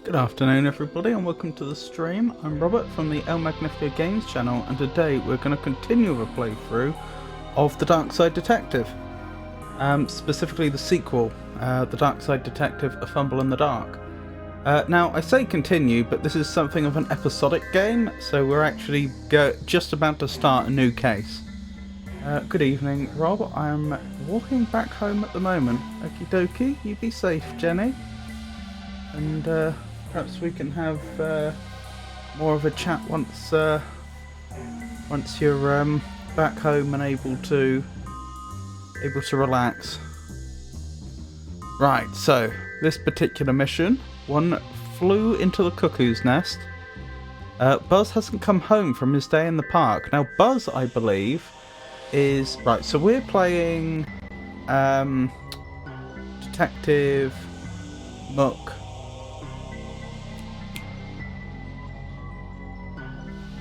Good afternoon everybody and welcome to the stream. I'm Robert from the El Magnifico Games channel, and today we're going to continue with a playthrough of the Darkside Detective. Specifically the sequel, the Darkside Detective, A Fumble in the Dark. Now I say continue, but this is something of an episodic game, so we're actually just about to start a new case. Good evening Rob, I'm walking back home at the moment. Okie dokie, you be safe Jenny. And perhaps we can have more of a chat once you're back home and able to relax. Right, so this particular mission, one flew into the cuckoo's nest. Buzz hasn't come home from his day in the park. Now Buzz, I believe, is right. So we're playing Detective Muck.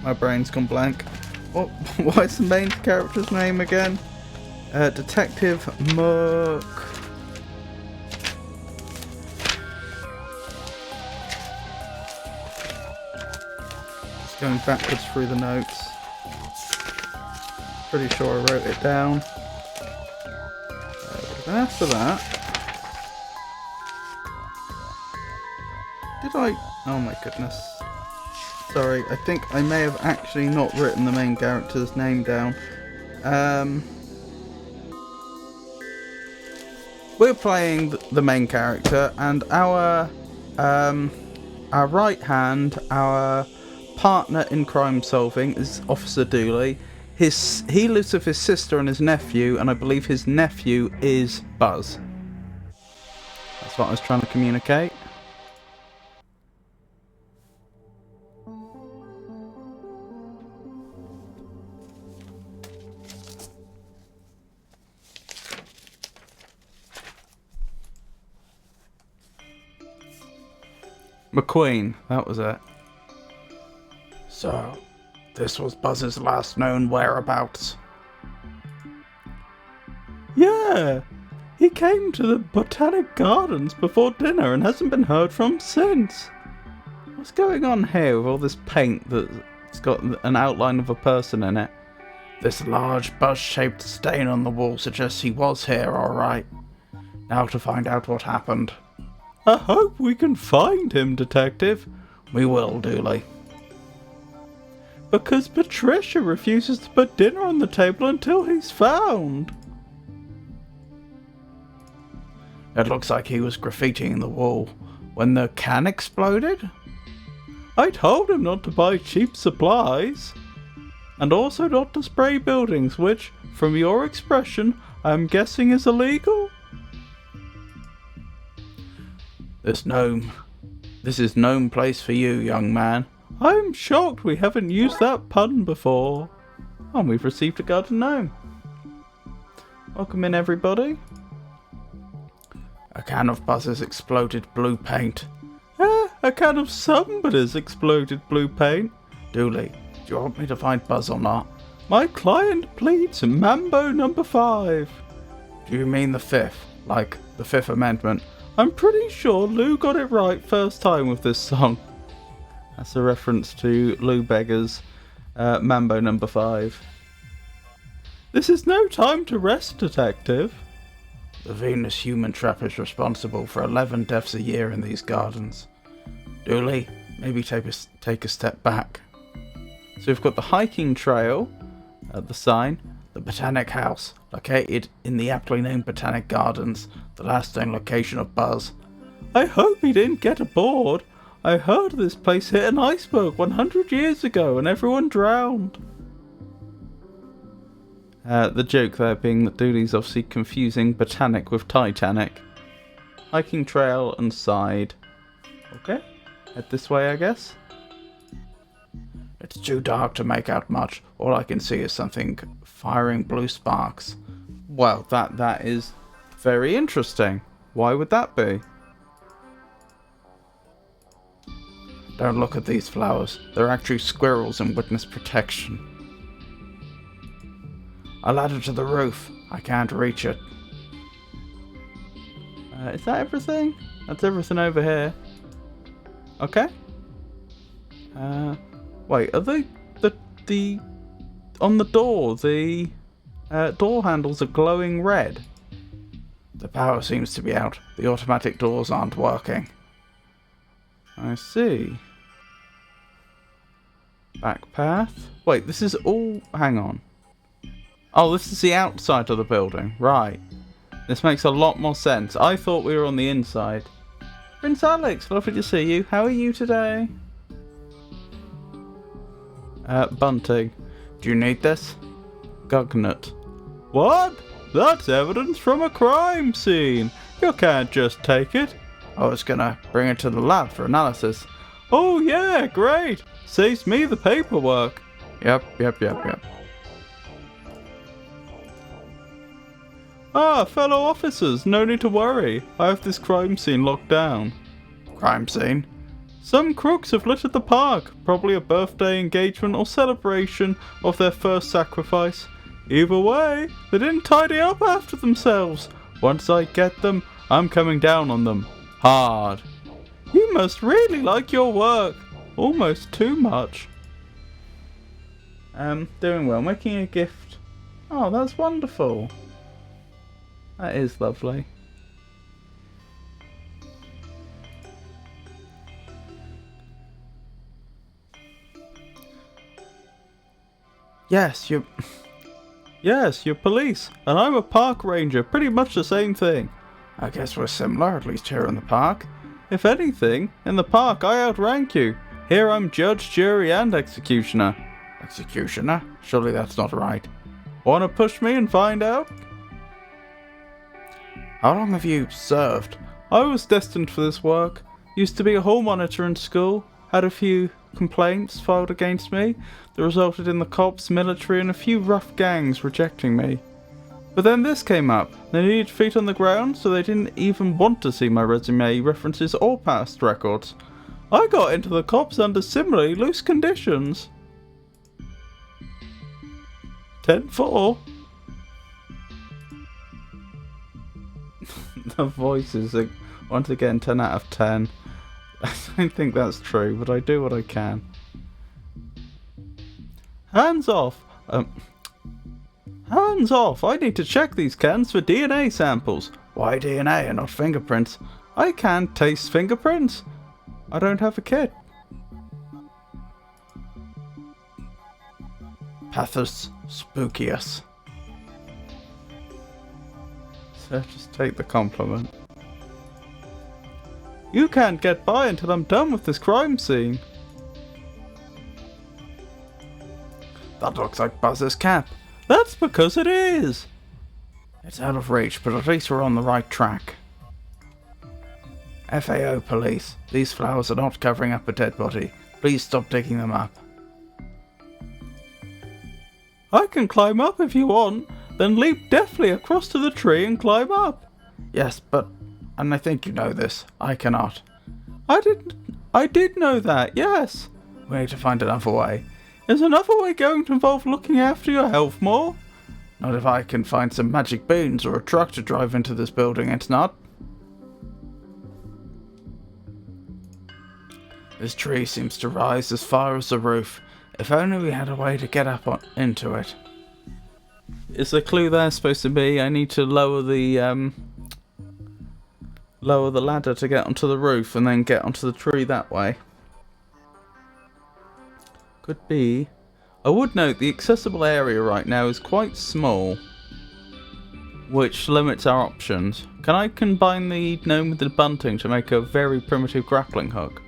My brain's gone blank. What is the main character's name again? Detective Muck. Just going backwards through the notes. Pretty sure I wrote it down. Then after that, did I? Oh my goodness. Sorry, I think I may have actually not written the main character's name down. We're playing the main character, and our right hand, our partner in crime solving, is Officer Dooley. He lives with his sister and his nephew, and I believe his nephew is Buzz. That's what I was trying to communicate. McQueen, that was it. So, this was Buzz's last known whereabouts. Yeah, he came to the Botanic Gardens before dinner and hasn't been heard from since. What's going on here with all this paint that's got an outline of a person in it? This large buzz-shaped stain on the wall suggests he was here, alright. Now to find out what happened. I hope we can find him, Detective. We will, Dooley. Because Patricia refuses to put dinner on the table until he's found. It looks like he was graffitiing the wall when the can exploded. I told him not to buy cheap supplies. And also not to spray buildings, which, from your expression, I'm guessing is illegal. This is gnome place for you, young man. I'm shocked we haven't used that pun before. And we've received a garden gnome. Welcome in, everybody. A can of Buzz's exploded blue paint. A can of somebody's exploded blue paint. Dooley, do you want me to find Buzz or not? My client pleads Mambo number 5. Do you mean the 5th? Like the 5th Amendment? I'm pretty sure Lou got it right first time with this song. That's a reference to Lou Beggar's Mambo number 5. This is no time to rest, Detective. The Venus human trap is responsible for 11 deaths a year in these gardens. Dooley, maybe take a step back. So we've got the hiking trail, the sign, the Botanic House, located in the aptly named Botanic Gardens, the last known location of Buzz. I hope he didn't get aboard. I heard this place hit an iceberg 100 years ago and everyone drowned. The joke there being that Dooley's obviously confusing Botanic with Titanic. Hiking trail and side. Okay, head this way I guess. It's too dark to make out much. All I can see is something firing blue sparks. Well, that is very interesting. Why would that be? Don't look at these flowers. They're actually squirrels in witness protection. A ladder to the roof. I can't reach it. Is that everything? That's everything over here. Okay. Wait, are they the on the door? The door handles are glowing red. The power seems to be out. The automatic doors aren't working. I see. Back path. Wait, this is all... Hang on. Oh, this is the outside of the building. Right. This makes a lot more sense. I thought we were on the inside. Prince Alex, lovely to see you. How are you today? Bunting. Do you need this? Gugnut. What? That's evidence from a crime scene. You can't just take it. I was gonna bring it to the lab for analysis. Oh yeah, great. Saves me the paperwork. Yep. Ah, fellow officers, no need to worry. I have this crime scene locked down. Crime scene? Some crooks have littered the park. Probably a birthday, engagement, or celebration of their first sacrifice. Either way, they didn't tidy up after themselves. Once I get them, I'm coming down on them. Hard. You must really like your work. Almost too much. Doing well. Making a gift. Oh, that's wonderful. That is lovely. Yes, you're police, and I'm a park ranger. Pretty much the same thing. I guess we're similar, at least here in the park. If anything, in the park I outrank you. Here I'm judge, jury, and executioner. Executioner? Surely that's not right. Wanna push me and find out? How long have you served? I was destined for this work. Used to be a hall monitor in school. Had a few complaints filed against me that resulted in the cops, military, and a few rough gangs rejecting me. But then this came up. They needed feet on the ground, so they didn't even want to see my resume, references, or past records. I got into the cops under similarly loose conditions. 10-4. The voices are once again 10 out of 10. I don't think that's true, but I do what I can. Hands off! Hands off! I need to check these cans for DNA samples. Why DNA and not fingerprints? I can't taste fingerprints. I don't have a kit. Pathos spookius. So just take the compliment. You can't get by until I'm done with this crime scene. That looks like Buzz's cap. That's because it is. It's out of reach, but at least we're on the right track. FAO police, these flowers are not covering up a dead body. Please stop digging them up. I can climb up if you want, then leap deftly across to the tree and climb up. Yes, but, and I think you know this, I cannot. I did know that, yes. We need to find another way. Is another way going to involve looking after your health more? Not if I can find some magic beans or a truck to drive into this building, it's not. This tree seems to rise as far as the roof. If only we had a way to get up into it. Is the clue there supposed to be I need to lower the ladder to get onto the roof and then get onto the tree that way? Could be. I would note the accessible area right now is quite small, which limits our options. Can I combine the gnome with the bunting to make a very primitive grappling hook?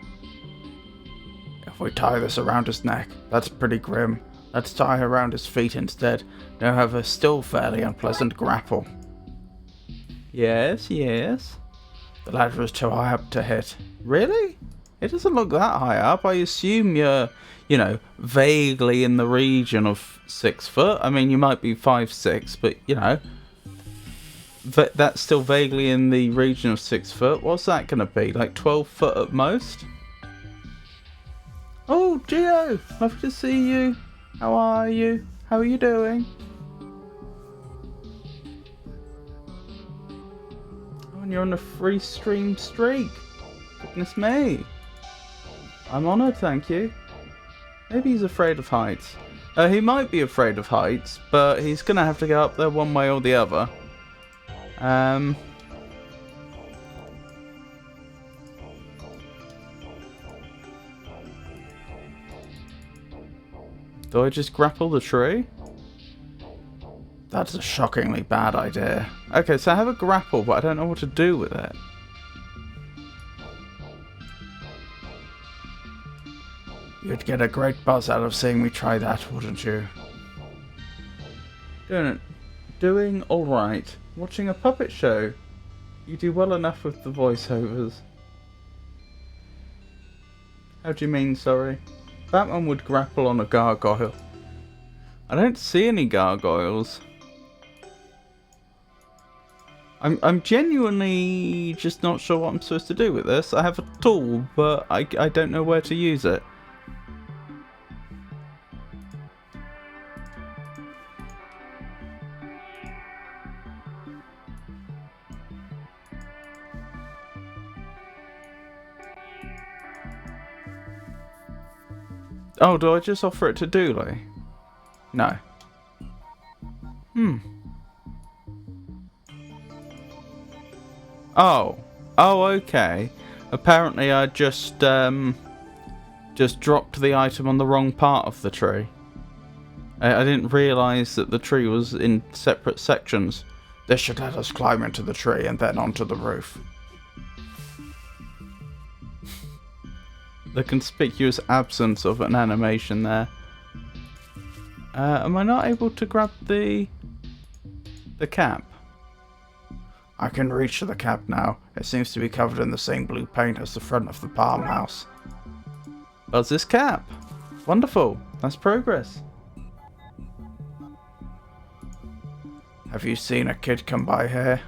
If we tie this around his neck, that's pretty grim. Let's tie her around his feet instead. Now have a still fairly unpleasant grapple. Yes, yes. The ladder is too high up to hit. Really? It doesn't look that high up. I assume you're, vaguely in the region of 6 foot. I mean, you might be 5'6", but, that's still vaguely in the region of 6 foot. What's that going to be? Like 12 foot at most? Oh, Geo! Lovely to see you. How are you? How are you doing? Oh, and you're on a free stream streak. Goodness me. I'm honoured, thank you. Maybe he's afraid of heights. He might be afraid of heights, but he's gonna have to go up there one way or the other. Do I just grapple the tree? That's a shockingly bad idea. Okay, so I have a grapple, but I don't know what to do with it. You'd get a great buzz out of seeing me try that, wouldn't you? Doing alright. Watching a puppet show. You do well enough with the voiceovers. How do you mean, sorry? Batman would grapple on a gargoyle. I don't see any gargoyles. I'm genuinely just not sure what I'm supposed to do with this. I have a tool, but I don't know where to use it. Oh, do I just offer it to Dooley? No. Oh, okay. Apparently I just dropped the item on the wrong part of the tree. I didn't realise that the tree was in separate sections. This should let us climb into the tree and then onto the roof. The conspicuous absence of an animation there. Am I not able to grab the cap? I can reach the cap now. It seems to be covered in the same blue paint as the front of the farmhouse. What's this cap? Wonderful. That's progress. Have you seen a kid come by here?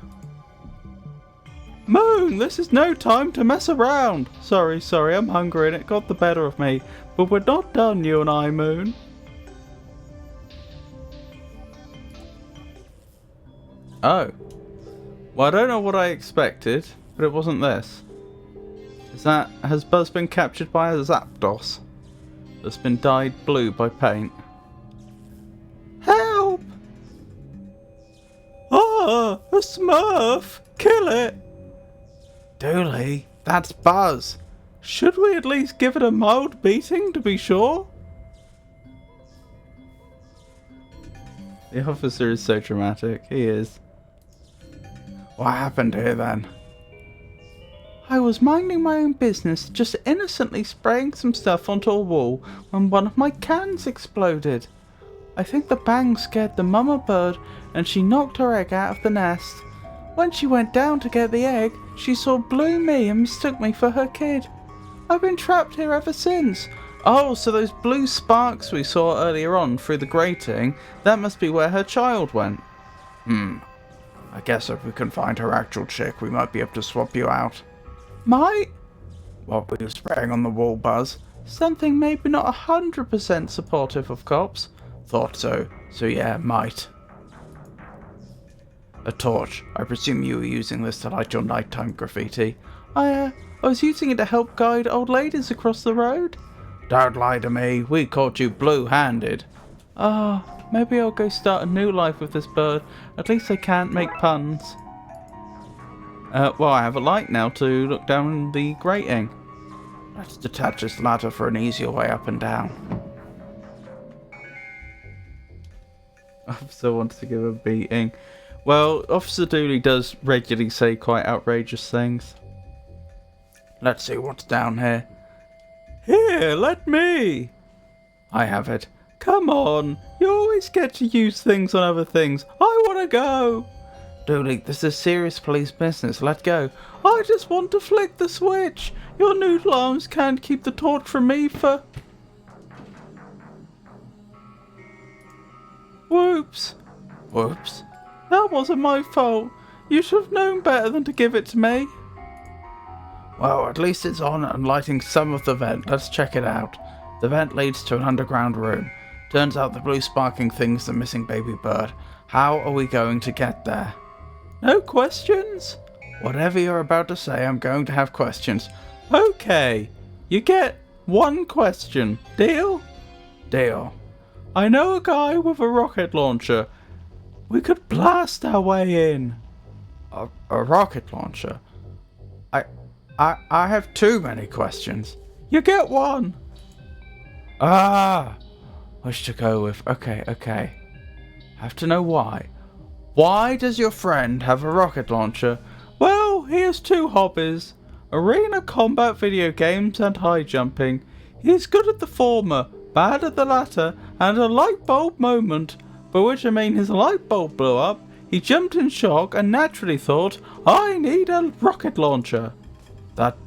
Moon, this is no time to mess around. Sorry, I'm hungry and it got the better of me. But we're not done, you and I, Moon. Oh. Well, I don't know what I expected, but it wasn't this. Has Buzz been captured by a Zapdos that's been dyed blue by paint? Help! Ah, a Smurf! Kill it! Dooley, that's Buzz. Should we at least give it a mild beating to be sure? The officer is so dramatic. He is. What happened here then? I was minding my own business, just innocently spraying some stuff onto a wall when one of my cans exploded. I think the bang scared the mama bird and she knocked her egg out of the nest. When she went down to get the egg, she saw blue me and mistook me for her kid. I've been trapped here ever since. Oh, so those blue sparks we saw earlier on through the grating, that must be where her child went. I guess if we can find her actual chick, we might be able to swap you out. Might? What were you spraying on the wall, Buzz? Something maybe not 100% supportive of cops. Thought so. So yeah, might. A torch. I presume you were using this to light your nighttime graffiti. I was using it to help guide old ladies across the road. Don't lie to me. We caught you blue-handed. Maybe I'll go start a new life with this bird. At least I can't make puns. Well, I have a light now to look down the grating. Let's detach this ladder for an easier way up and down. Officer wants to give a beating. Well, Officer Dooley does regularly say quite outrageous things. Let's see what's down here. Here, let me! I have it. Come on, you always get to use things on other things. I want to go! Dooley, this is serious police business. Let go. I just want to flick the switch. Your noodle arms can't keep the torch from me for... Whoops. Whoops. That wasn't my fault. You should have known better than to give it to me. Well, at least it's on and lighting some of the vent. Let's check it out. The vent leads to an underground room. Turns out the blue sparking thing's the missing baby bird. How are we going to get there? No questions? Whatever you're about to say, I'm going to have questions. Okay. You get One question. Deal? Deal. I know a guy with a rocket launcher. We could blast our way in. A rocket launcher? I have too many questions. You get one. Which to go with? Okay. Have to know why. Why does your friend have a rocket launcher? Well, he has two hobbies. Arena combat video games and high jumping. He is good at the former, bad at the latter, and a light bulb moment, by which I mean his light bulb blew up, he jumped in shock and naturally thought, I need a rocket launcher. That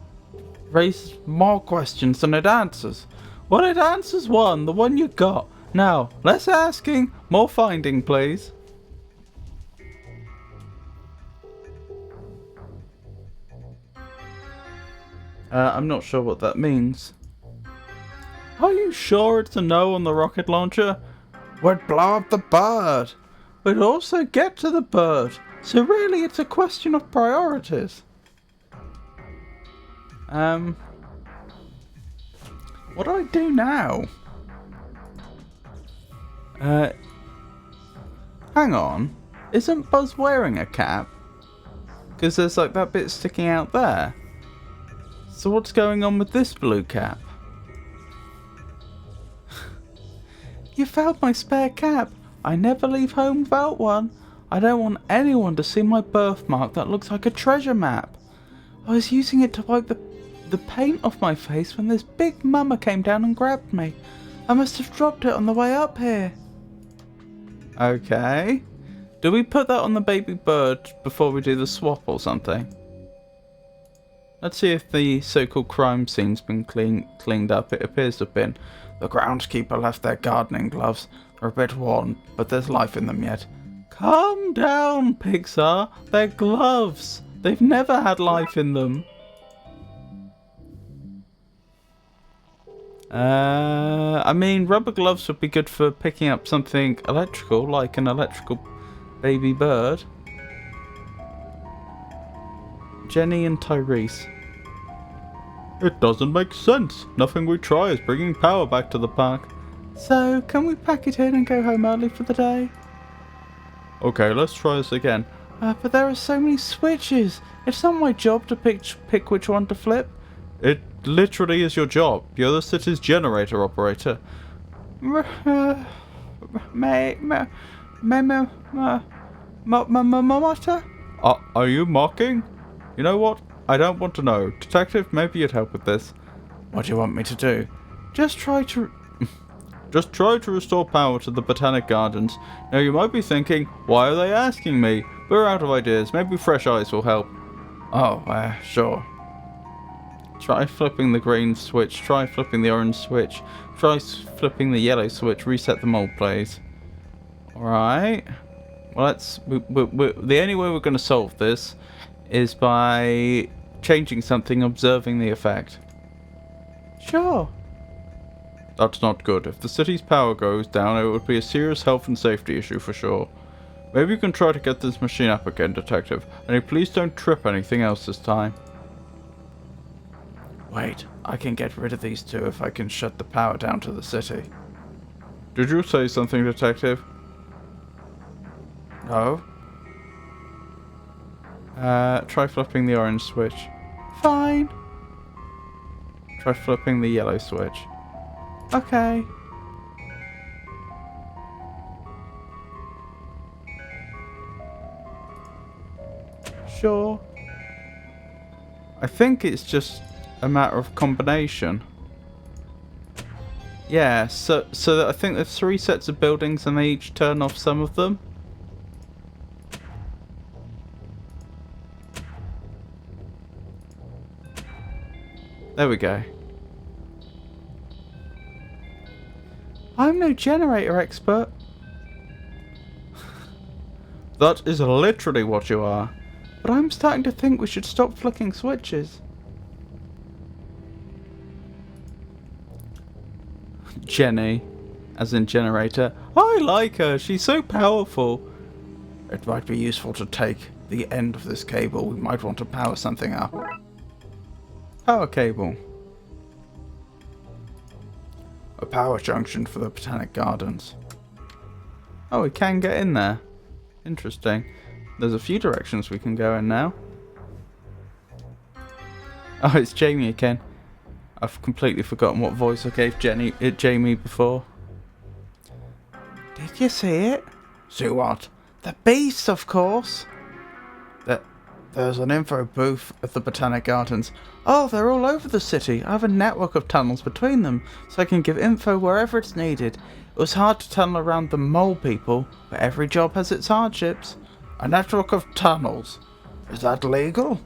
raises more questions than it answers. Well, it answers one, the one you got. Now, less asking, more finding, please. I'm not sure what that means. Are you sure it's a no on the rocket launcher? We'd blow up the bird. We'd also get to the bird. So really it's a question of priorities. What do I do now? Hang on. Isn't Buzz wearing a cap? Because there's like that bit sticking out there. So what's going on with this blue cap? You found my spare cap. I never leave home without one. I don't want anyone to see my birthmark that looks like a treasure map. I was using it to wipe the paint off my face when this big mama came down and grabbed me. I must have dropped it on the way up here. Okay. Do we put that on the baby bird before we do the swap or something? Let's see if the so-called crime scene's been cleaned up. It appears to have been. The groundskeeper left their gardening gloves. They're a bit worn, but there's life in them yet. Calm down, Pixar. They're gloves. They've never had life in them. I mean, rubber gloves would be good for picking up something electrical, like an electrical baby bird. Jenny and Tyrese. It doesn't make sense. Nothing we try is bringing power back to the park. So, can we pack it in and go home early for the day? Okay, let's try this again. But there are so many switches. It's not my job to pick which one to flip. It literally is your job. You're the city's generator operator. Are you mocking? You know what? I don't want to know. Detective, maybe you'd help with this. What do you want me to do? Just try to restore power to the Botanic Gardens. Now you might be thinking, why are they asking me? We're out of ideas. Maybe fresh eyes will help. Oh, sure. Try flipping the green switch. Try flipping the orange switch. Try flipping the yellow switch. Reset them all, please. Alright. Well, the only way we're going to solve this is by changing something, observing the effect. Sure. That's not good. If the city's power goes down, it would be a serious health and safety issue for sure. Maybe you can try to get this machine up again, Detective. And please don't trip anything else this time. Wait, I can get rid of these two if I can shut the power down to the city. Did you say something, Detective? No. Try flipping the orange switch. Fine. Try flipping the yellow switch. Okay. Sure. I think it's just a matter of combination. Yeah, so I think there's 3 sets of buildings and they each turn off some of them. There we go. I'm no generator expert. That is literally what you are. But I'm starting to think we should stop flicking switches. Jenny, as in generator. I like her. She's so powerful. It might be useful to take the end of this cable. We might want to power something up. Power cable. A power junction for the Botanic Gardens. Oh, we can get in there. Interesting. There's a few directions we can go in now. Oh, it's Jamie again. I've completely forgotten what voice I gave Jamie before. Did you see it? See what? The beast, of course. There's an info booth at the Botanic Gardens. Oh, they're all over the city. I have a network of tunnels between them, so I can give info wherever it's needed. It was hard to tunnel around the mole people, but every job has its hardships. A network of tunnels? Is that legal?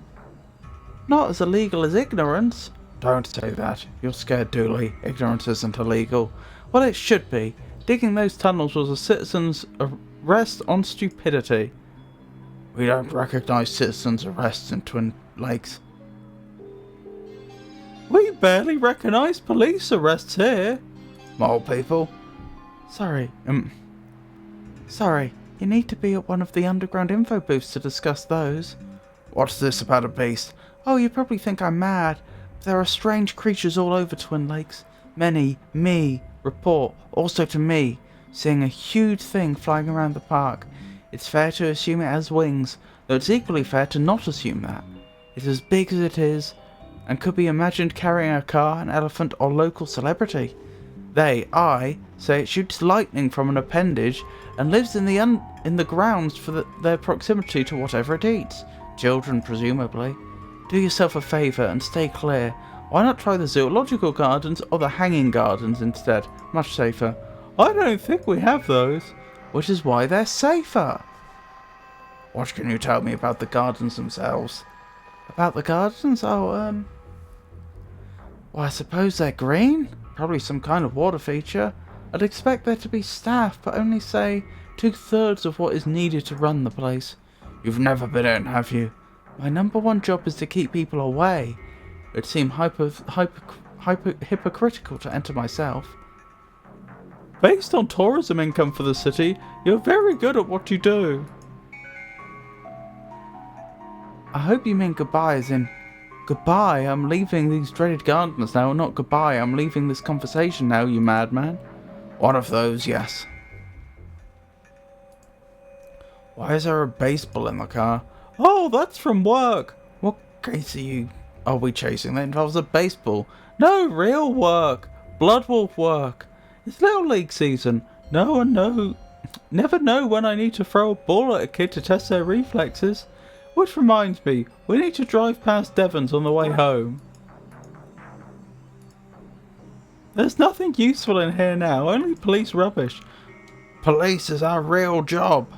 Not as illegal as ignorance. Don't say that. You're scared, Dooley. Ignorance isn't illegal. Well, it should be. Digging those tunnels was a citizen's arrest on stupidity. We don't recognize citizens' arrests in Twin Lakes. We barely recognize police arrests here. Mole people? Sorry, you need to be at one of the underground info booths to discuss those. What's this about a beast? Oh, you probably think I'm mad. There are strange creatures all over Twin Lakes. Many, report, also to me, seeing a huge thing flying around the park. It's fair to assume it has wings, though it's equally fair to not assume that. It's as big as it is, and could be imagined carrying a car, an elephant, or local celebrity. I say it shoots lightning from an appendage and lives in the grounds for their proximity to whatever it eats. Children, presumably. Do yourself a favour and stay clear. Why not try the zoological gardens or the hanging gardens instead? Much safer. I don't think we have those. Which is why they're safer. What can you tell me about the gardens themselves? About the gardens? Oh, well, I suppose they're green. Probably some kind of water feature. I'd expect there to be staff, but only, say, 2/3 of what is needed to run the place. You've never been in, have you? My number one job is to keep people away. It'd seem hypocritical to enter myself. Based on tourism income for the city, you're very good at what you do. I hope you mean goodbye as in, goodbye, I'm leaving these dreaded gardens now, not goodbye, I'm leaving this conversation now, you madman. One of those, yes. Why is there a baseball in the car? Oh, that's from work. What case are we chasing that involves a baseball? No, real work. Blood Wolf work. It's Little League season. Never know when I need to throw a ball at a kid to test their reflexes. Which reminds me, we need to drive past Devon's on the way home. There's nothing useful in here now, only police rubbish. Police is our real job.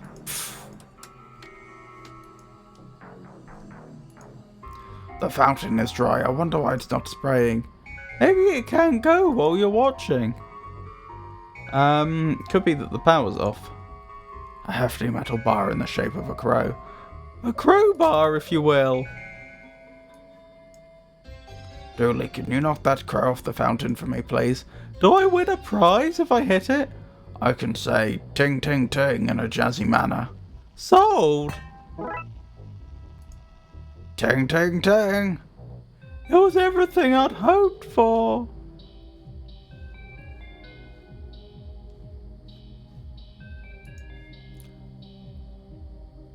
The fountain is dry. I wonder why it's not spraying. Maybe it can't go while you're watching. Could be that the power's off. A hefty metal bar in the shape of a crow. A crowbar, if you will. Dooley, can you knock that crow off the fountain for me, please? Do I win a prize if I hit it? I can say ting ting ting in a jazzy manner. Sold! Ting ting ting! It was everything I'd hoped for.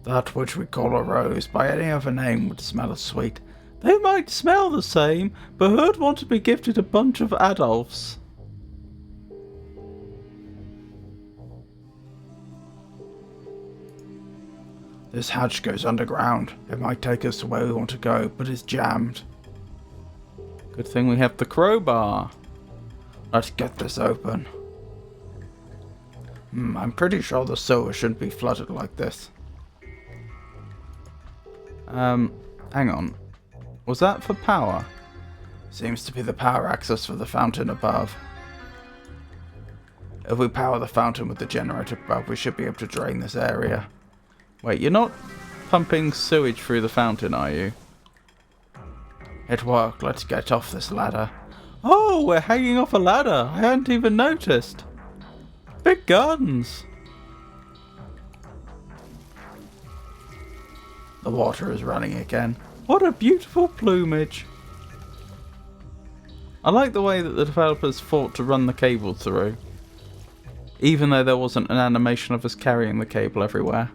That which we call a rose by any other name would smell as sweet. They might smell the same, but who'd want to be gifted a bunch of Adolfs? This hatch goes underground. It might take us to where we want to go, but it's jammed. Good thing we have the crowbar. Let's get this open. I'm pretty sure the sewer shouldn't be flooded like this. Hang on. Was that for power? Seems to be the power access for the fountain above. If we power the fountain with the generator above, we should be able to drain this area. Wait, you're not pumping sewage through the fountain, are you? It worked. Let's get off this ladder. Oh, we're hanging off a ladder. I hadn't even noticed. Big gardens. The water is running again. What a beautiful plumage. I like the way that the developers fought to run the cable through, even though there wasn't an animation of us carrying the cable everywhere.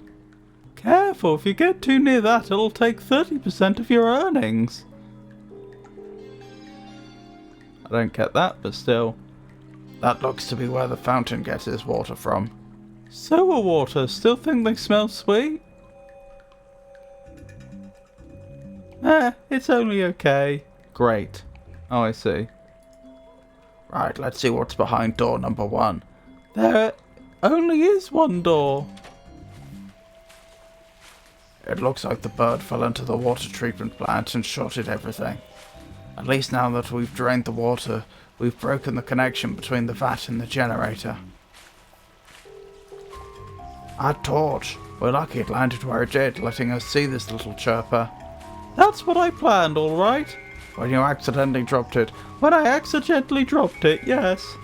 Careful, if you get too near that, it'll take 30% of your earnings. I don't get that, but still. That looks to be where the fountain gets its water from. Sewer water, still think they smell sweet? It's only okay. Great. Oh, I see. Right, let's see what's behind door number 1. There only is one door. It looks like the bird fell into the water treatment plant and shorted everything. At least now that we've drained the water, we've broken the connection between the vat and the generator. A torch. We're lucky it landed where it did, letting us see this little chirper. That's what I planned, alright. When you accidentally dropped it. When I accidentally dropped it, yes.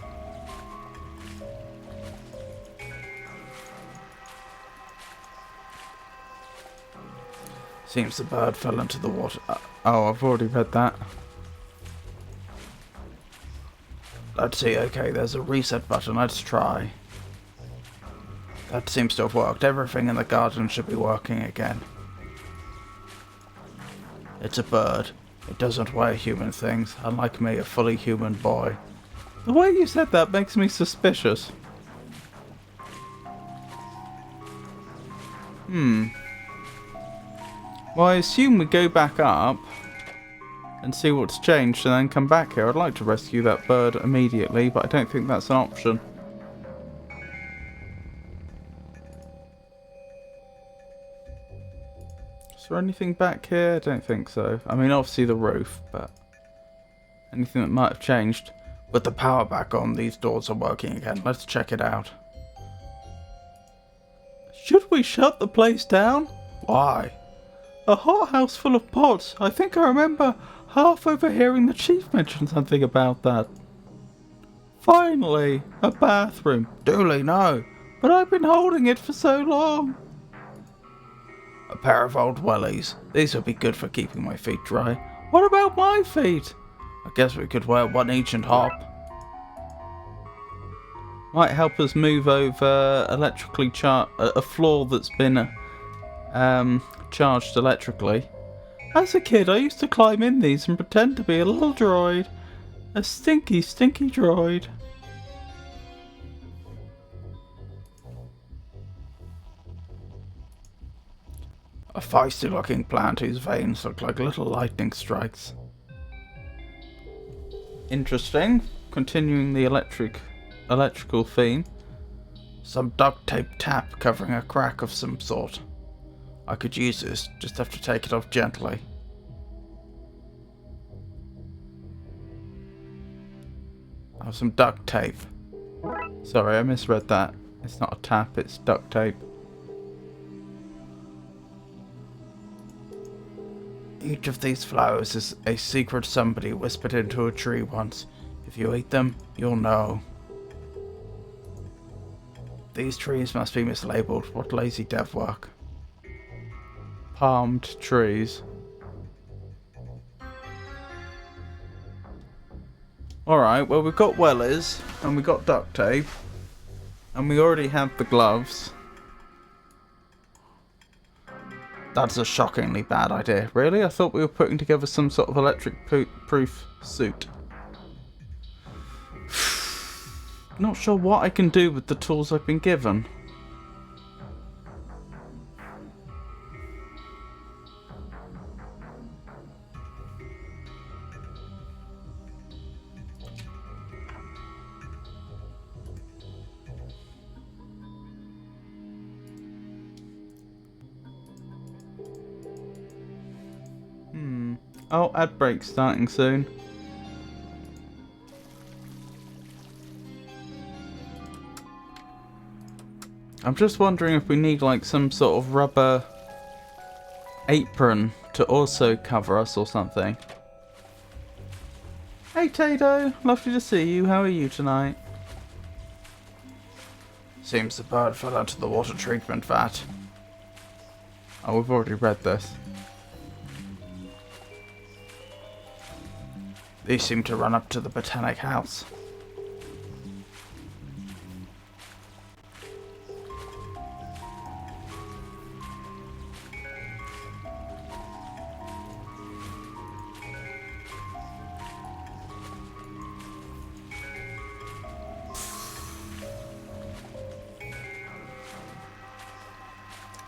Seems the bird fell into the water. Oh, I've already read that. Let's see, okay, there's a reset button, let's try. That seems to have worked. Everything in the garden should be working again. It's a bird. It doesn't weigh human things, unlike me, a fully human boy. The way you said that makes me suspicious. Well, I assume we go back up and see what's changed and then come back here. I'd like to rescue that bird immediately, but I don't think that's an option. Is there anything back here? I don't think so. I mean, obviously the roof, but anything that might have changed. With the power back on, these doors are working again. Let's check it out. Should we shut the place down? Why? A hothouse full of pots. I think I remember half overhearing the chief mention something about that. Finally, a bathroom. Dooley, no. But I've been holding it for so long. A pair of old wellies. These would be good for keeping my feet dry. What about my feet? I guess we could wear one each and hop. Might help us move over electrically a floor that's been charged electrically. As a kid, I used to climb in these and pretend to be a little droid. A stinky, stinky droid. A feisty looking plant whose veins look like little lightning strikes. Interesting. Continuing the electrical theme. Some duct tape tap covering a crack of some sort. I could use this, just have to take it off gently. Oh, some duct tape. Sorry, I misread that. It's not a tap, it's duct tape. Each of these flowers is a secret somebody whispered into a tree once. If you eat them, you'll know. These trees must be mislabeled. What lazy dev work. Palmed trees. Alright, well we've got wellies, and we got duct tape, and we already have the gloves. That's a shockingly bad idea. Really? I thought we were putting together some sort of electric-proof suit. Not sure what I can do with the tools I've been given. Oh, ad break starting soon. I'm just wondering if we need like some sort of rubber apron to also cover us or something. Hey Tato, lovely to see you. How are you tonight? Seems the bird fell into the water treatment vat. Oh, we've already read this. These seem to run up to the Botanic House.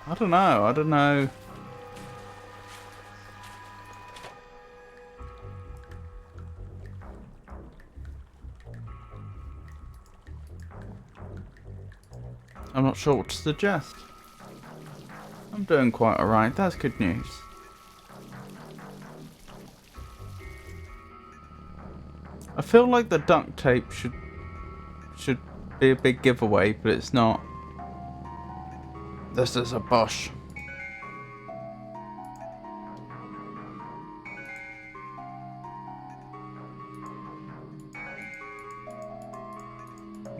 I don't know. I'm not sure what to suggest. I'm doing quite alright, that's good news. I feel like the duct tape should be a big giveaway, but it's not. This is a bush.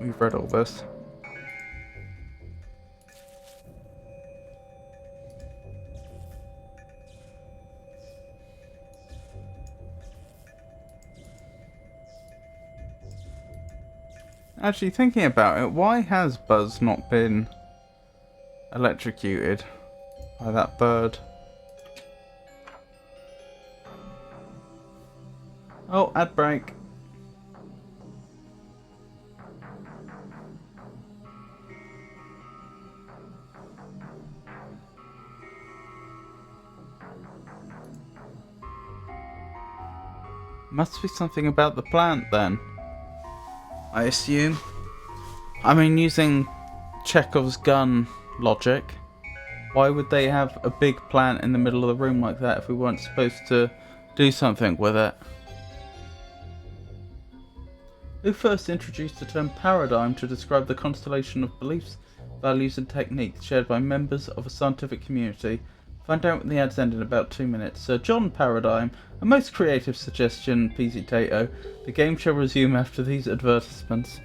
We've read all this. Actually, thinking about it, why has Buzz not been electrocuted by that bird? Oh, ad break. Must be something about the plant then, I assume. I mean, using Chekhov's gun logic, why would they have a big plant in the middle of the room like that if we weren't supposed to do something with it? Who first introduced the term paradigm to describe the constellation of beliefs, values and techniques shared by members of a scientific community? Find out when the ads end in about 2 minutes. Sir John Paradigm, a most creative suggestion, Peasy Tato. The game shall resume after these advertisements.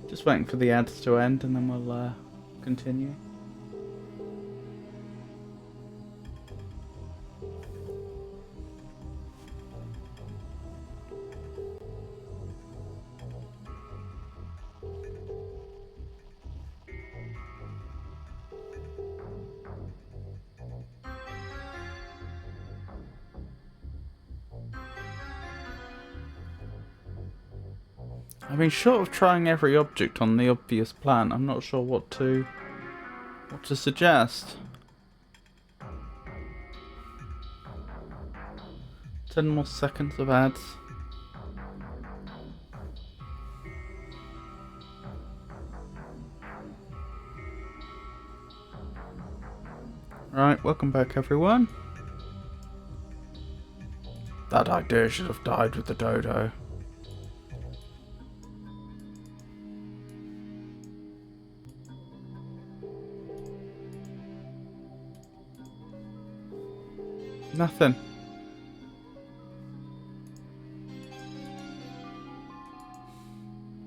Just waiting for the ads to end and then we'll continue. I mean, short of trying every object on the obvious plan, I'm not sure what to suggest. 10 more seconds of ads. Right, welcome back everyone. That idea should have died with the dodo. Nothing.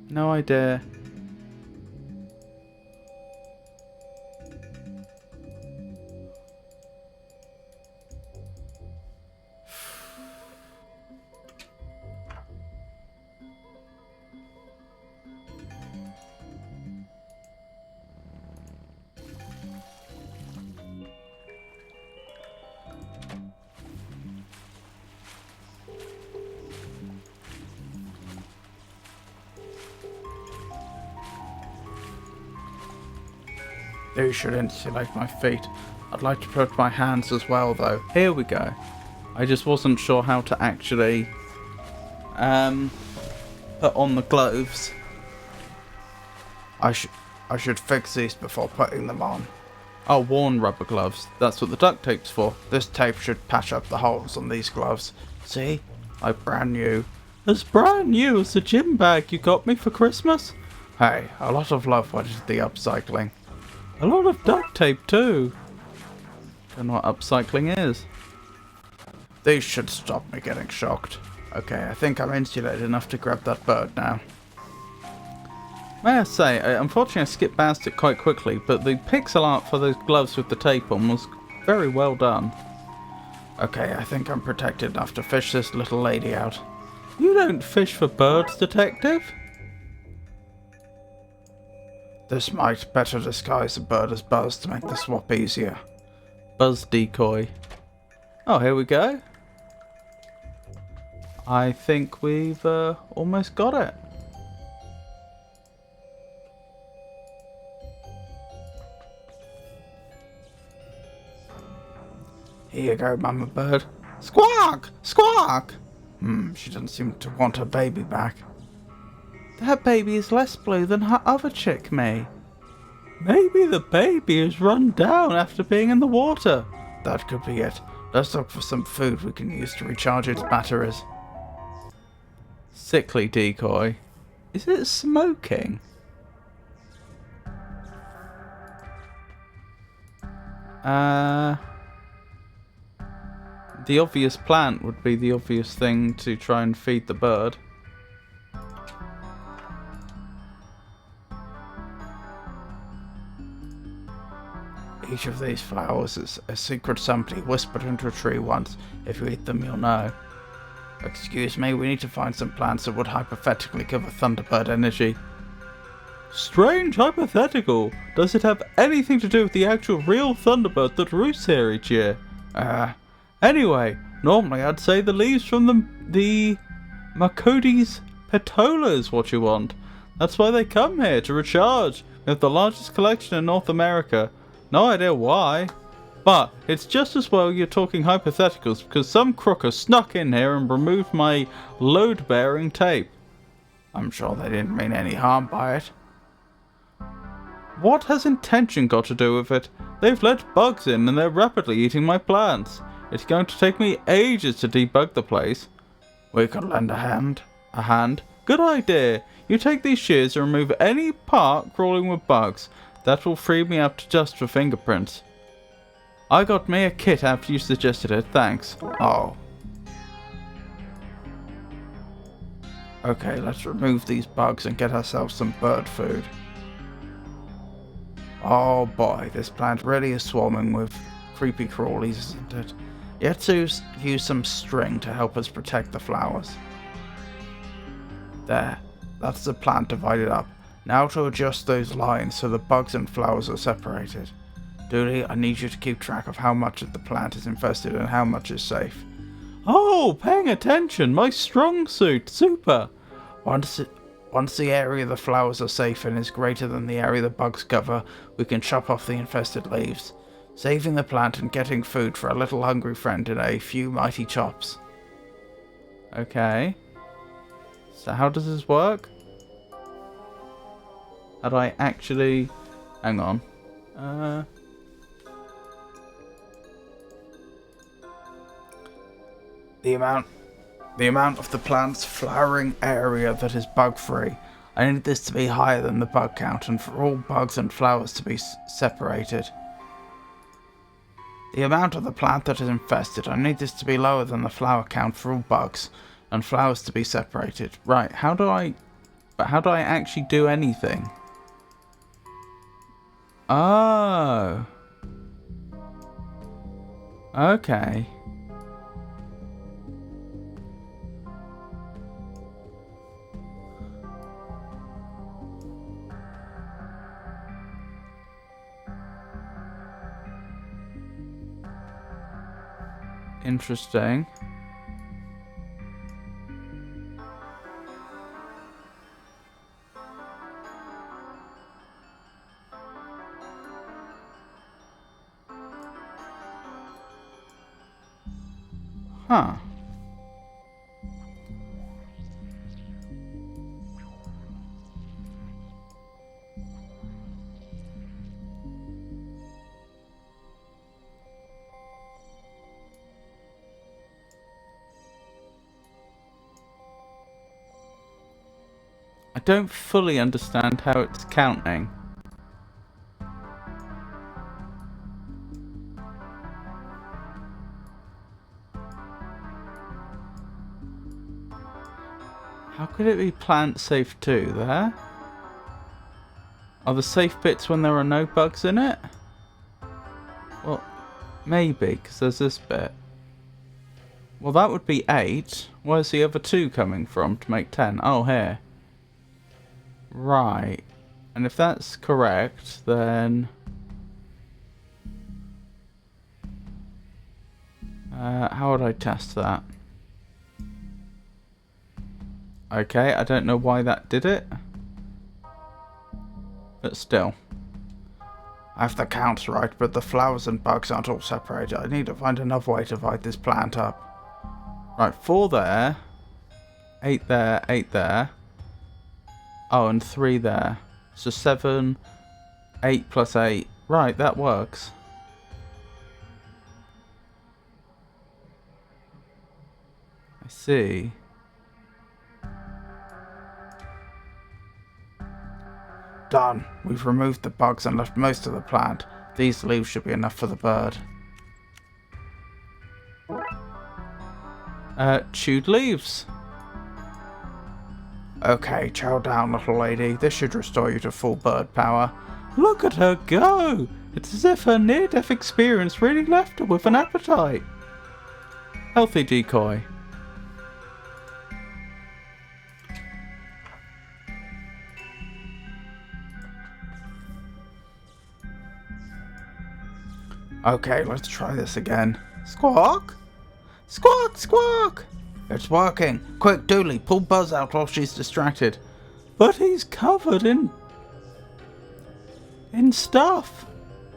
No idea. These should insulate my feet. I'd like to put my hands as well though. Here we go. I just wasn't sure how to actually put on the gloves. I should fix these before putting them on. Oh, worn rubber gloves. That's what the duct tape's for. This tape should patch up the holes on these gloves. See? Like brand new. As brand new as the gym bag you got me for Christmas? Hey, a lot of love went into the upcycling. A lot of duct tape too. Don't know what upcycling is. These should stop me getting shocked. Okay, I think I'm insulated enough to grab that bird now. May I say, unfortunately I skipped past it quite quickly, but the pixel art for those gloves with the tape on was very well done. Okay, I think I'm protected enough to fish this little lady out. You don't fish for birds, detective? This might better disguise a bird as Buzz to make the swap easier. Buzz decoy. Oh, here we go. I think we've almost got it. Here you go, Mama Bird. Squawk! Squawk! She doesn't seem to want her baby back. That baby is less blue than her other chick, May. Maybe the baby is run down after being in the water. That could be it. Let's look for some food we can use to recharge its batteries. Sickly decoy. Is it smoking? The obvious plant would be the obvious thing to try and feed the bird. Each of these flowers is a secret somebody whispered into a tree once. If you eat them, you'll know. Excuse me, we need to find some plants that would hypothetically give a Thunderbird energy. Strange hypothetical. Does it have anything to do with the actual real Thunderbird that roosts here each year? Anyway, normally I'd say the leaves from the Macodes petola is what you want. That's why they come here, to recharge. We have the largest collection in North America. No idea why. But it's just as well you're talking hypotheticals, because some crooker snuck in here and removed my load-bearing tape. I'm sure they didn't mean any harm by it. What has intention got to do with it? They've let bugs in and they're rapidly eating my plants. It's going to take me ages to debug the place. We could lend a hand. A hand? Good idea. You take these shears and remove any part crawling with bugs. That will free me up to just for fingerprints. I got me a kit after you suggested it, thanks. Oh. Okay, let's remove these bugs and get ourselves some bird food. Oh boy, this plant really is swarming with creepy crawlies, isn't it? Let's use some string to help us protect the flowers. There, that's the plant divided up. Now to adjust those lines so the bugs and flowers are separated. Dooley, I need you to keep track of how much of the plant is infested and how much is safe. Oh, paying attention, my strong suit, super. Once the area the flowers are safe in is greater than the area the bugs cover, we can chop off the infested leaves, saving the plant and getting food for a little hungry friend in a few mighty chops. Okay. So how does this work? How do I actually... Hang on. The amount of the plant's flowering area that is bug-free. I need this to be higher than the bug count and for all bugs and flowers to be separated. The amount of the plant that is infested. I need this to be lower than the flower count for all bugs and flowers to be separated. Right, how do I actually do anything? Oh. Okay. Interesting. Huh. I don't fully understand how it's counting. How could it be plant safe too? There? Are the safe bits when there are no bugs in it? Well, maybe, because there's this bit. Well, that would be 8. Where's the other 2 coming from to make 10? Oh, here. Right. And if that's correct, then... how would I test that? Okay, I don't know why that did it. But still. I have the counts right, but the flowers and bugs aren't all separated. I need to find another way to divide this plant up. Right, 4 there. 8 there, 8 there. Oh, and 3 there. So 7, 8 plus 8. Right, that works. I see. Done. We've removed the bugs and left most of the plant. These leaves should be enough for the bird. Chewed leaves. Okay, chow down, little lady. This should restore you to full bird power. Look at her go! It's as if her near-death experience really left her with an appetite. Healthy decoy. Okay, let's try this again. Squawk! Squawk! Squawk! It's working. Quick, Dooley, pull Buzz out while she's distracted. But he's covered in stuff.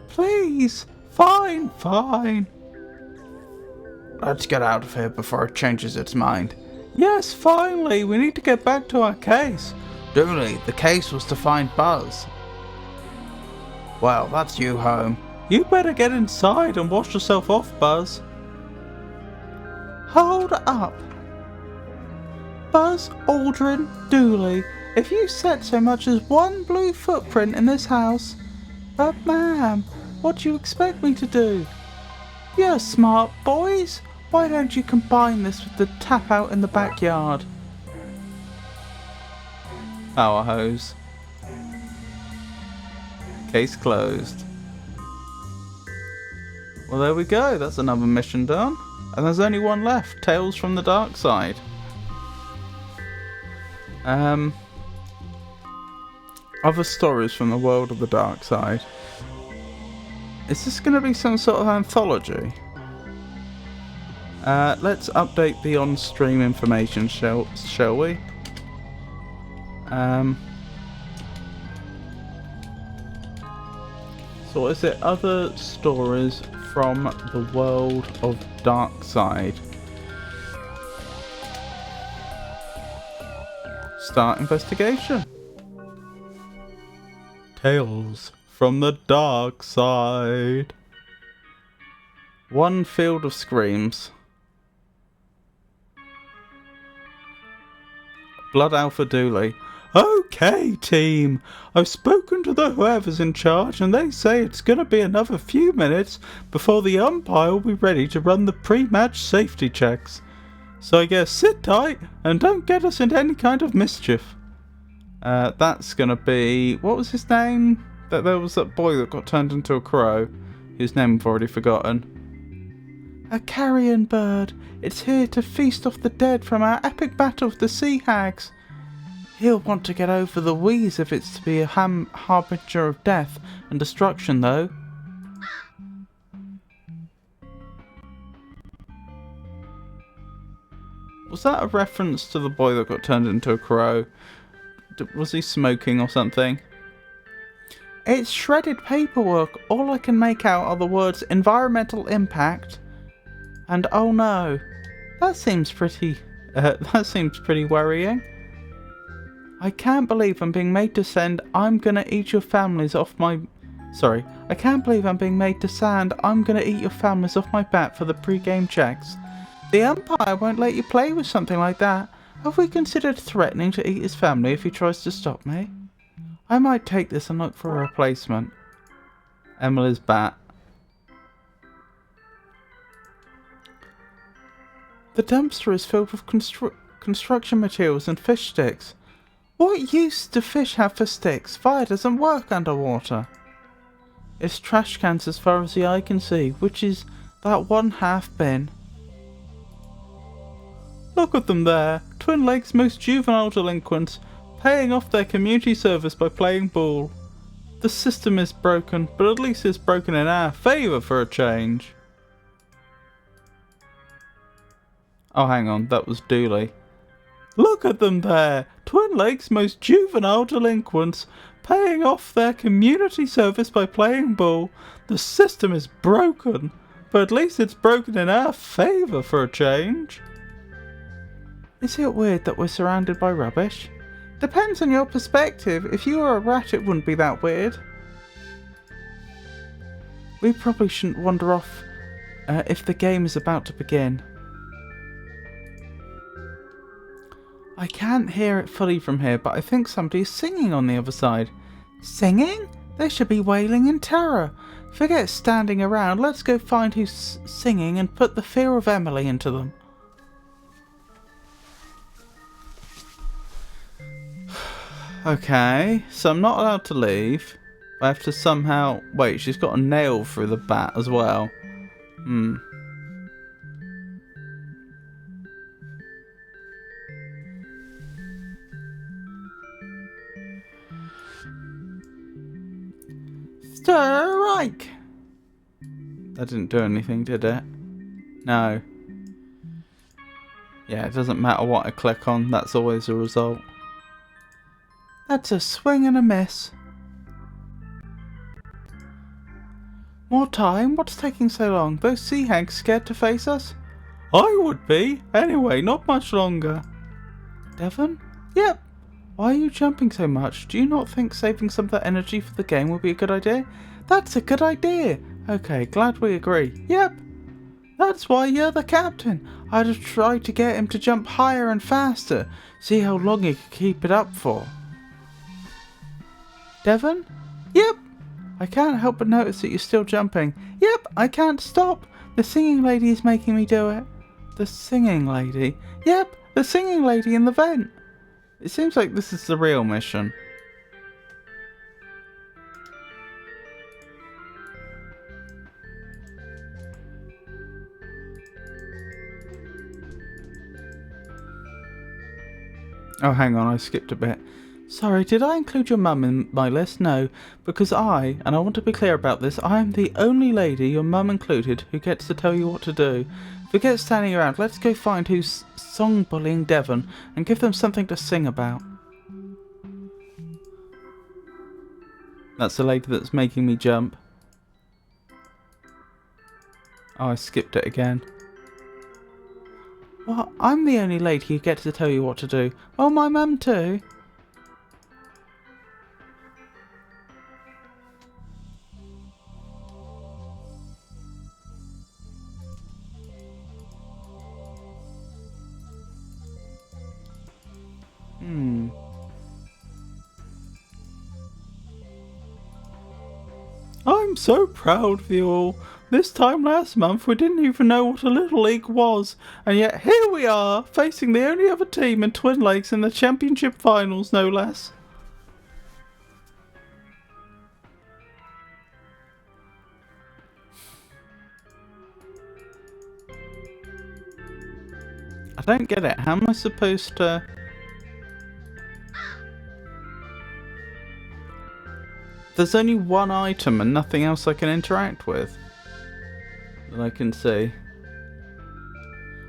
Please. Fine, fine. Let's get out of here before it changes its mind. Yes, finally. We need to get back to our case. Dooley, the case was to find Buzz. Well, that's you home. You better get inside and wash yourself off, Buzz. Hold up. Buzz Aldrin Dooley, if you set so much as one blue footprint in this house... But ma'am, what do you expect me to do? You're smart, boys. Why don't you combine this with the tap out in the backyard? Power hose. Case closed. Well, there we go. That's another mission done. And there's only one left. Tales from the Darkside. Other stories from the world of the Darkside. Is this going to be some sort of anthology? Let's update the on-stream information, shall we? So what is it? Other stories from the world of Darkside. Start investigation. Tales from the Darkside. One field of screams. Blood Alpha Dooley. Okay, team. I've spoken to the whoever's in charge and they say it's going to be another few minutes before the umpire will be ready to run the pre-match safety checks. So I guess sit tight and don't get us into any kind of mischief. That's going to be... What was his name? There was that boy that got turned into a crow, whose name I've already forgotten. A carrion bird. It's here to feast off the dead from our epic battle with the sea hags. He'll want to get over the wheeze if it's to be a harbinger of death and destruction, though. Was that a reference to the boy that got turned into a crow? Was he smoking or something? It's shredded paperwork. All I can make out are the words environmental impact and oh no. That seems pretty worrying. I can't believe I'm being made to send I'm gonna eat your families off my... Sorry. I can't believe I'm being made to send I'm gonna eat your families off my bat for the pre-game checks. The umpire won't let you play with something like that. Have we considered threatening to eat his family if he tries to stop me? I might take this and look for a replacement. Emily's bat. The dumpster is filled with construction materials and fish sticks. What use do fish have for sticks? Fire doesn't work underwater. It's trash cans as far as the eye can see, which is that one half bin. Look at them there, Twin Lakes' most juvenile delinquents, paying off their community service by playing ball. The system is broken, but at least it's broken in our favour for a change. Oh, hang on, that was Dooley. Look at them there, Twin Lakes' most juvenile delinquents, paying off their community service by playing ball. The system is broken, but at least it's broken in our favour for a change. Is it weird that we're surrounded by rubbish? Depends on your perspective. If you were a rat, it wouldn't be that weird. We probably shouldn't wander off if the game is about to begin. I can't hear it fully from here, but I think somebody is singing on the other side. Singing? They should be wailing in terror. Forget standing around. Let's go find who's singing and put the fear of Emily into them. Okay, so I'm not allowed to leave. I have to somehow... Wait, she's got a nail through the bat as well. Strike! That didn't do anything, did it? No. Yeah, it doesn't matter what I click on, that's always a result. That's a swing and a miss. More time? What's taking so long? Those sea hags scared to face us? I would be. Anyway, not much longer. Devon? Yep. Why are you jumping so much? Do you not think saving some of that energy for the game would be a good idea? That's a good idea. Okay, glad we agree. Yep. That's why you're the captain. I'd have tried to get him to jump higher and faster. See how long he could keep it up for. Devon? Yep. I can't help but notice that you're still jumping. Yep, I can't stop. The singing lady is making me do it. The singing lady? Yep, the singing lady in the vent. It seems like this is the real mission. Oh, hang on, I skipped a bit. Sorry, did I include your mum in my list? No, because and I want to be clear about this, I am the only lady, your mum included, who gets to tell you what to do. Forget standing around, let's go find who's song bullying Devon and give them something to sing about. That's the lady that's making me jump. Oh, I skipped it again. What? I'm the only lady who gets to tell you what to do. Oh, my mum too. I'm so proud of you all. This time last month we didn't even know what a Little League was, and yet here we are, facing the only other team in Twin Lakes in the championship finals, no less. I don't get it. How am I supposed to... There's only one item and nothing else I can interact with that I can see.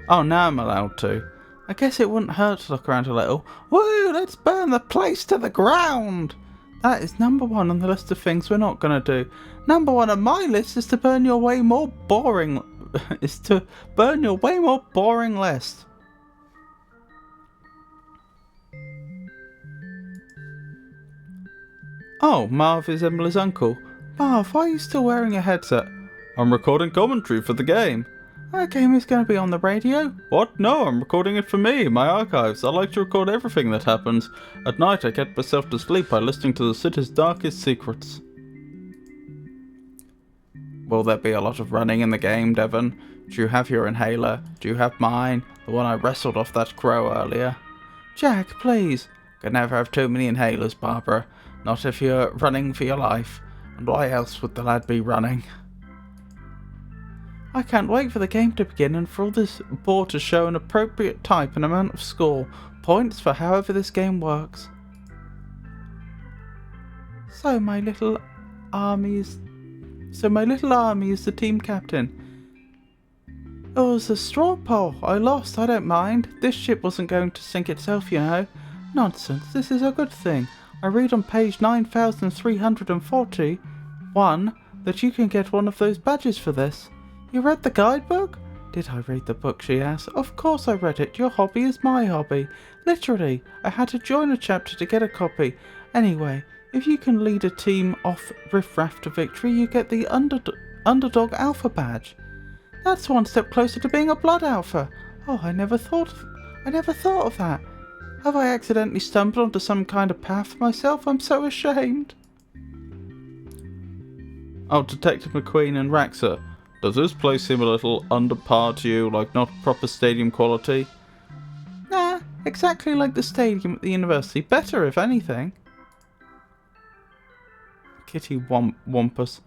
Oh, now I'm allowed to. I guess it wouldn't hurt to look around a little. Woo, let's burn the place to the ground! That is number one on the list of things we're not going to do. Number one on my list is to burn your way more boring... list. Oh, Marv is Emily's uncle. Marv, why are you still wearing a headset? I'm recording commentary for the game. Our game is going to be on the radio? What? No, I'm recording it for me, my archives. I like to record everything that happens. At night I get myself to sleep by listening to the city's darkest secrets. Will there be a lot of running in the game, Devon? Do you have your inhaler? Do you have mine? The one I wrestled off that crow earlier? Jack, please. Could never have too many inhalers, Barbara. Not if you're running for your life. And why else would the lad be running? I can't wait for the game to begin and for all this board to show an appropriate type and amount of score. Points for however this game works. So my little army is the team captain. It was a straw poll. I lost, I don't mind. This ship wasn't going to sink itself, you know. Nonsense, this is a good thing. I read on page 9341 that you can get one of those badges for this. You read the guidebook? Did I read the book, she asked. Of course I read it. Your hobby is my hobby. Literally, I had to join a chapter to get a copy. Anyway, if you can lead a team off Riff Raff to victory, you get the Underdog Alpha badge. That's one step closer to being a Blood Alpha. Oh, I never thought of that. Have I accidentally stumbled onto some kind of path myself? I'm so ashamed. Oh, Detective McQueen and Raxa. Does this place seem a little under par to you, like not proper stadium quality? Nah, exactly like the stadium at the university. Better, if anything. Kitty Wampus.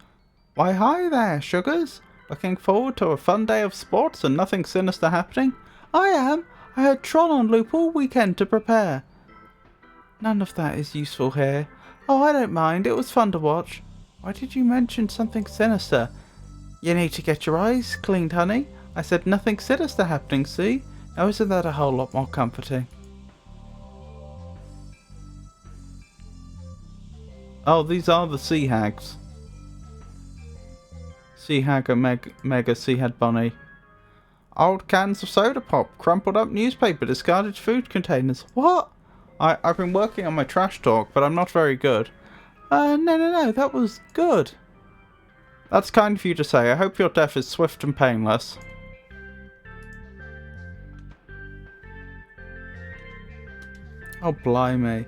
Why, hi there, sugars. Looking forward to a fun day of sports and nothing sinister happening? I am. I had Tron on loop all weekend to prepare. None of that is useful here. Oh, I don't mind. It was fun to watch. Why did you mention something sinister? You need to get your eyes cleaned, honey. I said nothing sinister happening, see? Now isn't that a whole lot more comforting? Oh, these are the Sea Hags. Sea Hag and Mega Sea Hag Bunny. Old cans of soda pop, crumpled up newspaper, discarded food containers. What? I've been working on my trash talk, but I'm not very good. No, that was good. That's kind of you to say. I hope your death is swift and painless. Oh, blimey.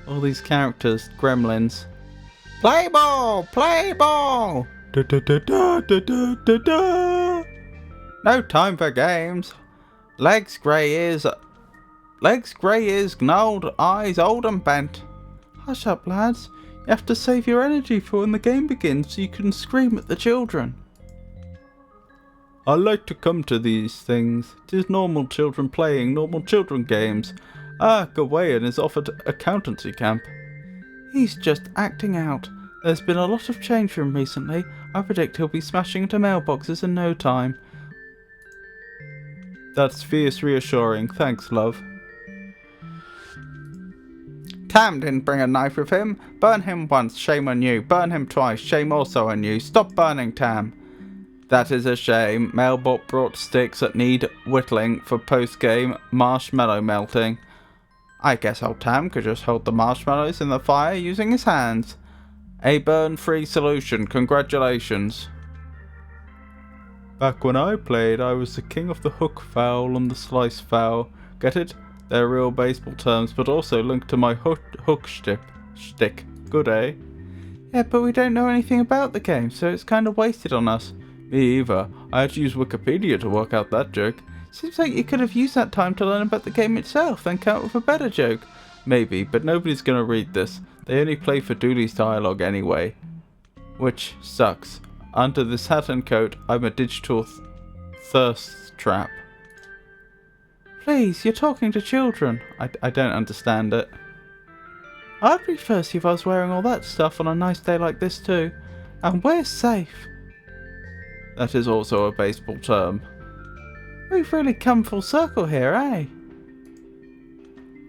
All these characters, gremlins. Play ball! Play ball! Da, da, da, da, da, da, da, da. No time for games. Legs grey ears, gnarled eyes old and bent. Hush up, lads. You have to save your energy for when the game begins so you can scream at the children. I like to come to these things. 'Tis normal children playing normal children games. Gawain is offered accountancy camp. He's just acting out. There's been a lot of change from him recently. I predict he'll be smashing into mailboxes in no time. That's fierce reassuring. Thanks, love. Tam didn't bring a knife with him. Burn him once, shame on you. Burn him twice, shame also on you. Stop burning, Tam. That is a shame. Mailbot brought sticks that need whittling for post-game marshmallow melting. I guess old Tam could just hold the marshmallows in the fire using his hands. A burn-free solution. Congratulations. Back when I played, I was the king of the hook foul and the slice foul. Get it? They're real baseball terms, but also linked to my hook shtick. Good, eh? Yeah, but we don't know anything about the game, so it's kind of wasted on us. Me either. I had to use Wikipedia to work out that joke. Seems like you could have used that time to learn about the game itself, then come up with a better joke. Maybe, but nobody's gonna read this. They only play for Dooley's dialogue anyway. Which sucks. Under this hat and coat, I'm a digital thirst trap. Please, you're talking to children. I don't understand it. I'd be thirsty if I was wearing all that stuff on a nice day like this too. And we're safe. That is also a baseball term. We've really come full circle here, eh?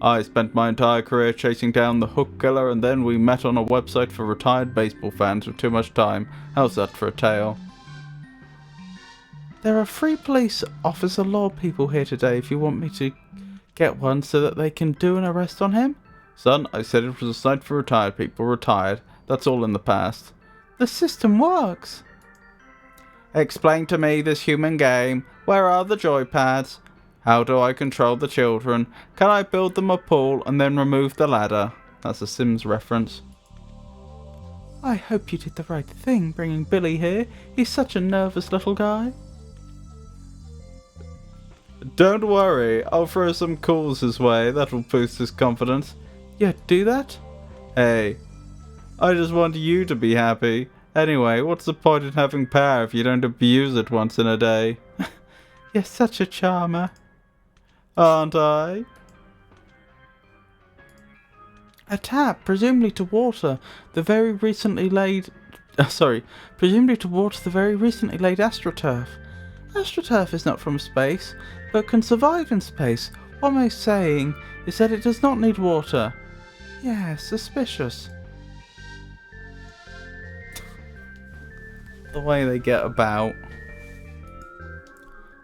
I spent my entire career chasing down the hook killer, and then we met on a website for retired baseball fans with too much time. How's that for a tale? There are 3 police officer law people here today if you want me to get one so that they can do an arrest on him. Son, I said it was a site for retired people. Retired. That's all in the past. The system works. Explain to me this human game. Where are the joypads? How do I control the children? Can I build them a pool and then remove the ladder? That's a Sims reference. I hope you did the right thing bringing Billy here. He's such a nervous little guy. Don't worry, I'll throw some calls his way. That'll boost his confidence. Yeah, do that? Hey, I just want you to be happy. Anyway, what's the point in having power if you don't abuse it once in a day? You're such a charmer. Aren't I? A tap, presumably to water the very recently laid... presumably to water the very recently laid astroturf. Astroturf is not from space, but can survive in space. What I'm saying is that it does not need water. Yeah, suspicious. The way they get about.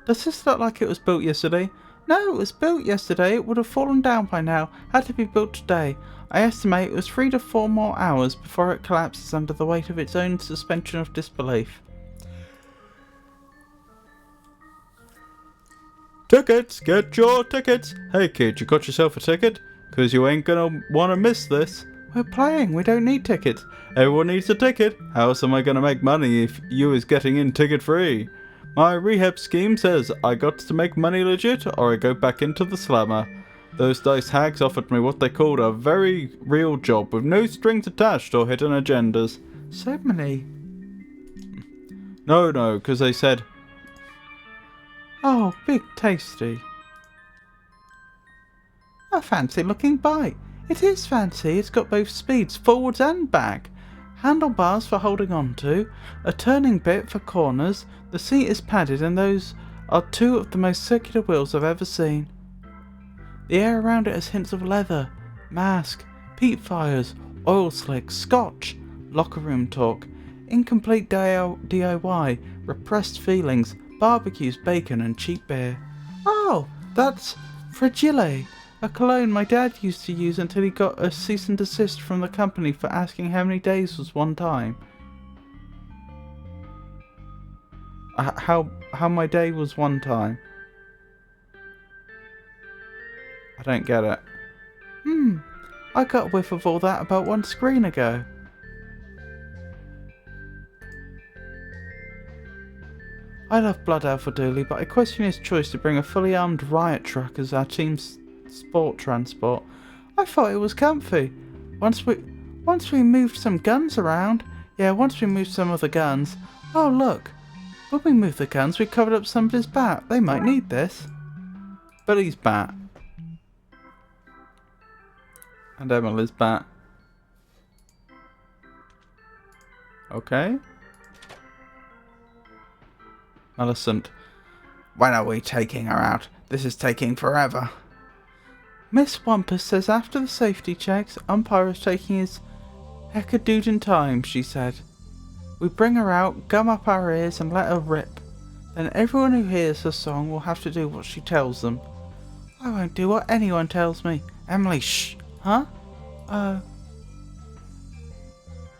Does this look like it was built yesterday? No, it was built yesterday. It would have fallen down by now. Had to be built today. I estimate it was 3 to 4 more hours before it collapses under the weight of its own suspension of disbelief. Tickets! Get your tickets! Hey kid, you got yourself a ticket? Cause you ain't gonna wanna miss this. We're playing, we don't need tickets. Everyone needs a ticket. How else am I gonna make money if you is getting in ticket free? My rehab scheme says I got to make money legit or I go back into the slammer. Those dice hags offered me what they called a very real job with no strings attached or hidden agendas. So many. No, because they said... Oh, big tasty. A fancy looking bike. It is fancy. It's got both speeds, forwards and back. Handlebars for holding on to, a turning bit for corners, the seat is padded and those are 2 of the most circular wheels I've ever seen. The air around it has hints of leather, mask, peat fires, oil slicks, scotch, locker room talk, incomplete DIY, repressed feelings, barbecues, bacon and cheap beer. Oh, that's Fragile, a cologne my dad used to use until he got a cease and desist from the company for asking how many days was one time. How my day was one time. I don't get it. I got a whiff of all that about 1 screen ago. I love Blood Alpha dearly, but I question his choice to bring a fully armed riot truck as our team's sport transport. I thought it was comfy. Once we moved some guns around. Yeah, once we moved some of the guns. Oh look. When we moved the guns, we covered up somebody's bat. They might need this. Billy's bat. And Emily's bat. Okay. Millicent. When are we taking her out? This is taking forever. Miss Wampus says after the safety checks, umpire is taking his hecadoodin time, she said. We bring her out, gum up our ears and let her rip. Then everyone who hears her song will have to do what she tells them. I won't do what anyone tells me. Emily, shh. Huh?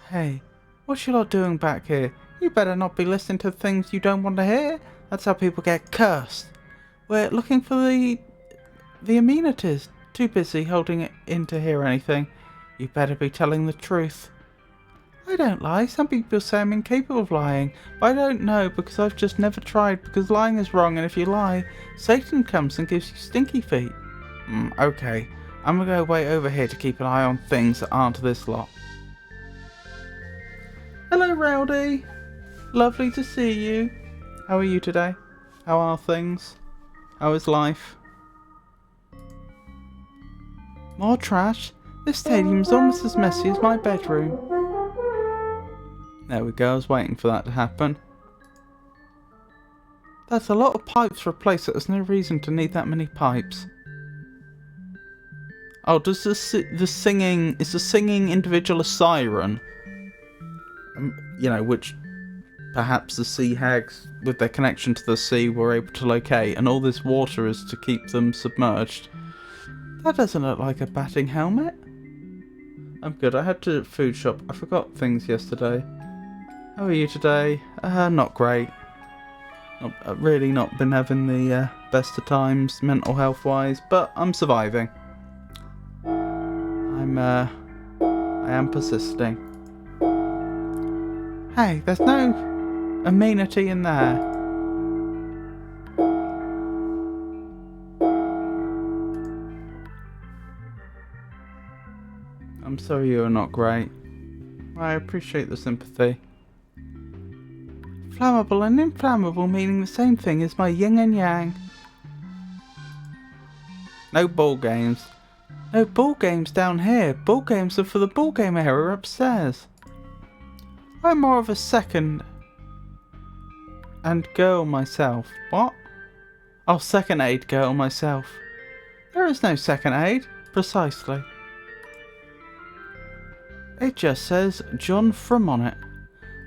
Hey, what you lot doing back here? You better not be listening to things you don't want to hear. That's how people get cursed. We're looking for the amenities. Too busy holding it in to hear anything. You better be telling the truth. I don't lie. Some people say I'm incapable of lying, but I don't know because I've just never tried, because lying is wrong, and if you lie, Satan comes and gives you stinky feet. Okay. I'm gonna go way over here to keep an eye on things that aren't this lot. Hello, Rowdy. Lovely to see you. How are you today? How are things? How is life? More trash? This stadium's almost as messy as my bedroom. There we go, I was waiting for that to happen. That's a lot of pipes for a place that has no reason to need that many pipes. Oh, does is the singing individual a siren? You know, which perhaps the sea hags, with their connection to the sea, were able to locate, and all this water is to keep them submerged. That doesn't look like a batting helmet. I'm good, I had to food shop. I forgot things yesterday. How are you today? Not great. I've really not been having the best of times, mental health wise, but I'm surviving. I am persisting. Hey, there's no amenity in there. I'm sorry you're not great. I appreciate the sympathy. Flammable and inflammable meaning the same thing as my yin and yang. No ball games. No ball games down here. Ball games are for the ball game area upstairs. I'm more of a second and girl myself. What? Oh, second aid girl myself. There is no second aid. Precisely. It just says John Frum on it.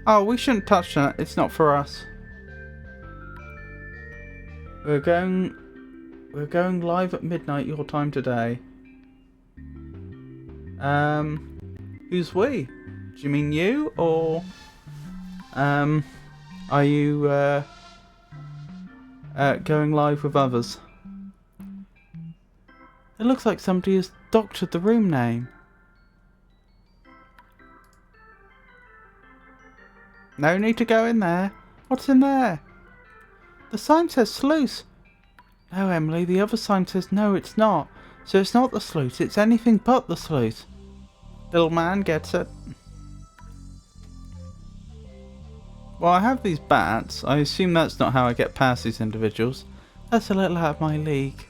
Oh, we shouldn't touch that. It's not for us. We're going live at midnight your time today. Who's we? Do you mean you, or are you going live with others? It looks like somebody has doctored the room name. No need to go in there. What's in there? The sign says sluice. No, Emily, the other sign says no, it's not. So it's not the sluice, it's anything but the sluice. Little man gets it. Well, I have these bats. I assume that's not how I get past these individuals. That's a little out of my league.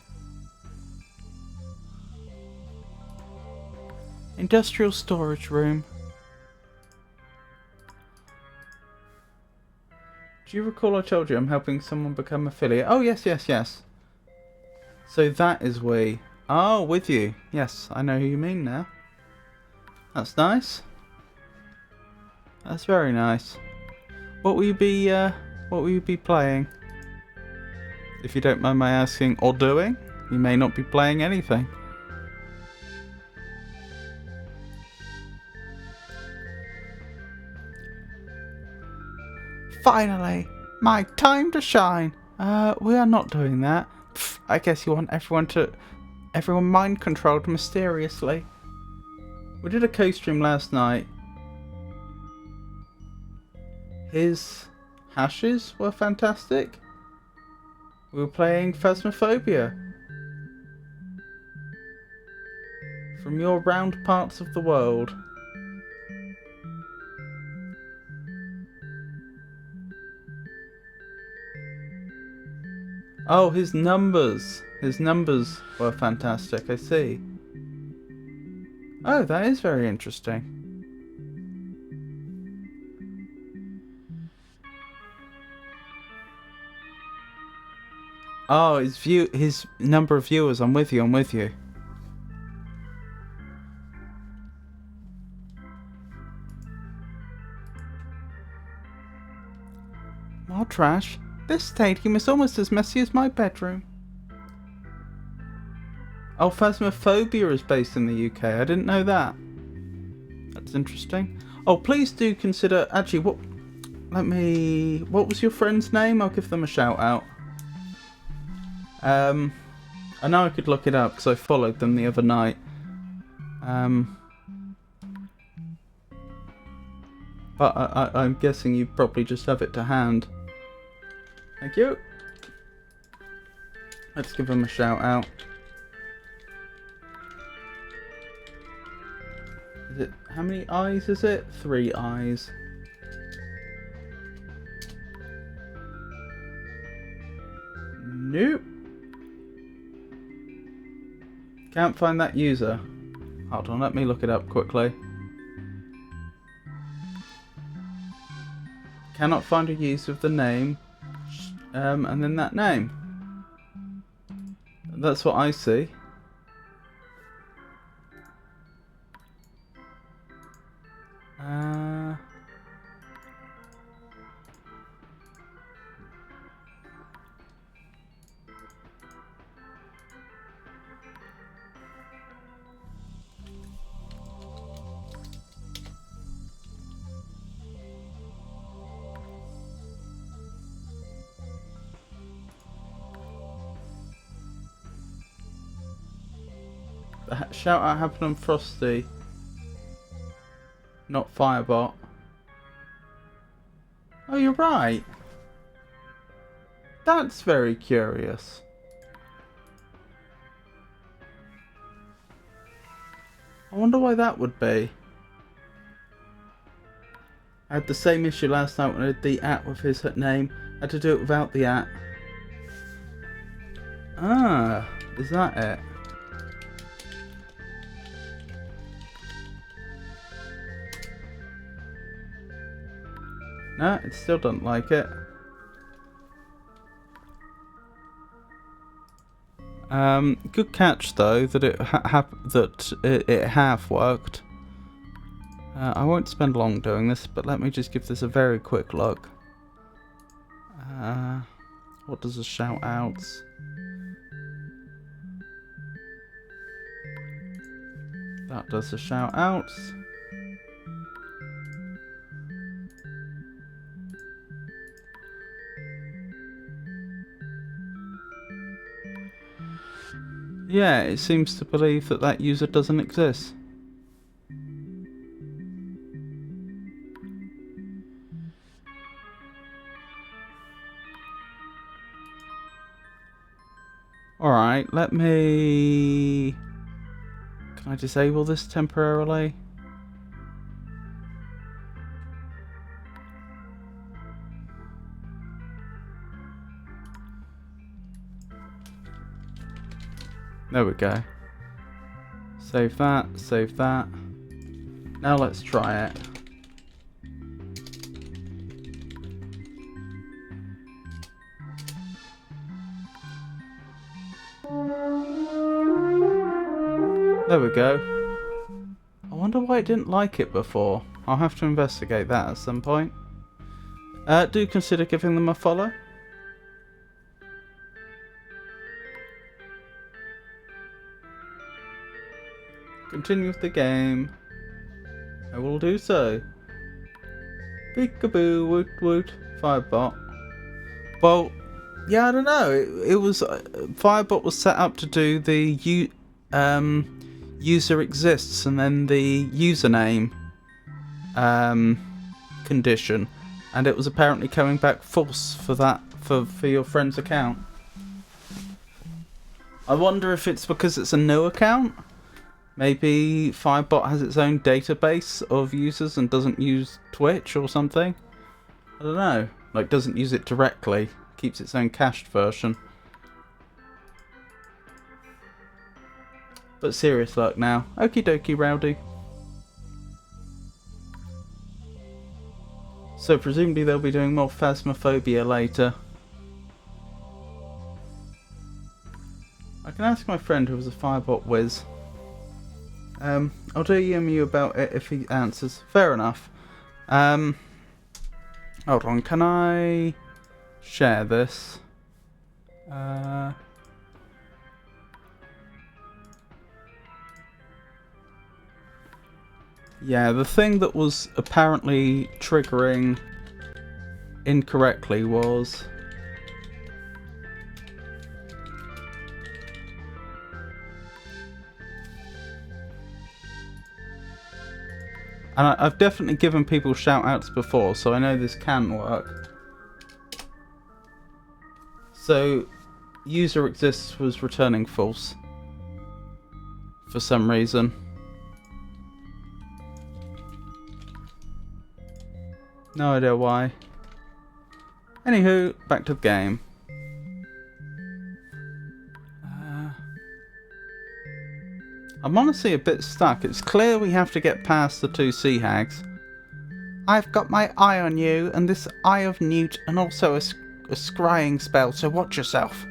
Industrial storage room. Do you recall I told you I'm helping someone become affiliate? Oh, yes, yes, yes. So that is we. Oh, with you. Yes, I know who you mean now. That's nice. That's very nice. What will you be playing? If you don't mind my asking, or doing? You may not be playing anything. Finally, my time to shine. We are not doing that. Pff, I guess you want everyone mind controlled mysteriously. We did a co-stream last night. His hashes were fantastic. We were playing Phasmophobia. From your round parts of the world. Oh, his numbers. His numbers were fantastic, I see. Oh, that is very interesting. Oh, his number of viewers. I'm with you. More trash. This stadium is almost as messy as my bedroom. Oh, Phasmophobia is based in the UK. I didn't know that. That's interesting. Oh, please do consider. Actually, what was your friend's name? I'll give them a shout out. I know I could look it up because I followed them the other night. But I'm guessing you probably just have it to hand. Thank you. Let's give them a shout out. Is it, how many eyes is it? 3 eyes. Nope. Can't find that user. Hold on, let me look it up quickly. Cannot find a user of the name. And then that name. That's what I see. Shout out happened on Frosty. Not Firebot. Oh, you're right. That's very curious. I wonder why that would be. I had the same issue last night when I did the @ with his name. I had to do it without the @. Ah, is that it? No, it still doesn't like it. Good catch though that it have worked. I won't spend long doing this, but let me just give this a very quick look. What does the shout outs? That does the shout outs. Yeah, it seems to believe that that user doesn't exist. Alright, let me... Can I disable this temporarily? There we go. Save that, save that. Now let's try it. There we go. I wonder why it didn't like it before. I'll have to investigate that at some point. Do consider giving them a follow. Continue with the game. I will do so. Peekaboo, woot woot, Firebot. Well, yeah, I don't know. It was Firebot was set up to do the user exists and then the username condition, and it was apparently coming back false for that for your friend's account. I wonder if it's because it's a new account. Maybe Firebot has its own database of users and doesn't use Twitch or something. I don't know. Like, doesn't use it directly. Keeps its own cached version. But serious luck now. Okie dokie, Rowdy. So presumably they'll be doing more Phasmophobia later. I can ask my friend who was a Firebot whiz. I'll DM you about it if he answers. Fair enough. Hold on, can I share this? Yeah, the thing that was apparently triggering incorrectly was... And I've definitely given people shout-outs before, so I know this can work. So, user exists was returning false. For some reason. No idea why. Anywho, back to the game. I'm honestly a bit stuck. It's clear we have to get past the two sea hags. I've got my eye on you, and this Eye of Newt, and also a scrying spell, so watch yourself.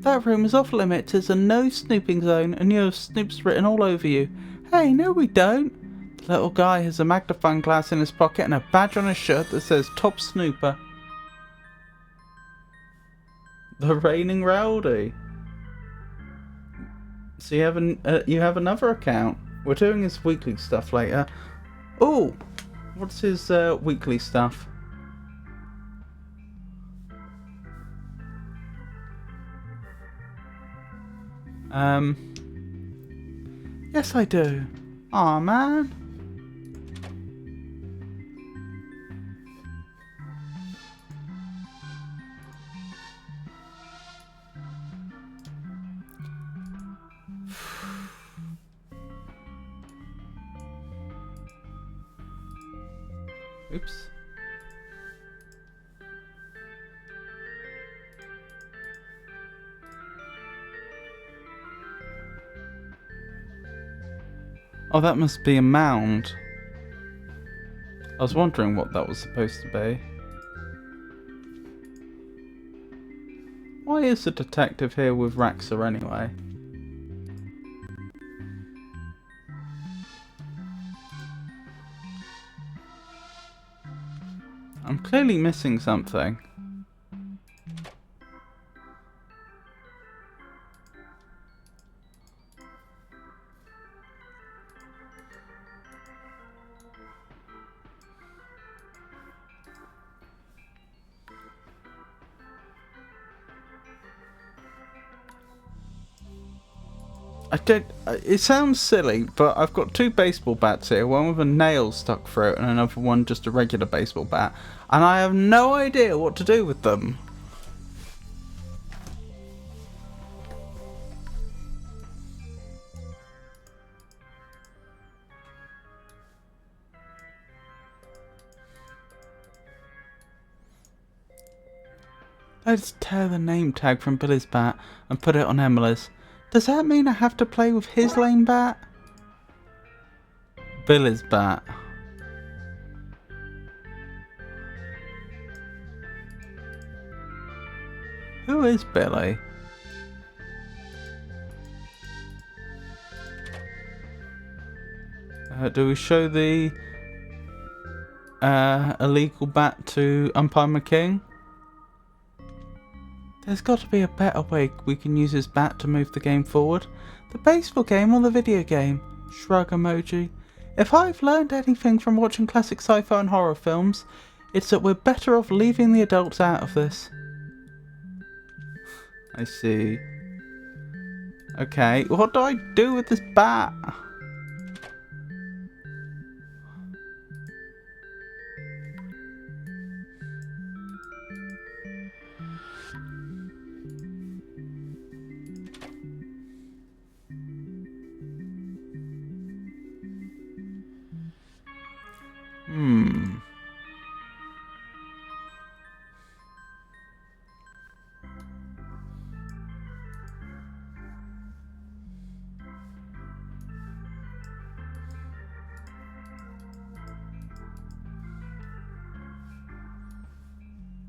That room is off limits. There's a no snooping zone, and you have snoops written all over you. Hey, no we don't. The little guy has a magnifying glass in his pocket and a badge on his shirt that says Top Snooper. The Reigning Rowdy. So you have another account. We're doing his weekly stuff later. Oh, what's his weekly stuff? Yes I do. Aw man. Oops. Oh, that must be a mound. I was wondering what that was supposed to be. Why is the detective here with Raxa anyway? I'm clearly missing something. It sounds silly, but I've got two baseball bats here, one with a nail stuck through it and another one just a regular baseball bat, and I have no idea what to do with them. Let's tear the name tag from Billy's bat and put it on Emily's. Does that mean I have to play with his lame bat? Billy's bat. Who is Billy? Do we show the illegal bat to Umpire McKing? There's got to be a better way we can use his bat to move the game forward. The baseball game or the video game? Shrug emoji. If I've learned anything from watching classic sci-fi and horror films, it's that we're better off leaving the adults out of this. I see. Okay, what do I do with this bat?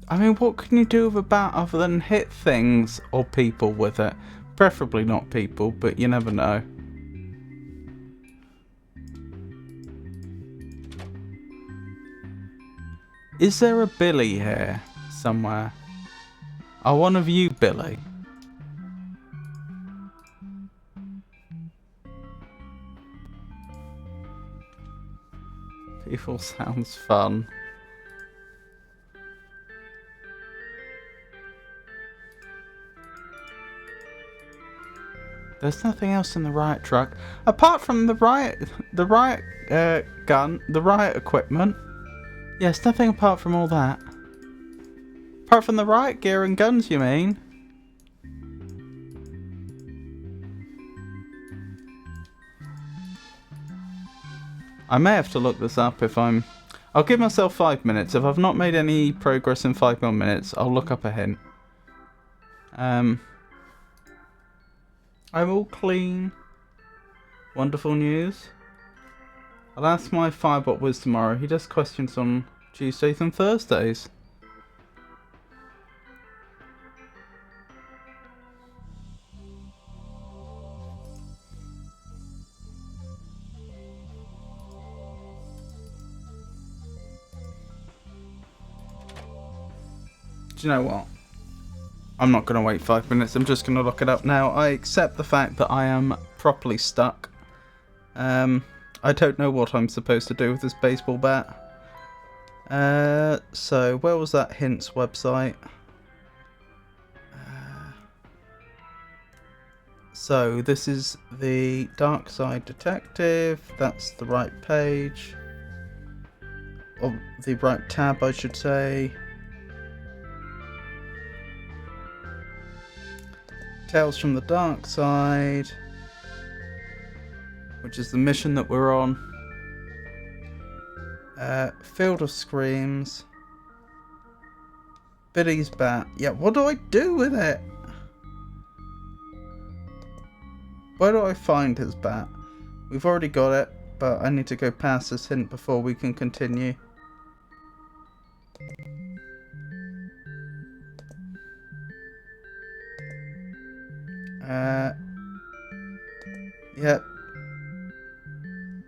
I mean, what can you do with a bat other than hit things or people with it? Preferably not people, but you never know. Is there a Billy here somewhere? Oh, one of you, Billy. People sounds fun. There's nothing else in the riot truck apart from the riot gun, the riot equipment. Yes, nothing apart from all that. Apart from the riot gear and guns, you mean? I may have to look this up if I'm... I'll give myself 5 minutes. If I've not made any progress in 5 more minutes, I'll look up a hint. I'm all clean. Wonderful news. I'll ask my Firebot Wiz tomorrow. He does questions on Tuesdays and Thursdays. Do you know what? I'm not going to wait 5 minutes. I'm just going to look it up now. I accept the fact that I am properly stuck. I don't know what I'm supposed to do with this baseball bat. So, where was that hints website? So, this is the Darkside Detective. That's the right page. Or the right tab, I should say. Tales from the Dark Side, which is the mission that we're on. Field of Screams. Billy's bat. Yeah, what do I do with it? Where do I find his bat? We've already got it, but I need to go past this hint before we can continue. Yep.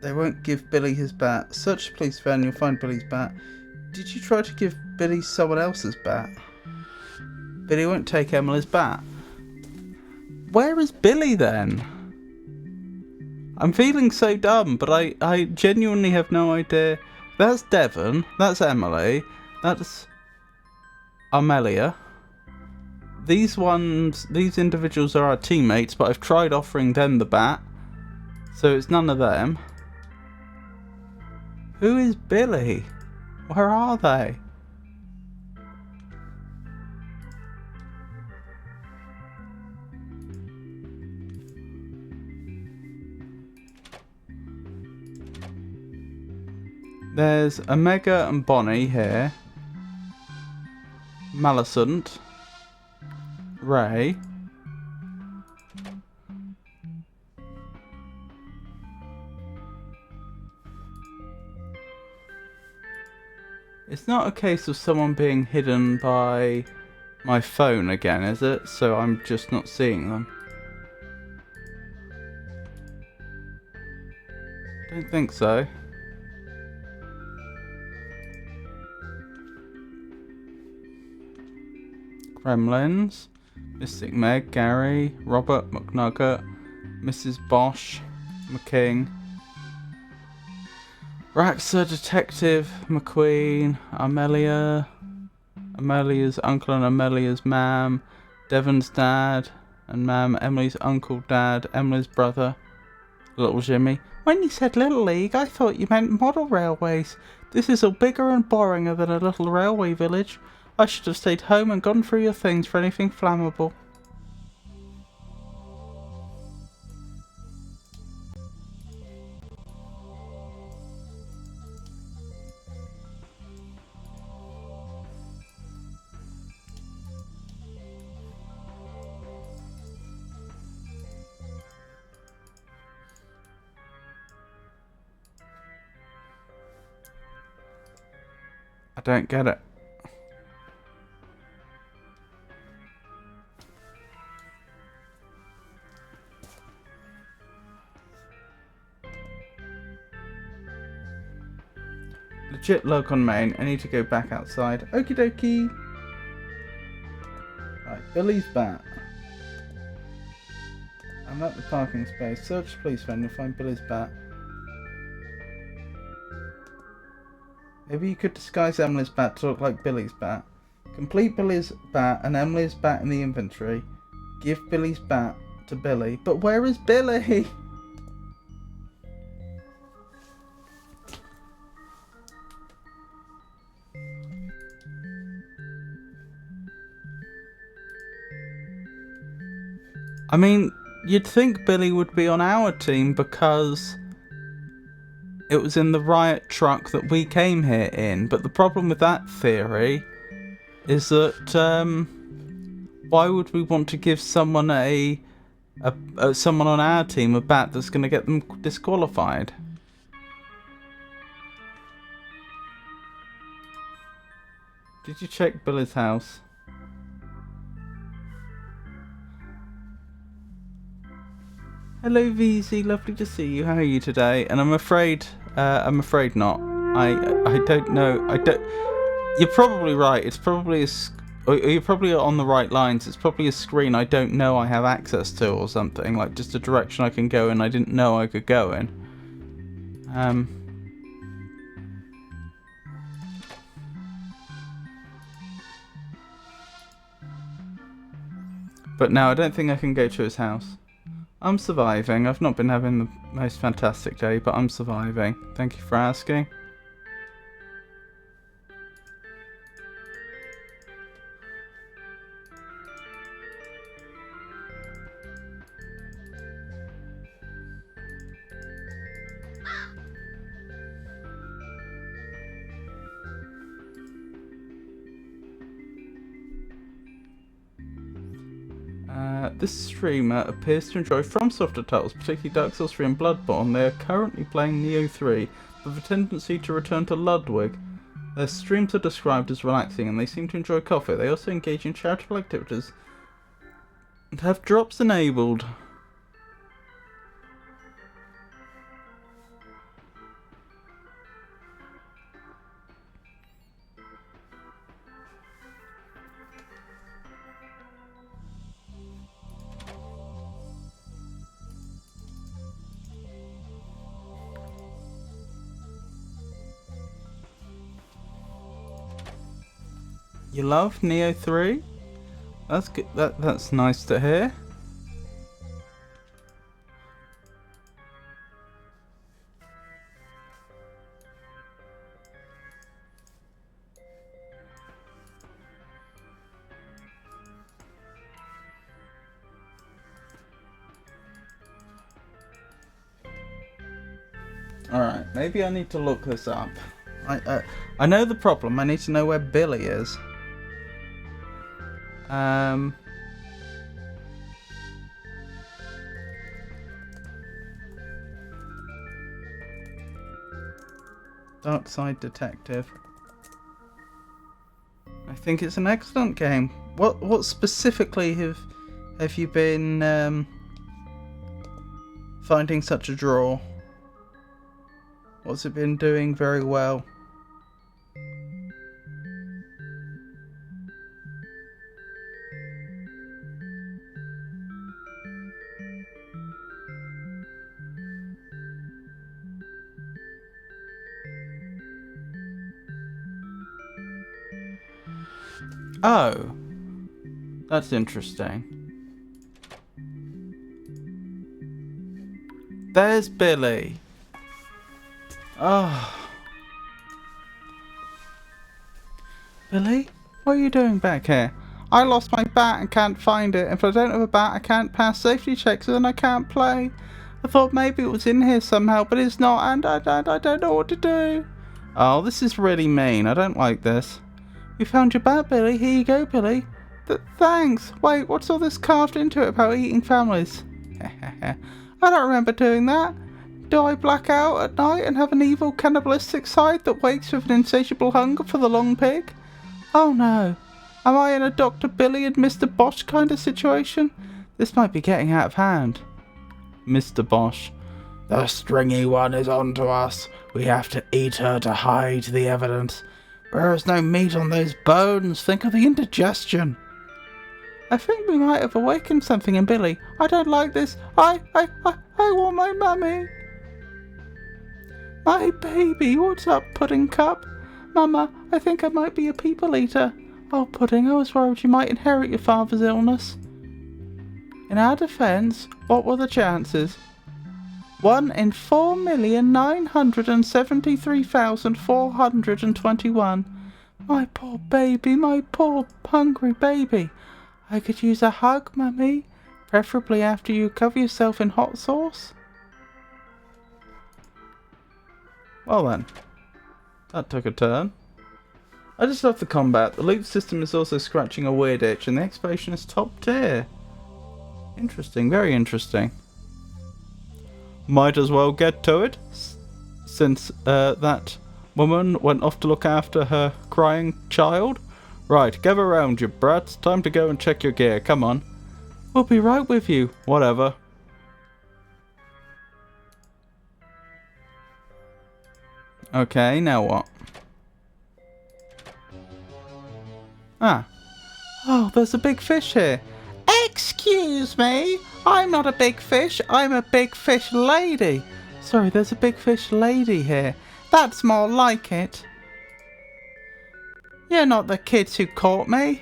They won't give Billy his bat. Search the police van, you'll find Billy's bat. Did you try to give Billy someone else's bat? Billy won't take Emily's bat. Where is Billy then? I'm feeling so dumb, but I genuinely have no idea. That's Devon. That's Emily. That's Amelia. These individuals are our teammates, but I've tried offering them the bat. So it's none of them. Who is Billy? Where are they? There's Omega and Bonnie here. Maleficent. Ray. It's not a case of someone being hidden by my phone again, is it? So I'm just not seeing them. Don't think so. Gremlins, Mystic Meg, Gary, Robert, McNugget, Mrs. Bosch, McKing, Raxa, Detective, McQueen, Amelia's uncle and Amelia's mam, Devon's dad and mam, Emily's uncle, dad, Emily's brother, Little Jimmy. When you said Little League, I thought you meant model railways. This is all bigger and boringer than a little railway village. I should have stayed home and gone through your things for anything flammable. I don't get it. Legit log on main. I need to go back outside. Okie dokie. Right, Billy's bat. I'm at the parking space. Search the police van. You'll find Billy's bat. Maybe you could disguise Emily's bat to look like Billy's bat. Complete Billy's bat and Emily's bat in the inventory. Give Billy's bat to Billy. But where is Billy? I mean, you'd think Billy would be on our team because it was in the riot truck that we came here in. But the problem with that theory is that why would we want to give someone someone on our team a bat that's going to get them disqualified? Did you check Billy's house? Hello VZ, lovely to see you. How are you today? And I'm afraid not. I don't know. You're probably right. It's probably you're probably on the right lines. It's probably a screen I don't know I have access to or something, like just a direction I can go in I didn't know I could go in. But no, I don't think I can go to his house. I'm surviving. I've not been having the most fantastic day, but I'm surviving. Thank you for asking. This streamer appears to enjoy FromSoftware titles, particularly Dark Souls 3 and Bloodborne. They are currently playing Neo 3, with a tendency to return to Ludwig. Their streams are described as relaxing, and they seem to enjoy coffee. They also engage in charitable activities and have drops enabled. You love Neo 3? That's good. That's nice to hear. Alright, maybe I need to look this up. I know the problem. I need to know where Billy is. Darkside Detective. I think it's an excellent game. What specifically have you been finding such a draw? What's it been doing very well? Oh, that's interesting. There's Billy. Oh. Billy? What are you doing back here? I lost my bat and can't find it. If I don't have a bat, I can't pass safety checks, and then I can't play. I thought maybe it was in here somehow, but it's not, and I don't know what to do. Oh, this is really mean. I don't like this. You found your bat, Billy. Here you go, Billy. Thanks. Wait, what's all this carved into it about eating families? I don't remember doing that. Do I black out at night and have an evil cannibalistic side that wakes with an insatiable hunger for the long pig? Oh no. Am I in a Dr. Billy and Mr. Bosch kind of situation? This might be getting out of hand. Mr. Bosch. The stringy one is on to us. We have to eat her to hide the evidence. There is no meat on those bones. Think of the indigestion. I think we might have awakened something in Billy. I don't like this. I want my mummy. My baby, what's up, Pudding Cup? Mama, I think I might be a people eater. Oh, Pudding, I was worried you might inherit your father's illness. In our defence, what were the chances? 1 in 4,973,421. My poor baby, my poor hungry baby. I could use a hug, Mummy. Preferably after you cover yourself in hot sauce. Well then, that took a turn. I just love the combat. The loot system is also scratching a weird itch, and the exploration is top tier. Interesting, very interesting. Might as well get to it, since that woman went off to look after her crying child. Right, gather around, you brats. Time to go and check your gear. Come on. We'll be right with you. Whatever. Okay, now what? Ah. Oh, there's a big fish here. Excuse me. I'm not a big fish. I'm a big fish lady. Sorry, there's a big fish lady here. That's more like it. You're not the kids who caught me.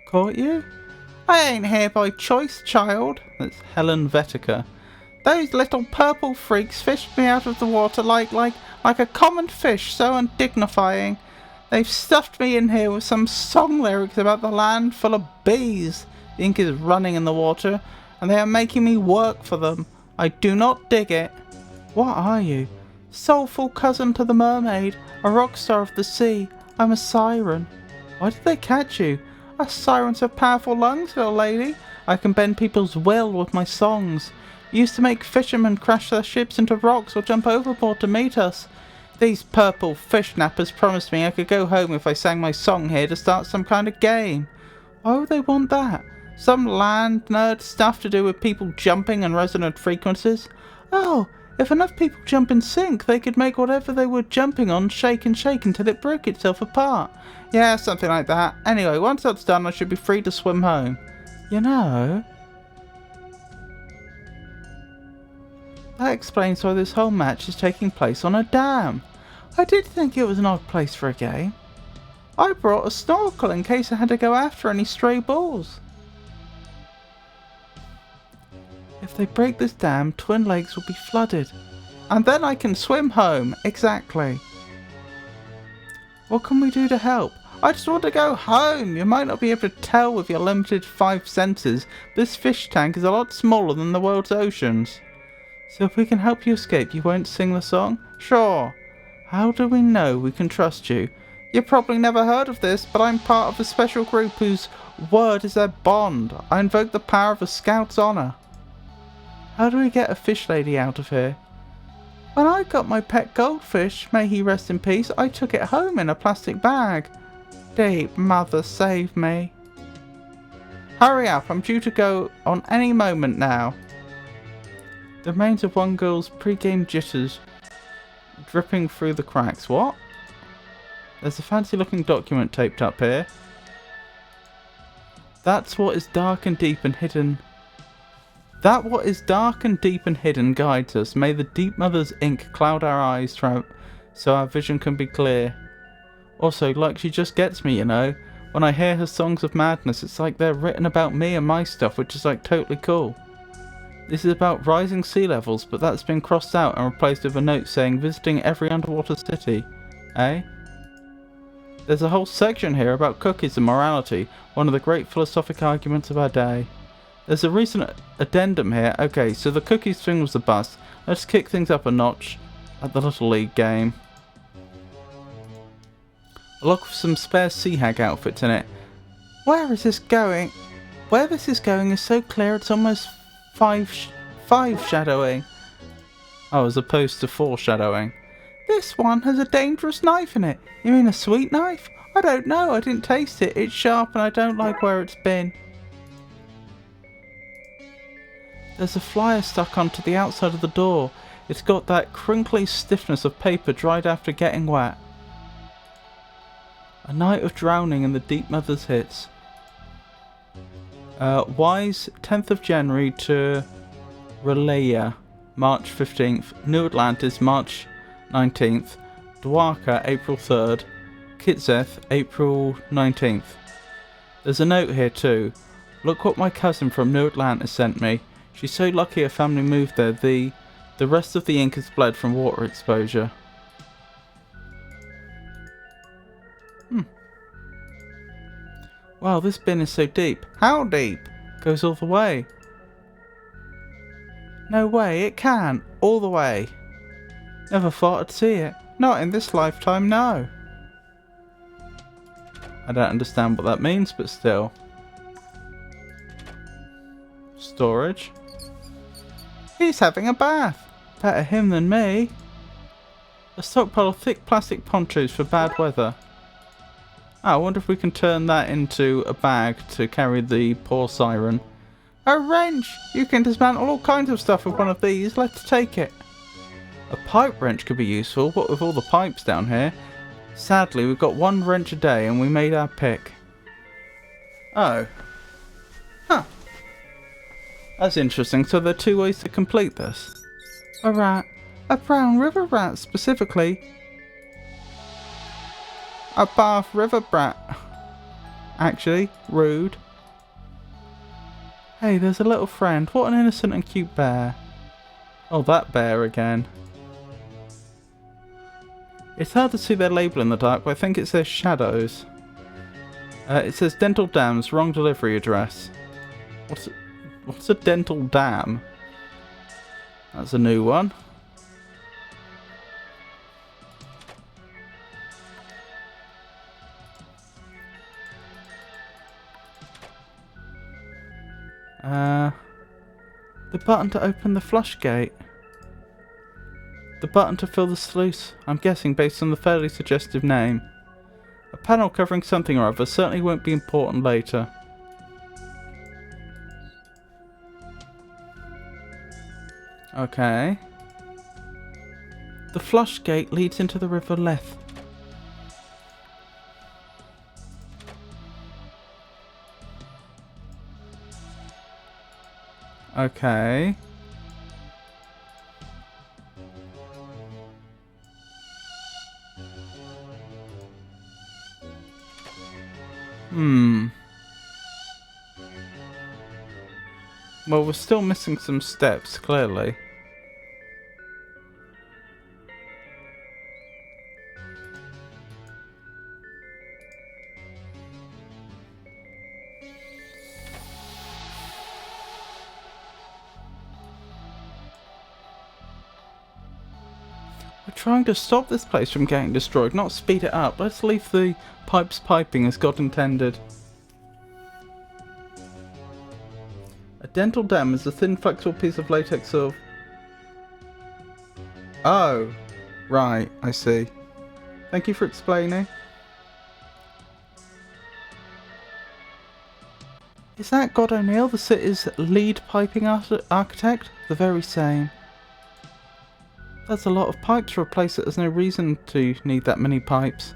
Caught you? I ain't here by choice, child. That's Helen Vetica. Those little purple freaks fished me out of the water like a common fish, so undignifying. They've stuffed me in here with some song lyrics about the land full of bees. The ink is running in the water, and they are making me work for them. I do not dig it. What are you? Soulful cousin to the mermaid, a rock star of the sea. I'm a siren. Why did they catch you? Us sirens have powerful lungs, little lady. I can bend people's will with my songs. I used to make fishermen crash their ships into rocks or jump overboard to meet us. These purple fish nappers promised me I could go home if I sang my song here to start some kind of game. Why would they want that? Some land nerd stuff to do with people jumping and resonant frequencies? Oh, if enough people jump in sync, they could make whatever they were jumping on shake and shake until it broke itself apart. Yeah, something like that. Anyway, once that's done, I should be free to swim home. You know, that explains why this whole match is taking place on a dam. I did think it was an odd place for a game. I brought a snorkel in case I had to go after any stray balls. If they break this dam, Twin Lakes will be flooded. And then I can swim home. Exactly. What can we do to help? I just want to go home. You might not be able to tell with your limited 5 senses, but this fish tank is a lot smaller than the world's oceans. So if we can help you escape, you won't sing the song? Sure. How do we know we can trust you? You've probably never heard of this, but I'm part of a special group whose word is their bond. I invoke the power of a scout's honor. How do we get a fish lady out of here? When I got my pet goldfish, may he rest in peace, I took it home in a plastic bag. Deep mother, save me. Hurry up, I'm due to go on any moment now. The remains of one girl's pre-game jitters dripping through the cracks. What? There's a fancy looking document taped up here. That's what is dark and deep and hidden. That what is dark and deep and hidden guides us. May the deep mother's ink cloud our eyes so our vision can be clear. Also, like she just gets me, you know. When I hear her songs of madness, it's like they're written about me and my stuff, which is like totally cool. This is about rising sea levels, but that's been crossed out and replaced with a note saying visiting every underwater city. Eh? There's a whole section here about cookies and morality, one of the great philosophic arguments of our day. There's a recent addendum here. Okay, so the cookies thing was a bust. Let's kick things up a notch at the Little League game. A lock with some spare Sea Hag outfits in it. Where is this going? Where this is going is so clear it's almost five shadowing. Oh, as opposed to foreshadowing. This one has a dangerous knife in it. You mean a sweet knife? I don't know, I didn't taste it. It's sharp and I don't like where it's been. There's a flyer stuck onto the outside of the door. It's got that crinkly stiffness of paper dried after getting wet. A night of drowning in the deep mother's hits. Wise, 10th of January to Relaya, March 15th. New Atlantis, March 19th. Dwarka, April 3rd. Kitseth, April 19th. There's a note here too. Look what my cousin from New Atlantis sent me. She's so lucky her family moved there. The rest of the ink is bled from water exposure. Wow, this bin is so deep. How deep? Goes all the way. No way, it can. All the way. Never thought I'd see it. Not in this lifetime, no. I don't understand what that means, but still. Storage. He's having a bath. Better him than me. A stockpile of thick plastic ponchos for bad weather. I wonder if we can turn that into a bag to carry the poor siren. A wrench! You can dismantle all kinds of stuff with one of these. Let's take it. A pipe wrench could be useful, what with all the pipes down here. Sadly, we've got one wrench a day and we made our pick. Oh. Huh. That's interesting. So there are 2 ways to complete this. A rat. A brown river rat, specifically. A Bath River brat. Actually, rude. Hey, there's a little friend. What an innocent and cute bear. Oh, that bear again. It's hard to see their label in the dark, but I think it says shadows. It says dental dams, wrong delivery address. What's a dental dam? That's a new one. The button to open the flush gate. The button to fill the sluice. I'm guessing based on the fairly suggestive name. A panel covering something or other certainly won't be important later. Okay. The flush gate leads into the River Leth. Okay. Well, we're still missing some steps, clearly. We're trying to stop this place from getting destroyed, not speed it up. Let's leave the pipes piping as God intended. A dental dam is a thin, flexible piece of latex of... Oh, right, I see. Thank you for explaining. Is that God O'Neill, the city's lead piping architect? The very same. That's a lot of pipes for a place that has no reason to need that many pipes.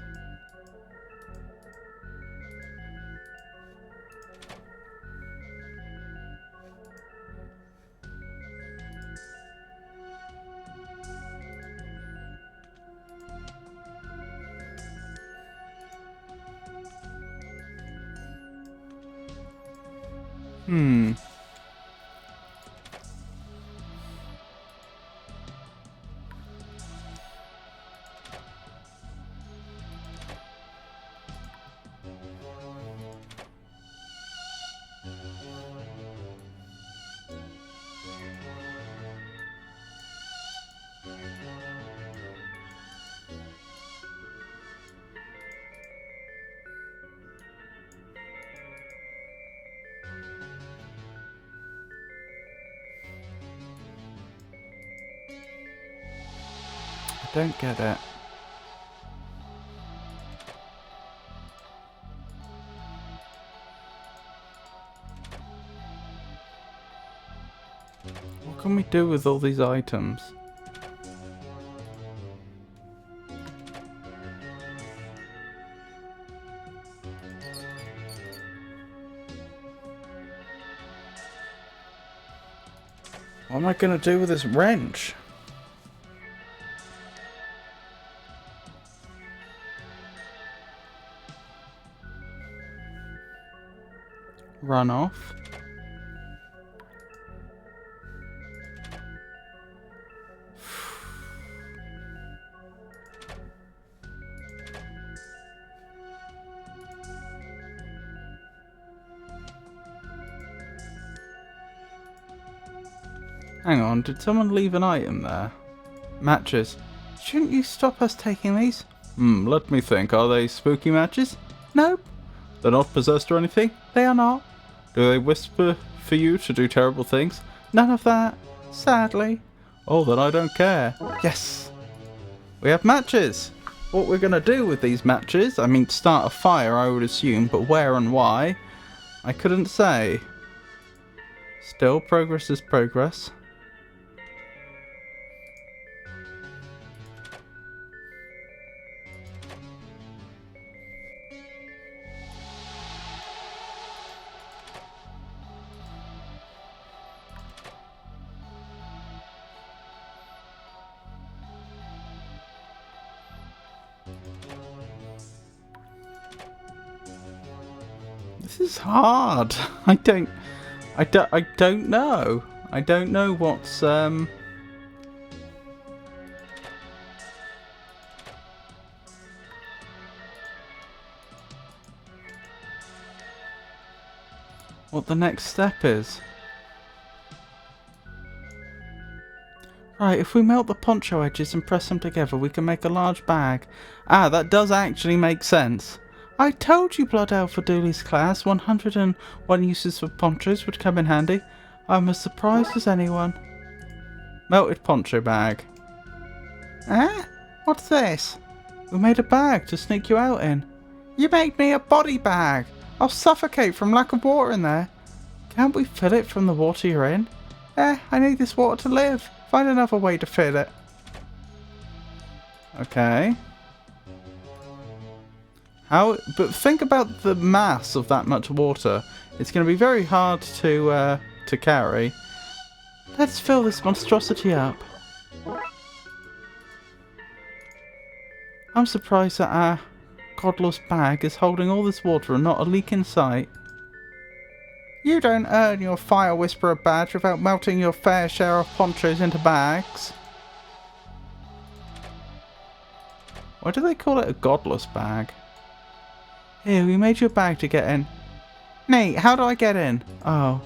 I don't get it. What can we do with all these items? What am I going to do with this wrench? Run off. Hang on, did someone leave an item there? Matches. Shouldn't you stop us taking these? Let me think. Are they spooky matches? Nope. They're not possessed or anything? They are not. Do they whisper for you to do terrible things? None of that. Sadly. Oh, then I don't care. Yes! We have matches! What we're going to do with these matches, I mean, start a fire, I would assume, but where and why, I couldn't say. Still, progress is progress. This is hard. I don't know. I don't know what's what the next step is. Right, if we melt the poncho edges and press them together, we can make a large bag. Ah, that does actually make sense. I told you Blood Alpha Dooley's class 101 uses for ponchos would come in handy. I'm as surprised as anyone. Melted poncho bag. Eh? What's this? We made a bag to sneak you out in. You made me a body bag. I'll suffocate from lack of water in there. Can't we fill it from the water you're in? I need this water to live. Find another way to fill it. Okay. But think about the mass of that much water. It's going to be very hard to carry. Let's fill this monstrosity up. I'm surprised that our godless bag is holding all this water and not a leak in sight. You don't earn your Fire Whisperer badge without melting your fair share of ponchos into bags. Why do they call it a godless bag? Here, we made you a bag to get in. Neat, how do I get in? Oh.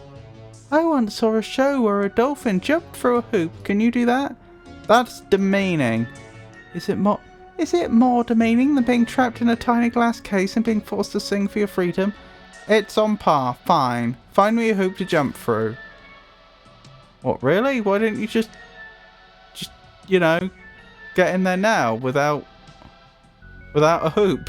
I once saw a show where a dolphin jumped through a hoop. Can you do that? That's demeaning. Is it more demeaning than being trapped in a tiny glass case and being forced to sing for your freedom? It's on par. Fine. Find me a hoop to jump through. What, really? Why didn't you just, you know, get in there now without a hoop?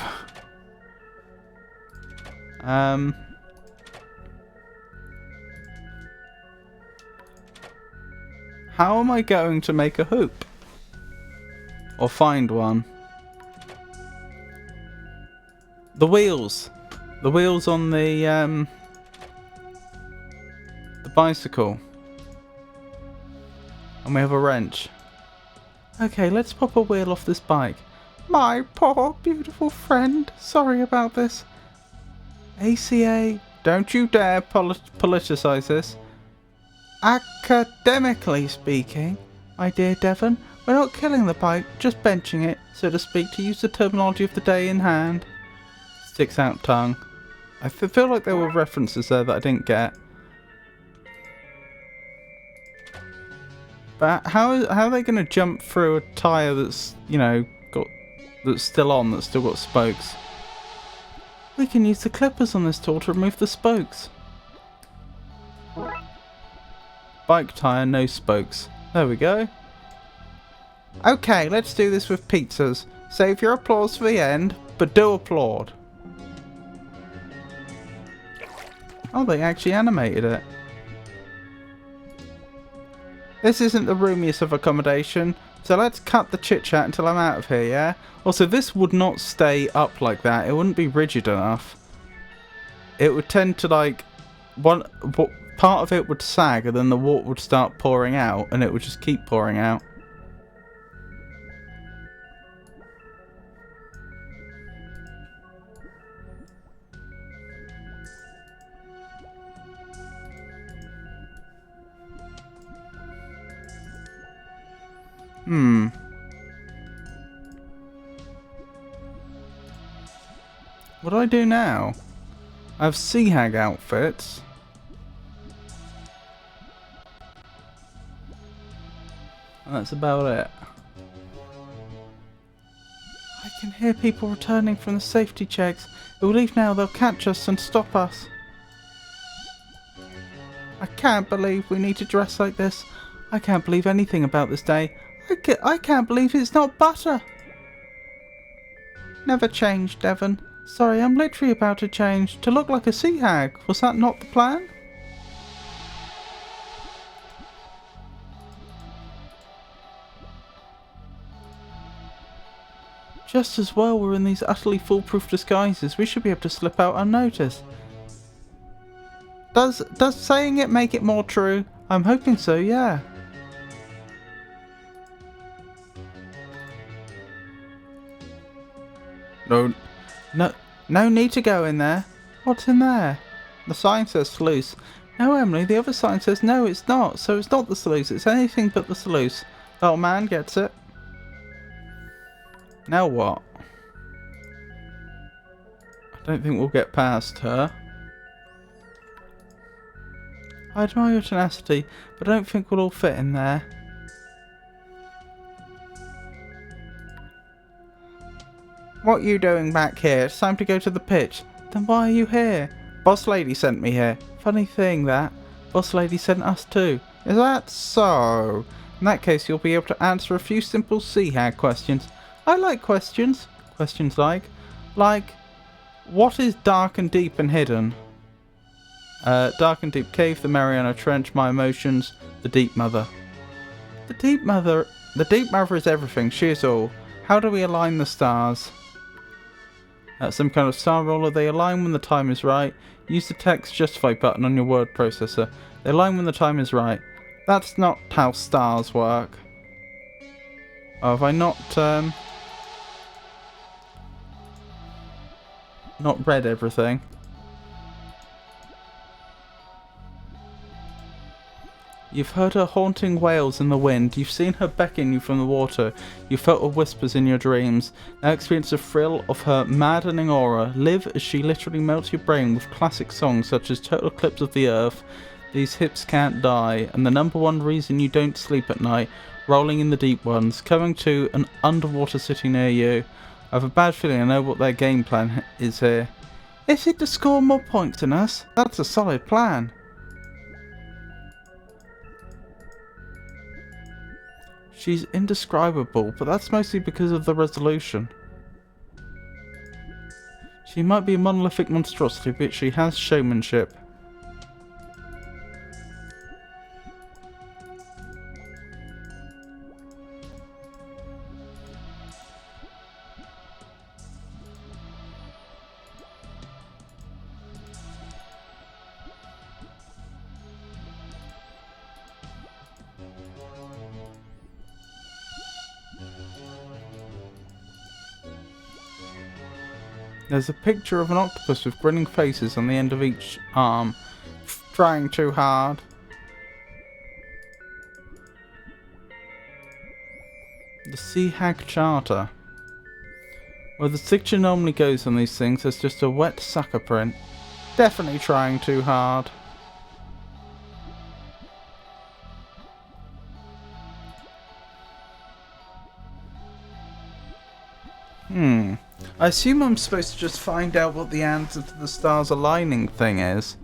How am I going to make a hoop? Or find one? The wheels. The wheels on the bicycle. And we have a wrench. Okay, let's pop a wheel off this bike. My poor, beautiful friend. Sorry about this. ACA, don't you dare politicize this. Academically speaking, my dear Devon, we're not killing the bike, just benching it, so to speak, to use the terminology of the day in hand. Sticks out tongue. I feel like there were references there that I didn't get. But how are they going to jump through a tyre that's, you know, that's still on, that's still got spokes? We can use the clippers on this tool to remove the spokes. Bike tyre, no spokes. There we go. Okay, let's do this with pizzas. Save your applause for the end, but do applaud. Oh, they actually animated it. This isn't the roomiest of accommodation, so let's cut the chit-chat until I'm out of here, yeah? Also, this would not stay up like that. It wouldn't be rigid enough. It would tend to, like, part of it would sag, and then the water would start pouring out, and it would just keep pouring out. What do I do now? I have Sea Hag outfits. And that's about it. I can hear people returning from the safety checks. If we leave now, they'll catch us and stop us. I can't believe we need to dress like this. I can't believe anything about this day. I can't believe it's not butter. Never change, Devon. Sorry, I'm literally about to change. To look like a sea hag. Was that not the plan? Just as well we're in these utterly foolproof disguises. We should be able to slip out unnoticed. Does saying it make it more true? I'm hoping so, yeah. No need to go in there. What's in there? The sign says sluice. No, Emily, the other sign says no, it's not. So it's not the sluice, it's anything but the sluice. Little man gets it. Now what? I don't think we'll get past her. I admire your tenacity, but I don't think we'll all fit in there. What are you doing back here? It's time to go to the pitch. Then why are you here? Boss Lady sent me here. Funny thing that. Boss Lady sent us too. Is that so? In that case, you'll be able to answer a few simple Sea Hag questions. I like questions. Questions like, what is dark and deep and hidden? Dark and deep cave, the Mariana Trench, my emotions, the Deep Mother. The Deep Mother is everything. She is all. How do we align the stars? Some kind of star roller. They align when the time is right. Use the text justify button on your word processor. They align when the time is right. That's not how stars work. Oh, have I not read everything? You've heard her haunting wails in the wind. You've seen her beckon you from the water. You've felt her whispers in your dreams. Now experience the thrill of her maddening aura. Live as she literally melts your brain with classic songs such as Total Eclipse of the Earth, These Hips Can't Die, and the #1 reason you don't sleep at night, Rolling in the Deep Ones, coming to an underwater city near you. I have a bad feeling I know what their game plan is here. Is it to score more points than us? That's a solid plan. She's indescribable, but that's mostly because of the resolution. She might be a monolithic monstrosity, but she has showmanship. There's a picture of an octopus with grinning faces on the end of each arm. Trying too hard. The Sea Hag Charter. Well, the signature normally goes on these things as just a wet sucker print. Definitely trying too hard. I assume I'm supposed to just find out what the answer to the stars aligning thing is.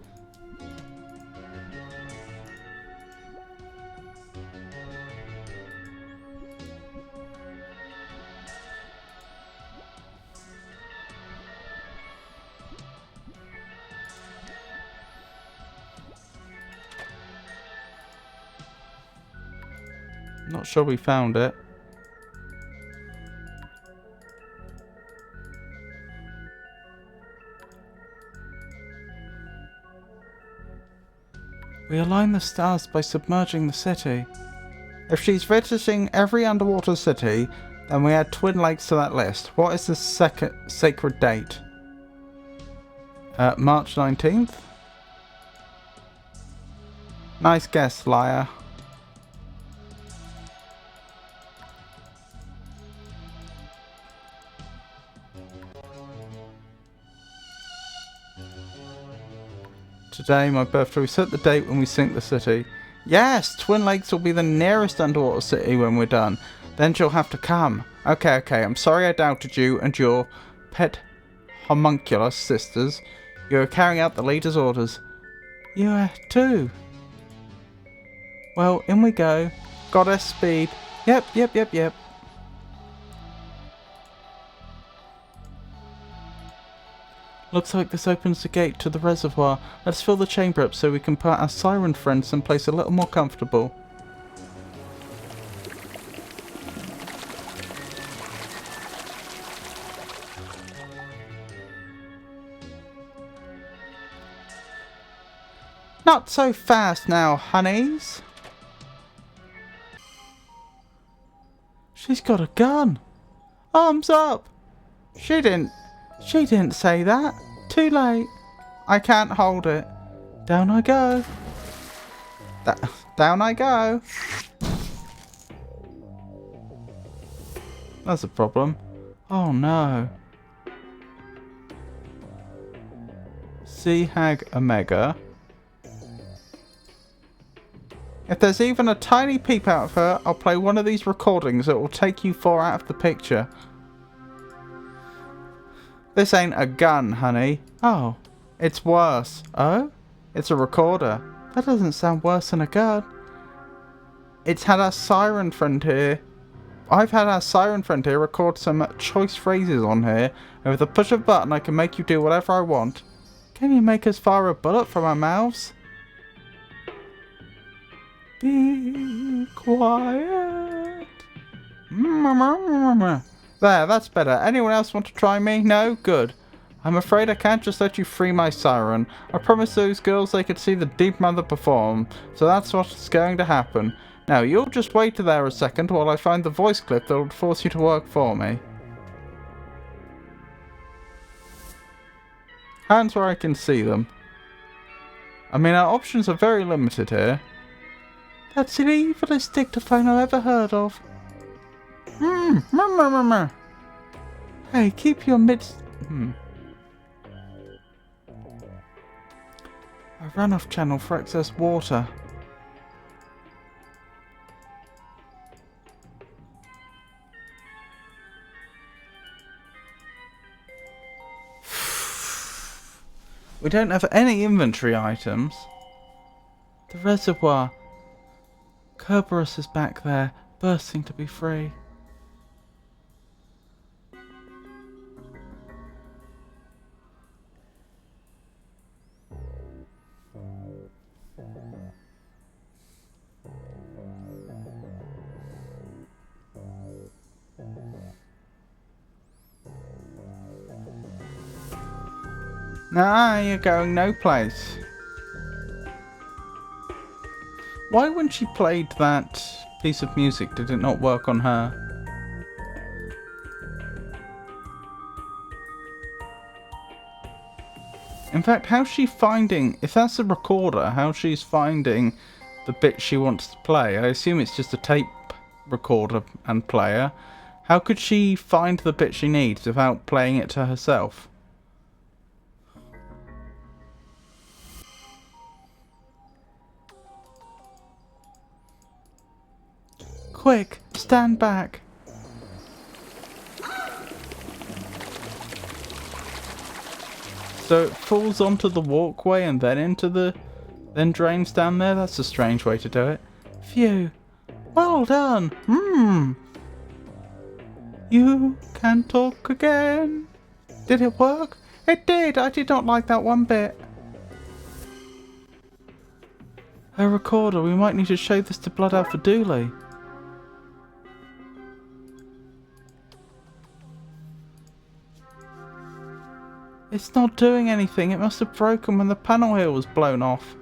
Not sure we found it. We align the stars by submerging the city. If she's visiting every underwater city, then we add Twin Lakes to that list. What is the sacred date? March 19th? Nice guess, liar. Today, my birthday, we set the date when we sink the city. Yes, Twin Lakes will be the nearest underwater city when we're done. Then she'll have to come. Okay, I'm sorry I doubted you and your pet homunculus sisters. You are carrying out the leader's orders. You are too. Well, in we go. Goddess speed. Yep. Looks like this opens the gate to the reservoir. Let's fill the chamber up so we can put our siren friends someplace a little more comfortable. Not so fast now, honeys. She's got a gun. Arms up. She didn't say that. Too late. I can't hold it. Down I go. Down I go. That's a problem. Oh no. Sea Hag Omega. If there's even a tiny peep out of her, I'll play one of these recordings that will take you 4 out of the picture. This ain't a gun, honey. Oh, it's worse. Oh? It's a recorder. That doesn't sound worse than a gun. It's had our siren friend here. I've had our siren friend here record some choice phrases on here, and with a push of a button I can make you do whatever I want. Can you make us fire a bullet from our mouths? Be quiet. There, that's better. Anyone else want to try me? No? Good. I'm afraid I can't just let you free my siren. I promised those girls they could see the Deep Mother perform, so that's what's going to happen. Now, you'll just wait there a second while I find the voice clip that will force you to work for me. Hands where I can see them. I mean, our options are very limited here. That's the evilest dictaphone I've ever heard of. Hey, keep your mitts... A runoff channel for excess water. We don't have any inventory items. The reservoir. Kerberos is back there, bursting to be free. Nah, you're going no place. Why when she played that piece of music did it not work on her? In fact, how's she finding, if that's a recorder, how she's finding the bit she wants to play? I assume it's just a tape recorder and player. How could she find the bit she needs without playing it to herself? Quick, stand back. So it falls onto the walkway and then then drains down there? That's a strange way to do it. Phew. Well done. You can talk again. Did it work? It did. I did not like that one bit. A recorder. We might need to show this to Blood Alpha Dooley. It's not doing anything. It must have broken when the panel here was blown off.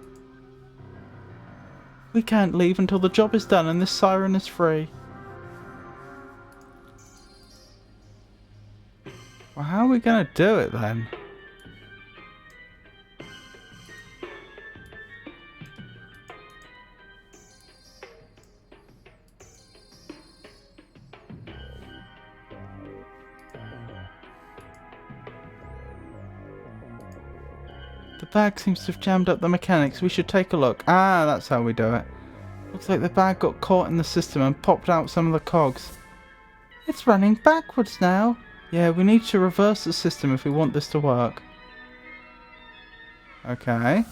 We can't leave until the job is done and this siren is free. Well, how are we going to do it then? The bag seems to have jammed up the mechanics. We should take a look. Ah, that's how we do it. Looks like the bag got caught in the system and popped out some of the cogs. It's running backwards now. Yeah, we need to reverse the system if we want this to work. Okay.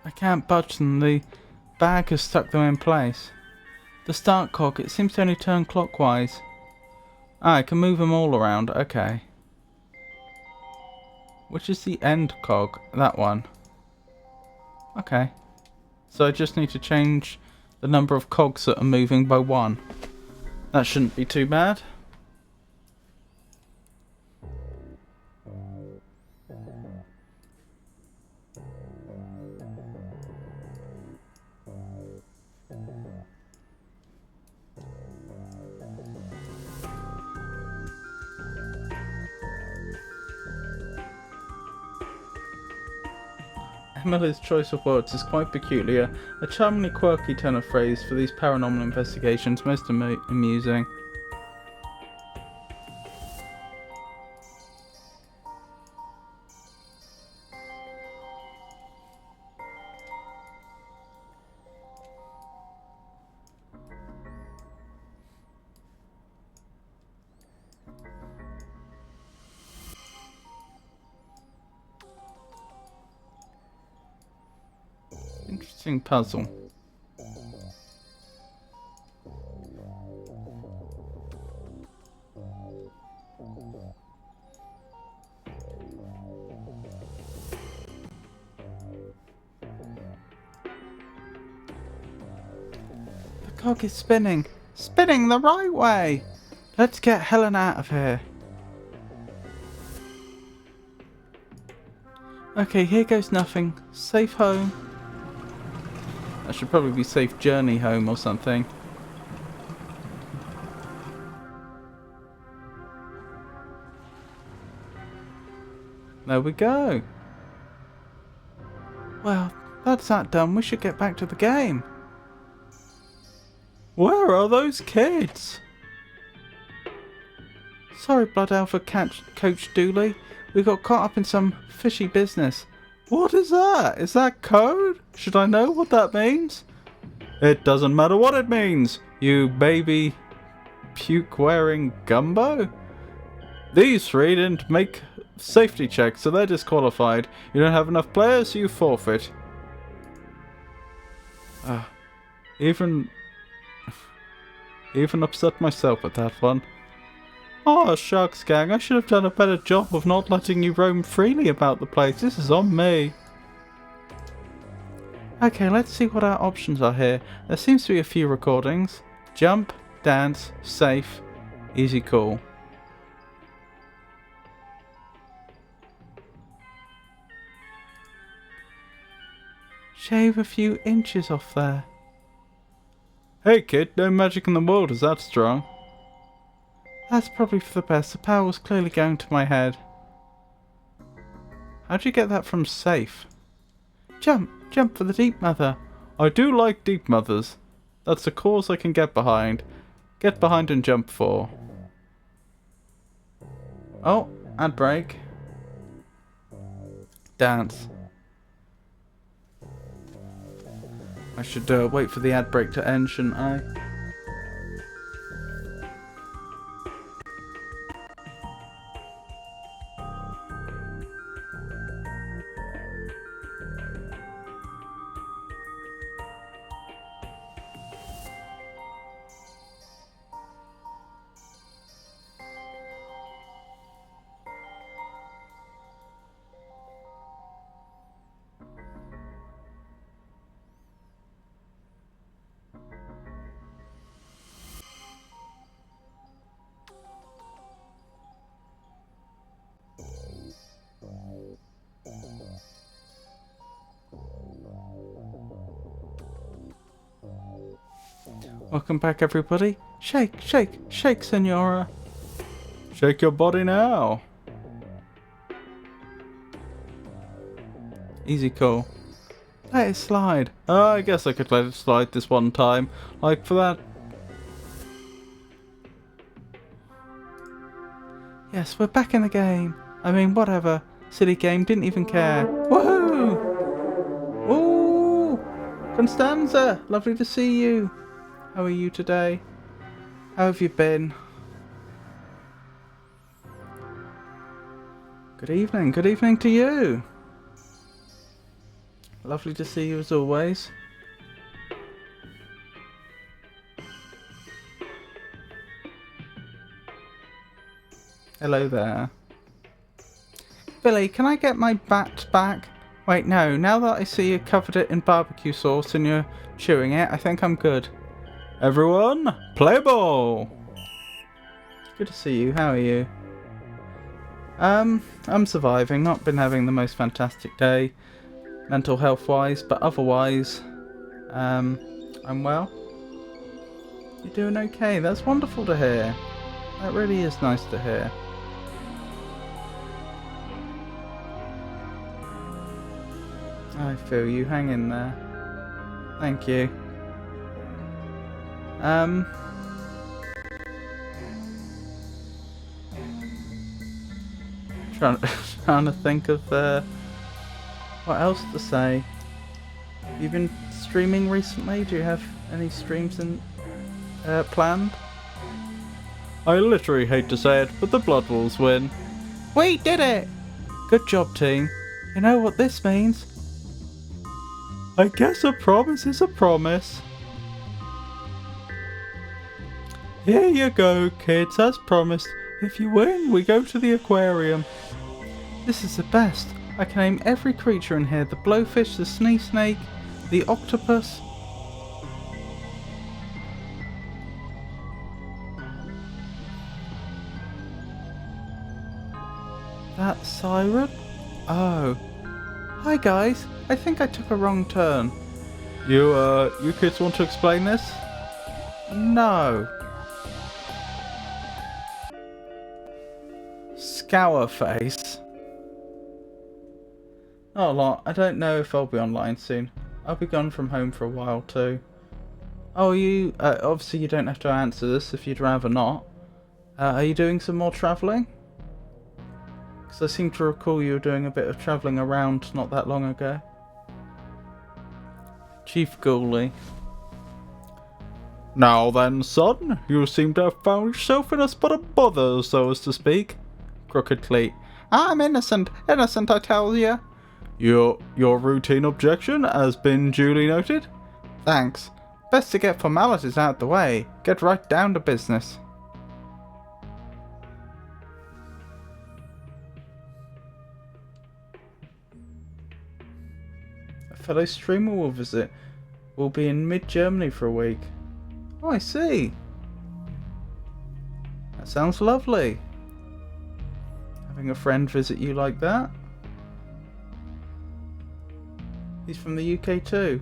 I can't budge them. The bag has stuck them in place. The start cog, it seems to only turn clockwise. Ah, I can move them all around. Okay. Which is the end cog? That one. Okay. So I just need to change the number of cogs that are moving by one. That shouldn't be too bad. Emily's choice of words is quite peculiar, a charmingly quirky turn of phrase for these paranormal investigations, most amusing. Interesting puzzle. The cog is spinning. Spinning the right way. Let's get Helen out of here. Okay, here goes nothing. Safe home. That should probably be safe journey home or something. There we go. Well, that's that done. We should get back to the game. Where are those kids? Sorry, Blood Alpha Coach Dooley. We got caught up in some fishy business. What is that? Is that code? Should I know what that means? It doesn't matter what it means, you baby puke-wearing gumbo. These three didn't make safety checks, so they're disqualified. You don't have enough players, so you forfeit. Even upset myself with that one. Oh, shucks, gang. I should have done a better job of not letting you roam freely about the place. This is on me. Okay, let's see what our options are here. There seems to be a few recordings. Jump, dance, safe, easy call. Shave a few inches off there. Hey kid, no magic in the world is that strong. That's probably for the best. The power was clearly going to my head. How'd you get that from safe? Jump! Jump for the deep mother! I do like deep mothers. That's a cause I can get behind. Get behind and jump for. Oh, ad break. Dance. I should wait for the ad break to end, shouldn't I? Welcome back, everybody. Shake, shake, shake, Senora. Shake your body now. Easy call. Let it slide. I guess I could let it slide this one time. Like for that. Yes, we're back in the game. I mean, whatever. Silly game, didn't even care. Woohoo! Ooh! Constanza! Lovely to see you. How are you today? How have you been? Good evening to you. Lovely to see you as always. Hello there. Billy, can I get my bat back? Wait, no, now that I see you covered it in barbecue sauce and you're chewing it, I think I'm good. Everyone, play ball! Good to see you, how are you? I'm surviving, not been having the most fantastic day, mental health wise, but otherwise, I'm well. You're doing okay, that's wonderful to hear. That really is nice to hear. I feel you, hang in there. Thank you. Trying to think of what else to say. You've been streaming recently? Do you have any streams planned? I literally hate to say it, but the Blood Wolves win. We did it! Good job, team. You know what this means? I guess a promise is a promise. Here you go, kids, as promised. If you win, we go to the aquarium. This is the best. I can name every creature in here. The blowfish, the snake, the octopus. That siren? Oh. Hi guys, I think I took a wrong turn. You kids want to explain this? No. Scourface. Not a lot. I don't know if I'll be online soon. I'll be gone from home for a while too. Oh, you... obviously you don't have to answer this if you'd rather not. Are you doing some more travelling? Because I seem to recall you were doing a bit of travelling around not that long ago. Chief Ghoulie. Now then, son, you seem to have found yourself in a spot of bother, so as to speak. Crooked Cleat. I'm innocent, I tell you. Your routine objection has been duly noted. Thanks. Best to get formalities out the way. Get right down to business. A fellow streamer will visit. We'll be in mid-Germany for a week. Oh, I see. That sounds lovely. Having a friend visit you like that. He's from the UK too.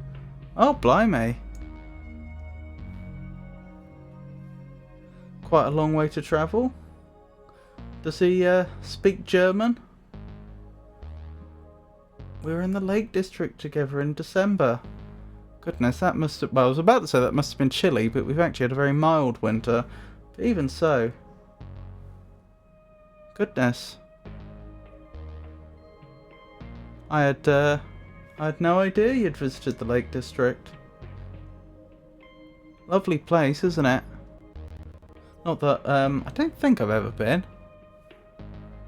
Oh, blimey. Quite a long way to travel. Does he speak German? We were in the Lake District together in December. Goodness, that must have... Well, I was about to say that must have been chilly, but we've actually had a very mild winter. But even so... Goodness. I had no idea you'd visited the Lake District. Lovely place, isn't it? Not that, I don't think I've ever been.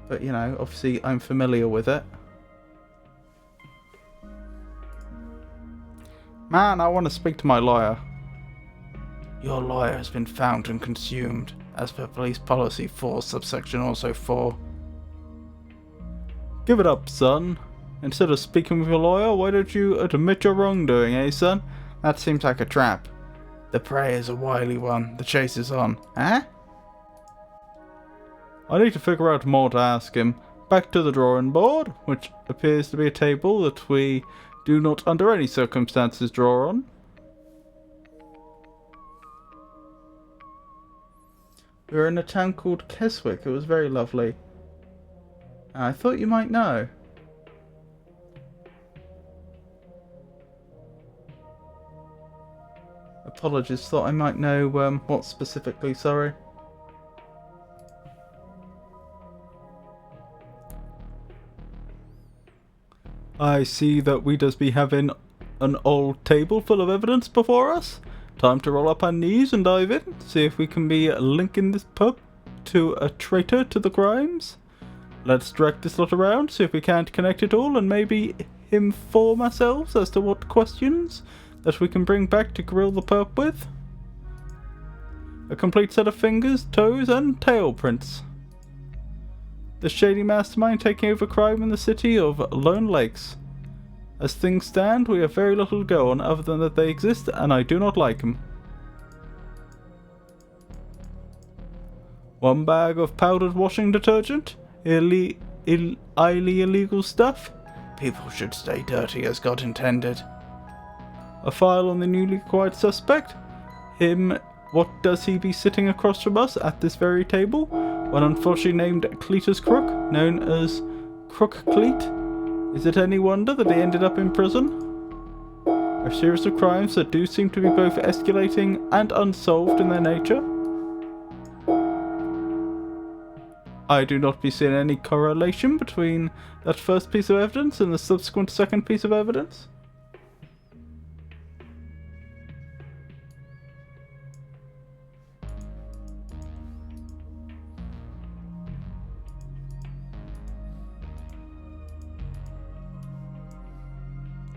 But, you know, obviously I'm familiar with it. Man, I want to speak to my lawyer. Your lawyer has been found and consumed, as per Police Policy 4, subsection also 4. Give it up, son. Instead of speaking with your lawyer, why don't you admit your wrongdoing, eh, son? That seems like a trap. The prey is a wily one. The chase is on. Eh? I need to figure out more to ask him. Back to the drawing board, which appears to be a table that we do not under any circumstances draw on. We were in a town called Keswick. It was very lovely. I thought you might know. Apologies, thought I might know what specifically, sorry. I see that we does be having an old table full of evidence before us. Time to roll up our knees and dive in, see if we can be linking this pub to a traitor to the crimes. Let's drag this lot around, see if we can't connect it all, and maybe inform ourselves as to what questions that we can bring back to grill the perp with. A complete set of fingers, toes, and tail prints. The shady mastermind taking over crime in the city of Lone Lakes. As things stand, we have very little to go on other than that they exist, and I do not like them. One bag of powdered washing detergent, highly illegal stuff. People should stay dirty as God intended. A file on the newly acquired suspect. Him, what does he be sitting across from us at this very table? One unfortunately named Cletus Crook, known as Crook Cleat. Is it any wonder that he ended up in prison? A series of crimes that do seem to be both escalating and unsolved in their nature. I do not be seeing any correlation between that first piece of evidence and the subsequent second piece of evidence.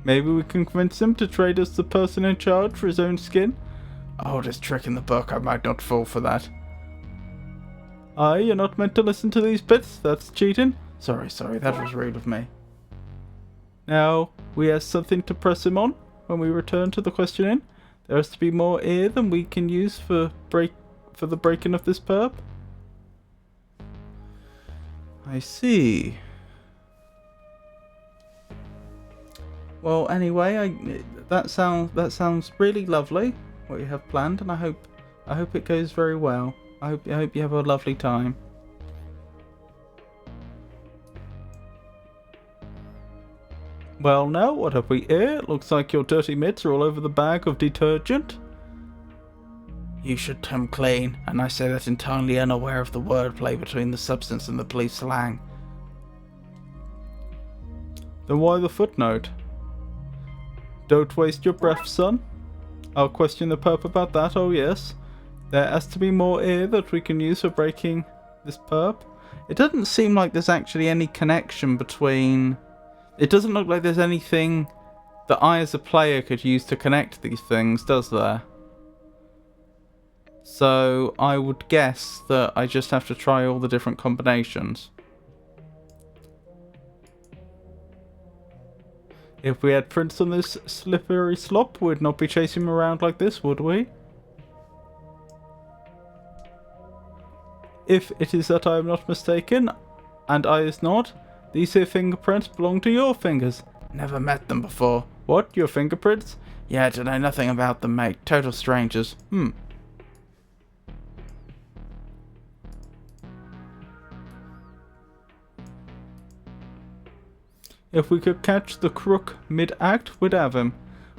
Maybe we can convince him to trade us the person in charge for his own skin? Oldest trick in the book, I might not fall for that. Aye, you're not meant to listen to these bits, that's cheating. Sorry, that was rude of me. Now, we have something to press him on when we return to the questioning. There has to be more air than we can use for the breaking of this perp. I see. Well, anyway, that sounds really lovely. What you have planned, and I hope it goes very well. I hope you have a lovely time. Well, now what have we here? It looks like your dirty mitts are all over the bag of detergent. You should come clean, and I say that entirely unaware of the wordplay between the substance and the police slang. Then why the footnote? Don't waste your breath, son. I'll question the perp about that, oh yes. There has to be more air that we can use for breaking this perp. It doesn't seem like there's actually any connection between... It doesn't look like there's anything that I as a player could use to connect these things, does there? So I would guess that I just have to try all the different combinations. If we had Prince on this slippery slop, we'd not be chasing him around like this, would we? If it is that I am not mistaken, and I is not, these here fingerprints belong to your fingers. Never met them before. What, your fingerprints? Yeah, I know nothing about them, mate. Total strangers. If we could catch the crook mid-act, we'd have him.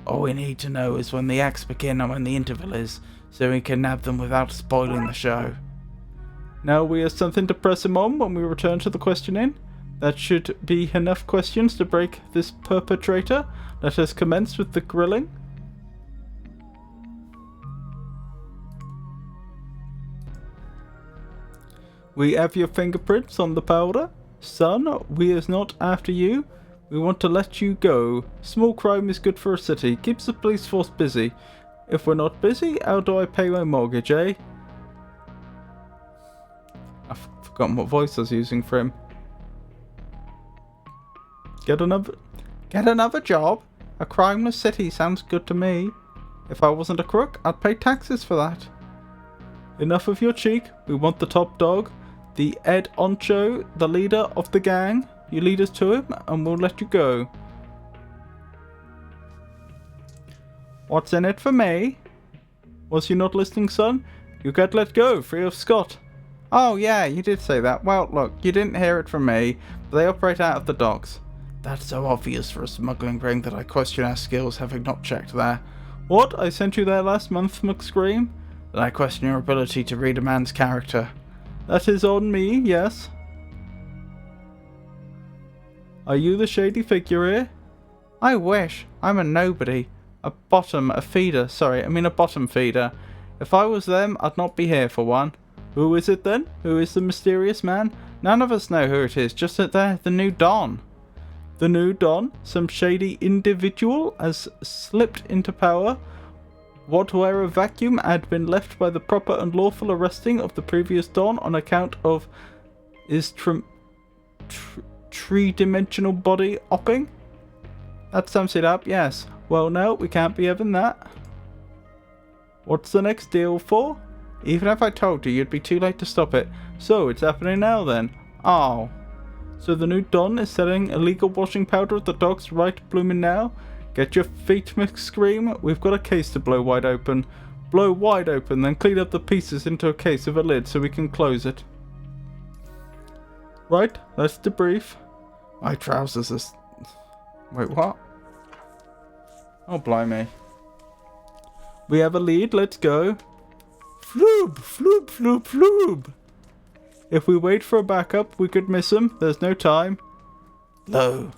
All we need to know is when the acts begin and when the interval is, so we can nab them without spoiling the show. Now we have something to press him on when we return to the questioning. That should be enough questions to break this perpetrator. Let us commence with the grilling. We have your fingerprints on the powder. Son, we is not after you. We want to let you go. Small crime is good for a city. Keeps the police force busy. If we're not busy, how do I pay my mortgage, eh? I've forgotten what voice I was using for him. Get another job? A crimeless city sounds good to me. If I wasn't a crook, I'd pay taxes for that. Enough of your cheek. We want the top dog. The Ed Oncho, the leader of the gang. You lead us to him, and we'll let you go. What's in it for me? Was you not listening, son? You get let go, free of Scott. Oh yeah, you did say that. Well, look, you didn't hear it from me, but they operate out of the docks. That's so obvious for a smuggling ring that I question our skills, having not checked there. What? I sent you there last month, McScream? Then I question your ability to read a man's character. That is on me, yes. Are you the shady figure here? I wish. I'm a nobody. A bottom feeder. If I was them, I'd not be here for one. Who is it then? Who is the mysterious man? None of us know who it is, just that they're the new Don. The new Don? Some shady individual has slipped into power. What where a vacuum had been left by the proper and lawful arresting of the previous Don on account of his three-dimensional body opping? That sums it up, yes. Well, no, we can't be having that. What's the next deal for? Even if I told you, you'd be too late to stop it. So, it's happening now then. Oh. So the new Don is selling illegal washing powder at the docks right blooming now? Get your feet, McScream. We've got a case to blow wide open. Blow wide open, then clean up the pieces into a case with a lid so we can close it. Right, let's debrief. My trousers are... Wait, what? Oh, blimey. We have a lead, let's go. Floob, floob, floob, floob. If we wait for a backup, we could miss him. There's no time. Lo.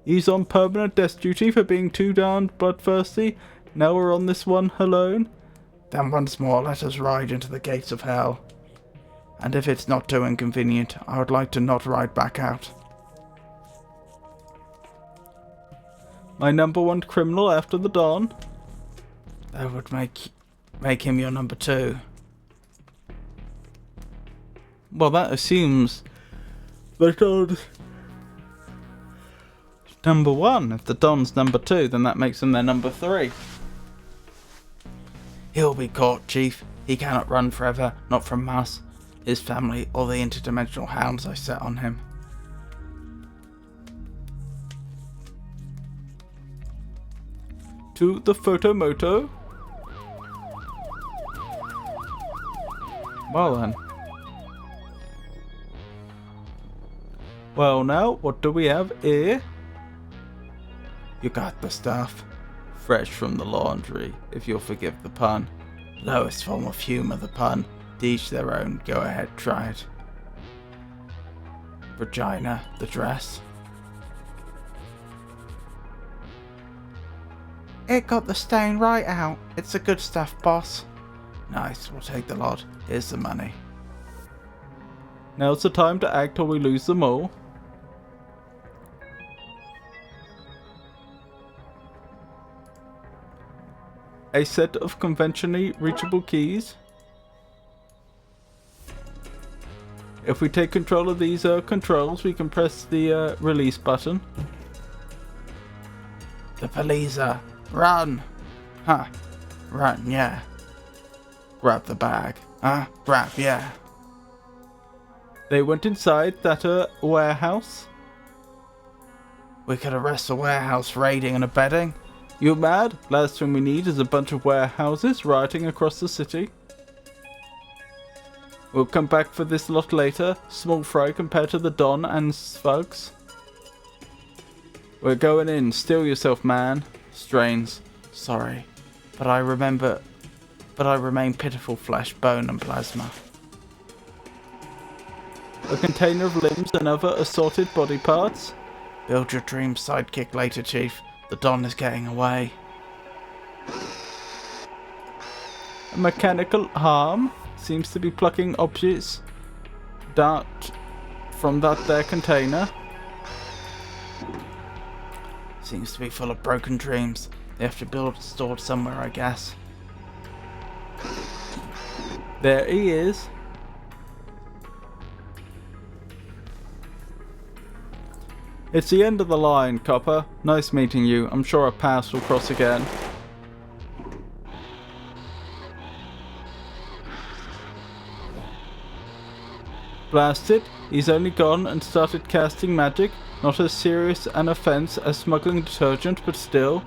He's on permanent desk duty for being too darned bloodthirsty. Now we're on this one alone. Then once more let us ride into the gates of hell. And if it's not too inconvenient, I would like to not ride back out. My number one criminal after the Don? That would make him your number two. Well, that assumes the Don's number one. If the Don's number two, then that makes him their number three. He'll be caught, Chief. He cannot run forever, not from us, his family, or the interdimensional hounds I set on him. To the photomoto. Well then. Well now, what do we have here? You got the stuff. Fresh from the laundry, if you'll forgive the pun. Lowest form of humour, the pun. To each their own, go ahead, try it. Vagina, the dress. It got the stain right out. It's the good stuff, boss. Nice, we'll take the lot. Here's the money. Now's the time to act or we lose them all. A set of conventionally reachable keys. If we take control of these controls, we can press the release button. The police are... Run! Huh. Run, yeah. Grab the bag. Huh? Grab, yeah. They went inside that warehouse. We could arrest the warehouse raiding and abetting. You mad? Last thing we need is a bunch of warehouses rioting across the city. We'll come back for this lot later. Small fry compared to the Don and Svugs. We're going in. Steal yourself, man. Strains. Sorry. But I remain pitiful flesh, bone and plasma. A container of limbs and other assorted body parts. Build your dream sidekick later, Chief. The Don is getting away. A mechanical arm seems to be plucking objects from that there container. Seems to be full of broken dreams. They have to build it stored somewhere, I guess. There he is. It's the end of the line, Copper. Nice meeting you. I'm sure our paths will cross again. Blast it. He's only gone and started casting magic. Not as serious an offense as smuggling detergent, but still.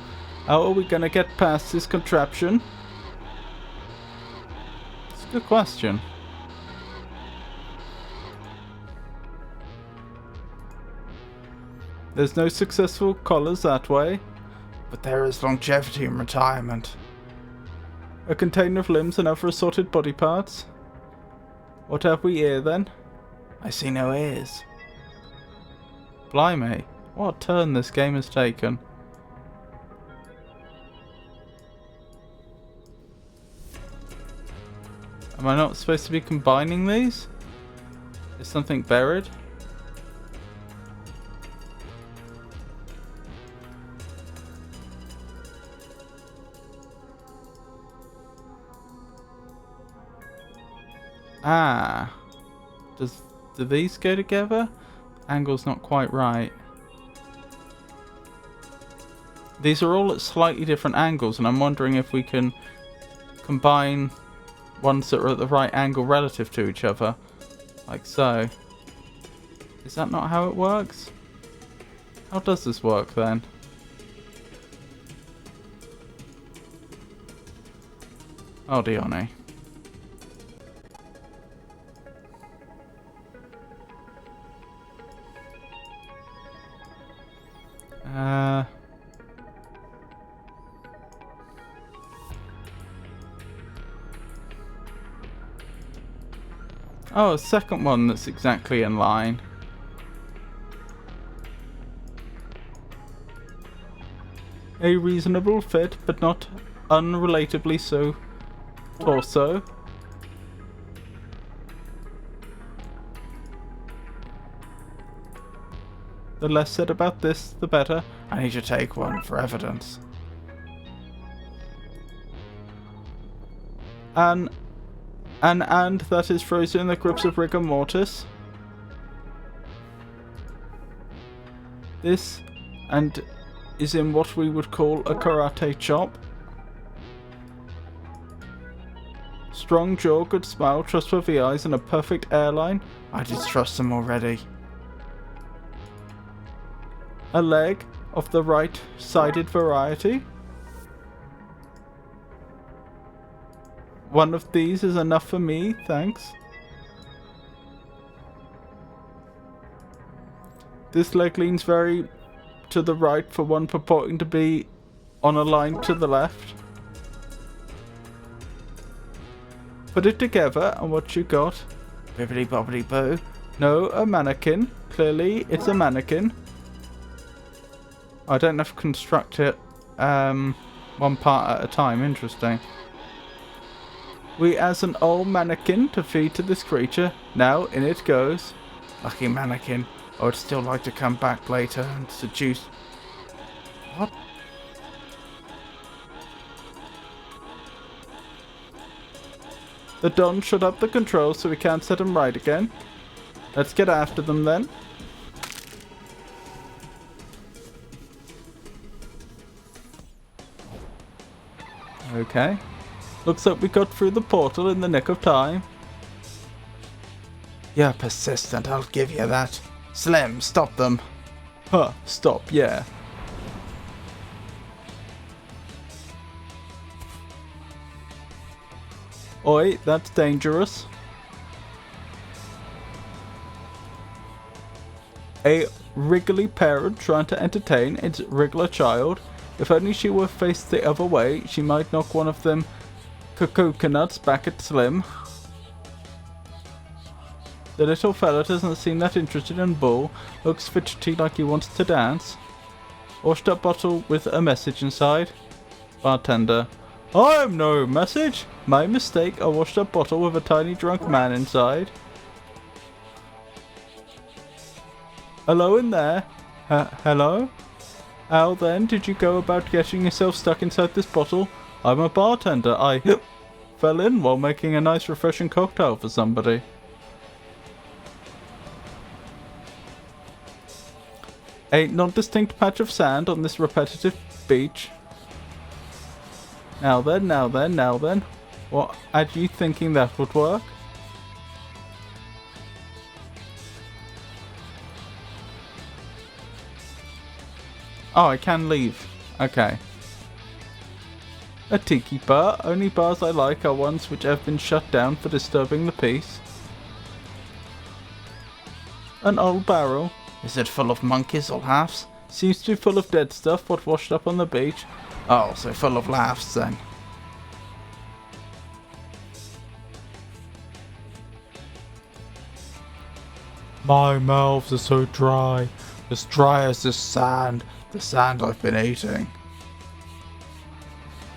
How are we gonna get past this contraption? It's a good question. There's no successful collars that way. But there is longevity in retirement. A container of limbs and other assorted body parts. What have we here then? I see no ears. Blimey, what a turn this game has taken. Am I not supposed to be combining these? Is something buried? Ah. Do these go together? Angle's not quite right. These are all at slightly different angles, and I'm wondering if we can combine ones that are at the right angle relative to each other. Like so. Is that not how it works? How does this work then? Oh, Dione. Oh, a second one that's exactly in line. A reasonable fit, but not unrelatably so. Torso. The less said about this, the better. I need to take one for evidence. And that is frozen in the grips of rigor mortis. This and is in what we would call a karate chop. Strong jaw, good smile, trustworthy eyes, and a perfect airline. I distrust them already. A leg of the right-sided variety. One of these is enough for me, thanks. This leg leans very to the right for one purporting to be on a line to the left. Put it together and what you got? Bibbidi bobbidi boo. No, a mannequin. Clearly, it's a mannequin. I don't have to construct it one part at a time. Interesting. We as an old mannequin to feed to this creature. Now in it goes. Lucky mannequin. I would still like to come back later and seduce. What? The Don shut up the controls so we can't set them right again. Let's get after them then. Okay. Looks like we got through the portal in the nick of time. You're persistent, I'll give you that. Slim, stop them. Huh, stop, yeah. Oi, that's dangerous. A wriggly parent trying to entertain its wriggler child. If only she were faced the other way, she might knock one of them coconuts back at Slim. The little fella doesn't seem that interested in Bull. Looks fidgety like he wants to dance. Washed up bottle with a message inside. Bartender. I'm no message. My mistake, a washed up bottle with a tiny drunk man inside. Hello in there. Hello? How then did you go about getting yourself stuck inside this bottle? I'm a bartender. I fell in while making a nice refreshing cocktail for somebody. A non-distinct patch of sand on this repetitive beach. Now then, now then, now then. What had you thinking that would work? Oh, I can leave. Okay. A tiki bar. Only bars I like are ones which have been shut down for disturbing the peace. An old barrel. Is it full of monkeys or laughs? Seems to be full of dead stuff, what washed up on the beach. Oh, so full of laughs then. My mouths are so dry. As dry as this sand. The sand I've been eating.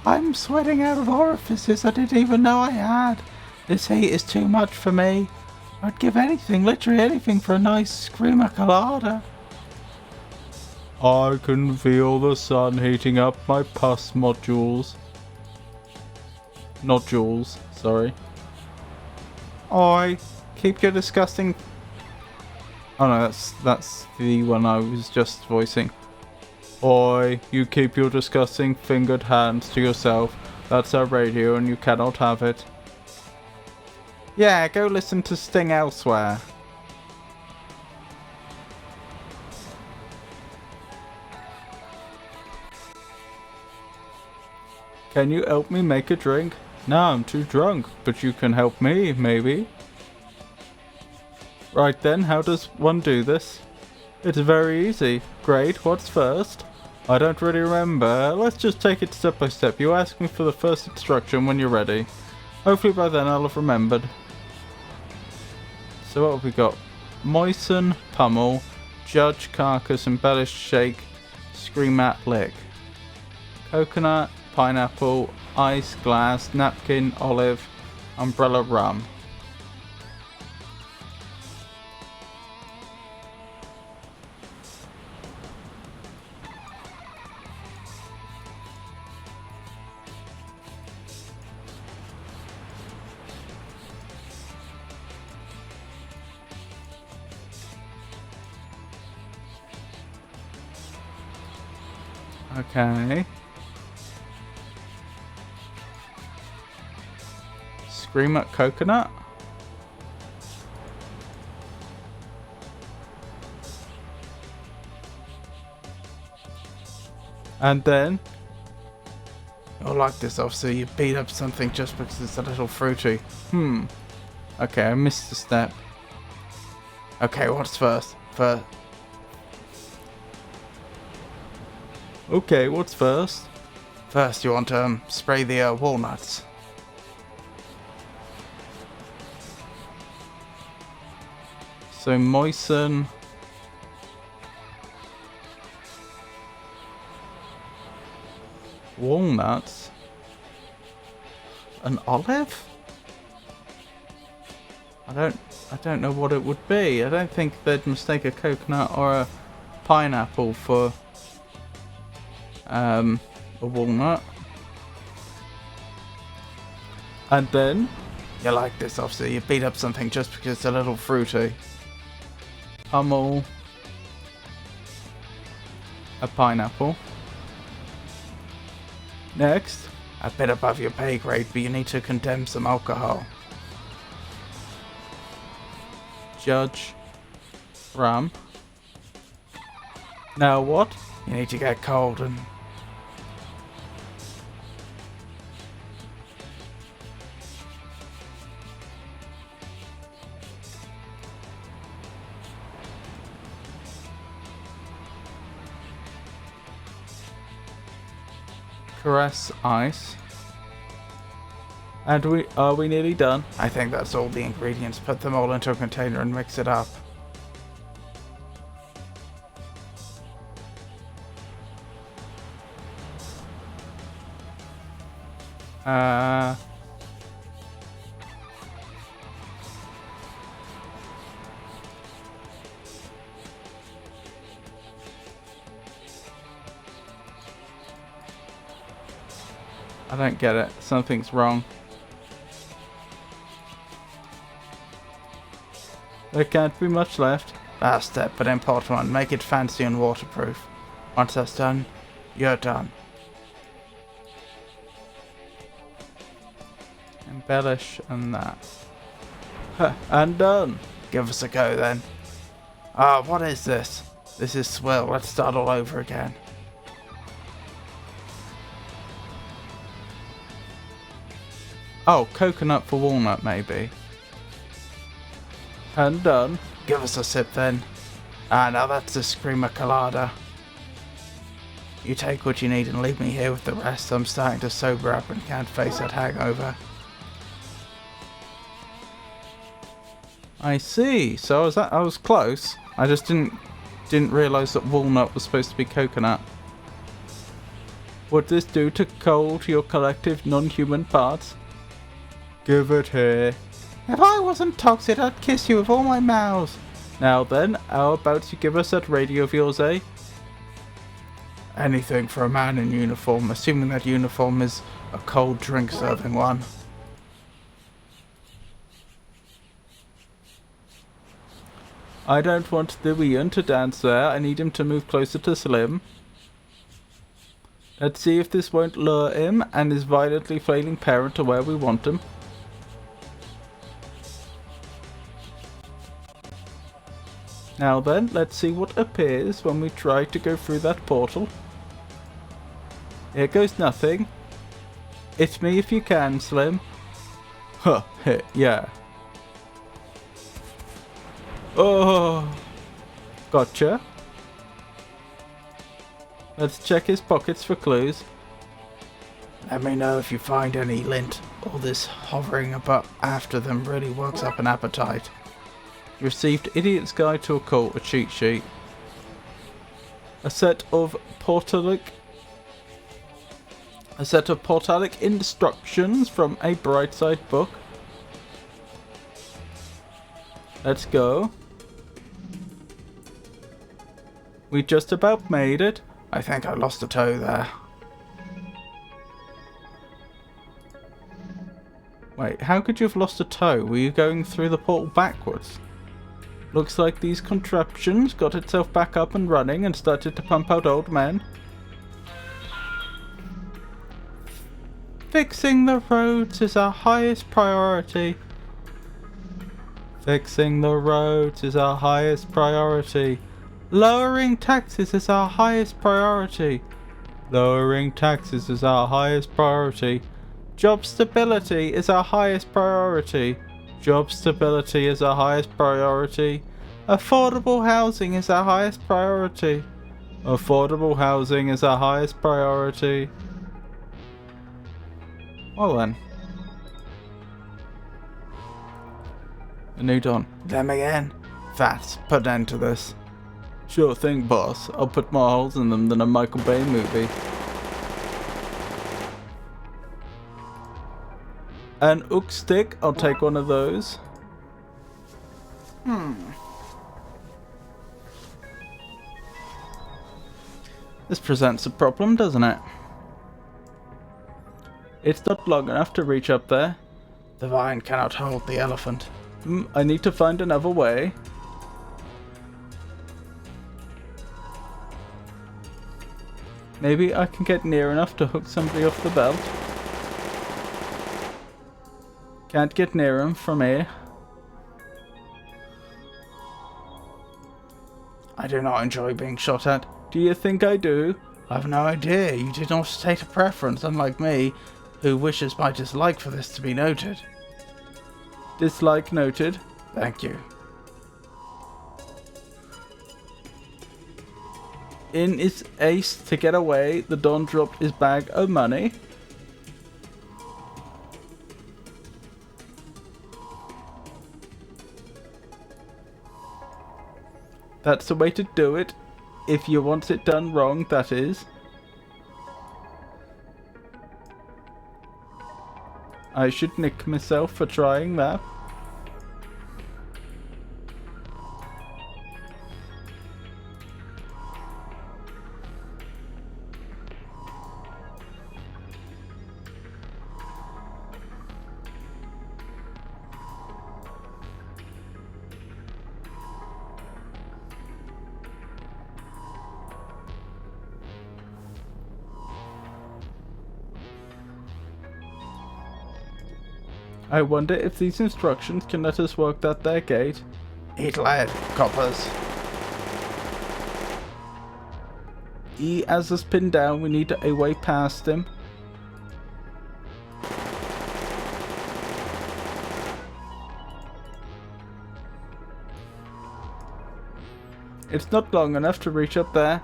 I'm sweating out of orifices I didn't even know I had. This heat is too much for me. I'd give anything, literally anything, for a nice screamer colada. I can feel the sun heating up my pus modules. Nodules, sorry. Oi, keep your disgusting... Oh no, that's the one I was just voicing. Oi, you keep your disgusting fingered hands to yourself. That's our radio and you cannot have it. Yeah, go listen to Sting elsewhere. Can you help me make a drink? No, I'm too drunk, but you can help me, maybe. Right then, how does one do this? It's very easy. Great, what's first? I don't really remember. Let's just take it step by step. You ask me for the first instruction when you're ready. Hopefully by then I'll have remembered. So what have we got? Moisten, pummel, judge, carcass, embellish, shake, scream at, lick. Coconut, pineapple, ice, glass, napkin, olive, umbrella, rum. Okay. Scream at coconut. And then you'll like this, officer. You beat up something just because it's a little fruity. Okay, I missed a step. Okay, what's first? Okay, what's first? First, you want to spray the walnuts. So moisten. Walnuts. An olive? I don't know what it would be. I don't think they'd mistake a coconut or a pineapple for a walnut. And then you like this, officer. You beat up something just because it's a little fruity. Hummel. A pineapple. Next, a bit above your pay grade, but you need to condemn some alcohol. Judge rum. Now what? You need to get cold and caress ice. And are we nearly done? I think that's all the ingredients. Put them all into a container and mix it up. I don't get it. Something's wrong. There can't be much left. Last step, but important one. Make it fancy and waterproof. Once that's done, you're done. Embellish and that. And done. Give us a go then. What is this? This is swell. Let's start all over again. Oh, coconut for walnut maybe. And done. Give us a sip then. Now that's the Screamer Colada. You take what you need and leave me here with the rest. I'm starting to sober up and can't face that hangover. I see. So I was close. I just didn't realise that walnut was supposed to be coconut. Would this do to cold your collective non-human parts? Give it here. If I wasn't toxic, I'd kiss you with all my mouths. Now then, how about you give us that radio of yours, eh? Anything for a man in uniform, assuming that uniform is a cold drink serving one. I don't want the Ian to dance there. I need him to move closer to Slim. Let's see if this won't lure him and his violently flailing parent to where we want him. Now then, let's see what appears when we try to go through that portal. Here goes nothing. It's me if you can, Slim. Huh, yeah. Oh, gotcha. Let's check his pockets for clues. Let me know if you find any lint. All this hovering about after them really works up an appetite. You received Idiot's Guide to a Cult, a cheat sheet. A set of portalic instructions from a Brightside book. Let's go. We just about made it. I think I lost a toe there. Wait, how could you have lost a toe? Were you going through the portal backwards? Looks like these contraptions got itself back up and running and started to pump out old men. Fixing the roads is our highest priority. Fixing the roads is our highest priority. Lowering taxes is our highest priority. Lowering taxes is our highest priority. Job stability is our highest priority. Job stability is our highest priority. Affordable housing is our highest priority. Affordable housing is our highest priority. Well then. A new dawn. Them again. Fats, put an end to this. Sure thing, boss. I'll put more holes in them than a Michael Bay movie. An ook stick. I'll take one of those. This presents a problem, doesn't it? It's not long enough to reach up there. The vine cannot hold the elephant. I need to find another way. Maybe I can get near enough to hook somebody off the belt. Can't get near him from here. I do not enjoy being shot at. Do you think I do? I've no idea. You did not state a preference, unlike me, who wishes my dislike for this to be noted. Dislike noted. Thank you. In his haste to get away, the Don dropped his bag of money. That's the way to do it. If you want it done wrong, that is. I should nick myself for trying that. I wonder if these instructions can let us work that there gate. Eat lead, coppers. He has us pinned down. We need a way past him. It's not long enough to reach up there.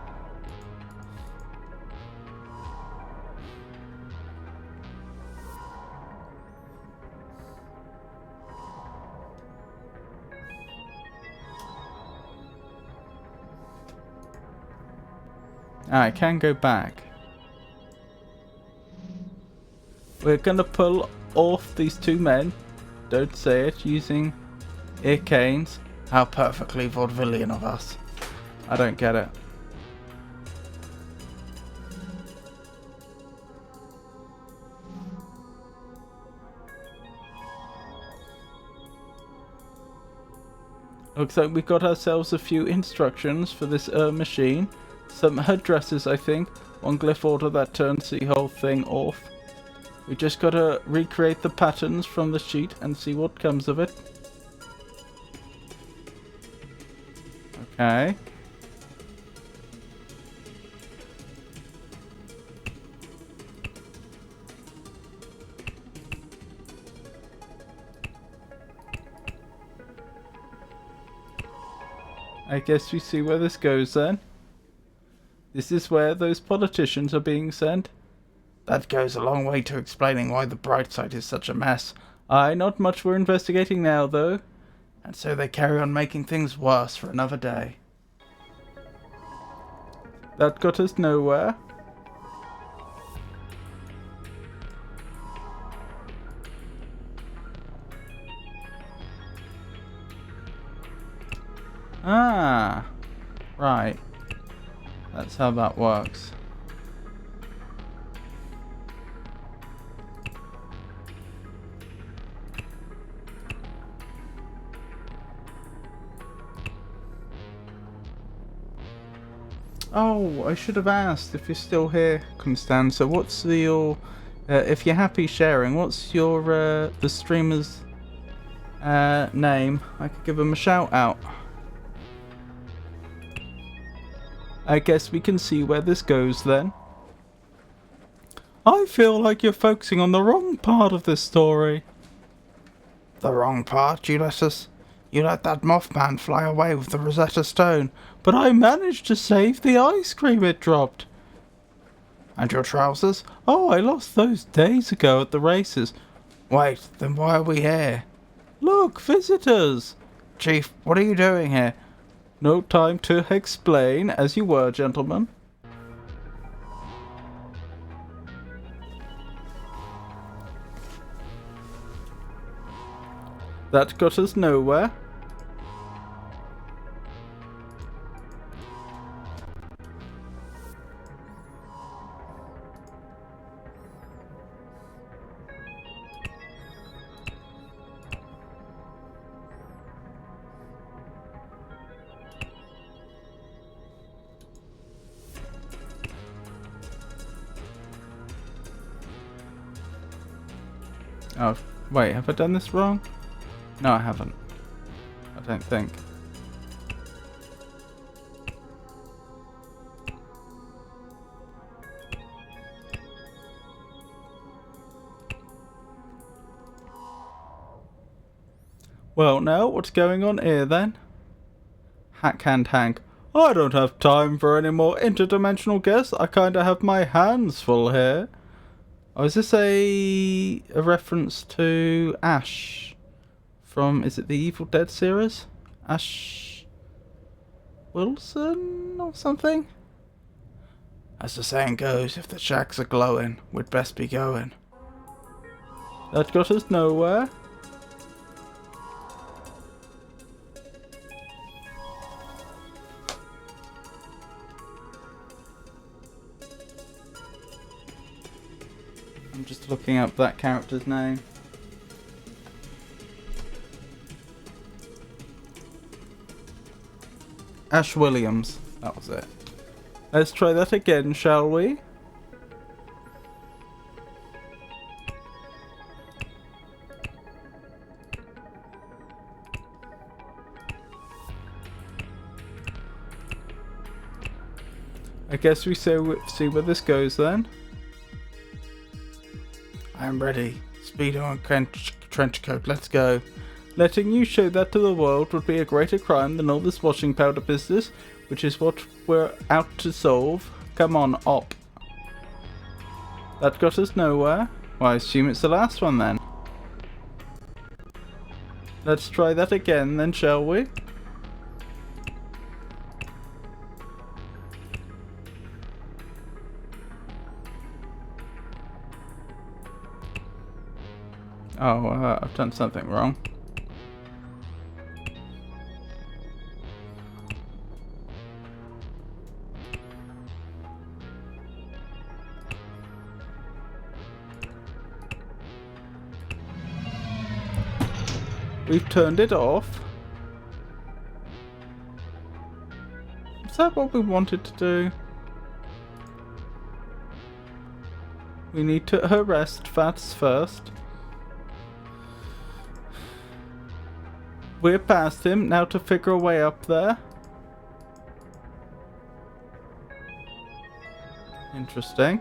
I can go back. We're gonna pull off these two men, don't say it, using ear canes. How perfectly vaudevillian of us. I don't get it. Looks like we got ourselves a few instructions for this machine. Some addresses, I think. One glyph order that turns the whole thing off. We just gotta recreate the patterns from the sheet and see what comes of it. Okay. I guess we see where this goes then. This is where those politicians are being sent. That goes a long way to explaining why the bright side is such a mess. Aye, not much we're investigating now, though. And so they carry on making things worse for another day. That got us nowhere. Ah, right. That's how that works. Oh, I should have asked if you're still here, Constanza. What's your If you're happy sharing, what's your the streamer's name? I could give him a shout out. I guess we can see where this goes then. I feel like you're focusing on the wrong part of this story. The wrong part? You let that Mothman fly away with the Rosetta Stone, but I managed to save the ice cream it dropped. And your trousers? Oh, I lost those days ago at the races. Wait, then why are we here? Look, visitors! Chief, what are you doing here? No time to explain, as you were, gentlemen. That got us nowhere. Oh, wait, have I done this wrong? No, I haven't. I don't think. Well, now, what's going on here then? Hackhand Hank. I don't have time for any more interdimensional guests. I kinda have my hands full here. Oh, is this a reference to Ash from, is it the Evil Dead series? Ash Wilson or something? As the saying goes, if the shacks are glowing, we'd best be going. That got us nowhere. I'm just looking up that character's name. Ash Williams. That was it. Let's try that again, shall we? I guess we see where this goes then. I'm ready. Speedo and trenchcoat, let's go. Letting you show that to the world would be a greater crime than all this washing powder business, which is what we're out to solve. Come on, op. That got us nowhere. Well, I assume it's the last one then. Let's try that again then, shall we? Oh, I've done something wrong. We've turned it off. Is that what we wanted to do? We need to arrest Fats first. We're past him, now to figure a way up there. Interesting.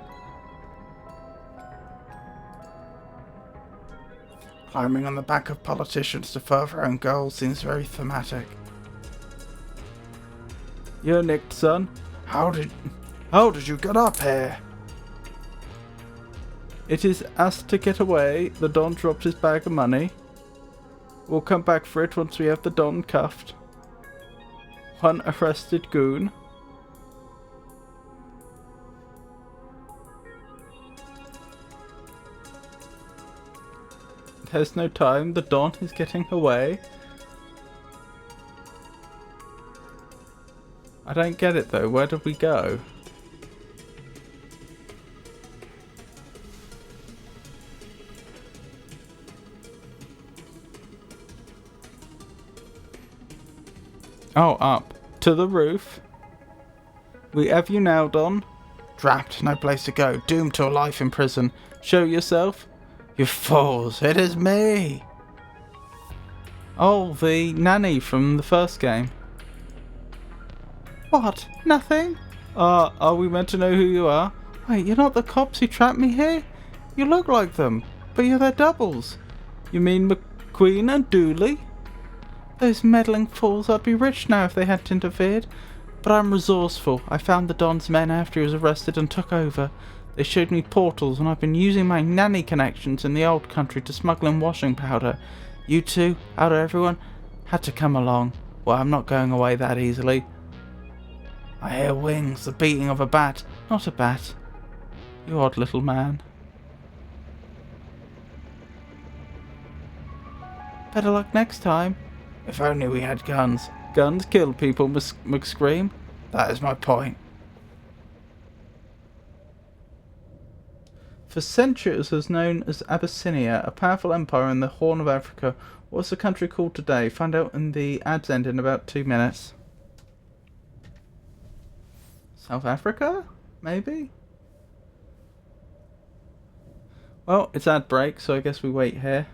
Climbing on the back of politicians to further our own goals seems very thematic. You're nicked, son. How did you get up here? It is asked to get away. The Don dropped his bag of money. We'll come back for it once we have the Don cuffed. One arrested goon. There's no time, the Don is getting away. I don't get it though, where did we go? Oh, up. To the roof. We have you now, Don. Trapped, no place to go, doomed to a life in prison. Show yourself? You fools, it is me! Oh, the nanny from the first game. What? Nothing? Are we meant to know who you are? Wait, you're not the cops who trapped me here? You look like them, but you're their doubles. You mean McQueen and Dooley? Those meddling fools, I'd be rich now if they hadn't interfered. But I'm resourceful. I found the Don's men after he was arrested and took over. They showed me portals, and I've been using my nanny connections in the old country to smuggle in washing powder. You two, out of everyone, had to come along. Well, I'm not going away that easily. I hear wings, the beating of a bat. Not a bat. You odd little man. Better luck next time. If only we had guns. Guns kill people, McScream. That is my point. For centuries it was known as Abyssinia, a powerful empire in the Horn of Africa. What's the country called today? Find out in the ads end in about 2 minutes. South Africa? Maybe? Well, it's ad break, so I guess we wait here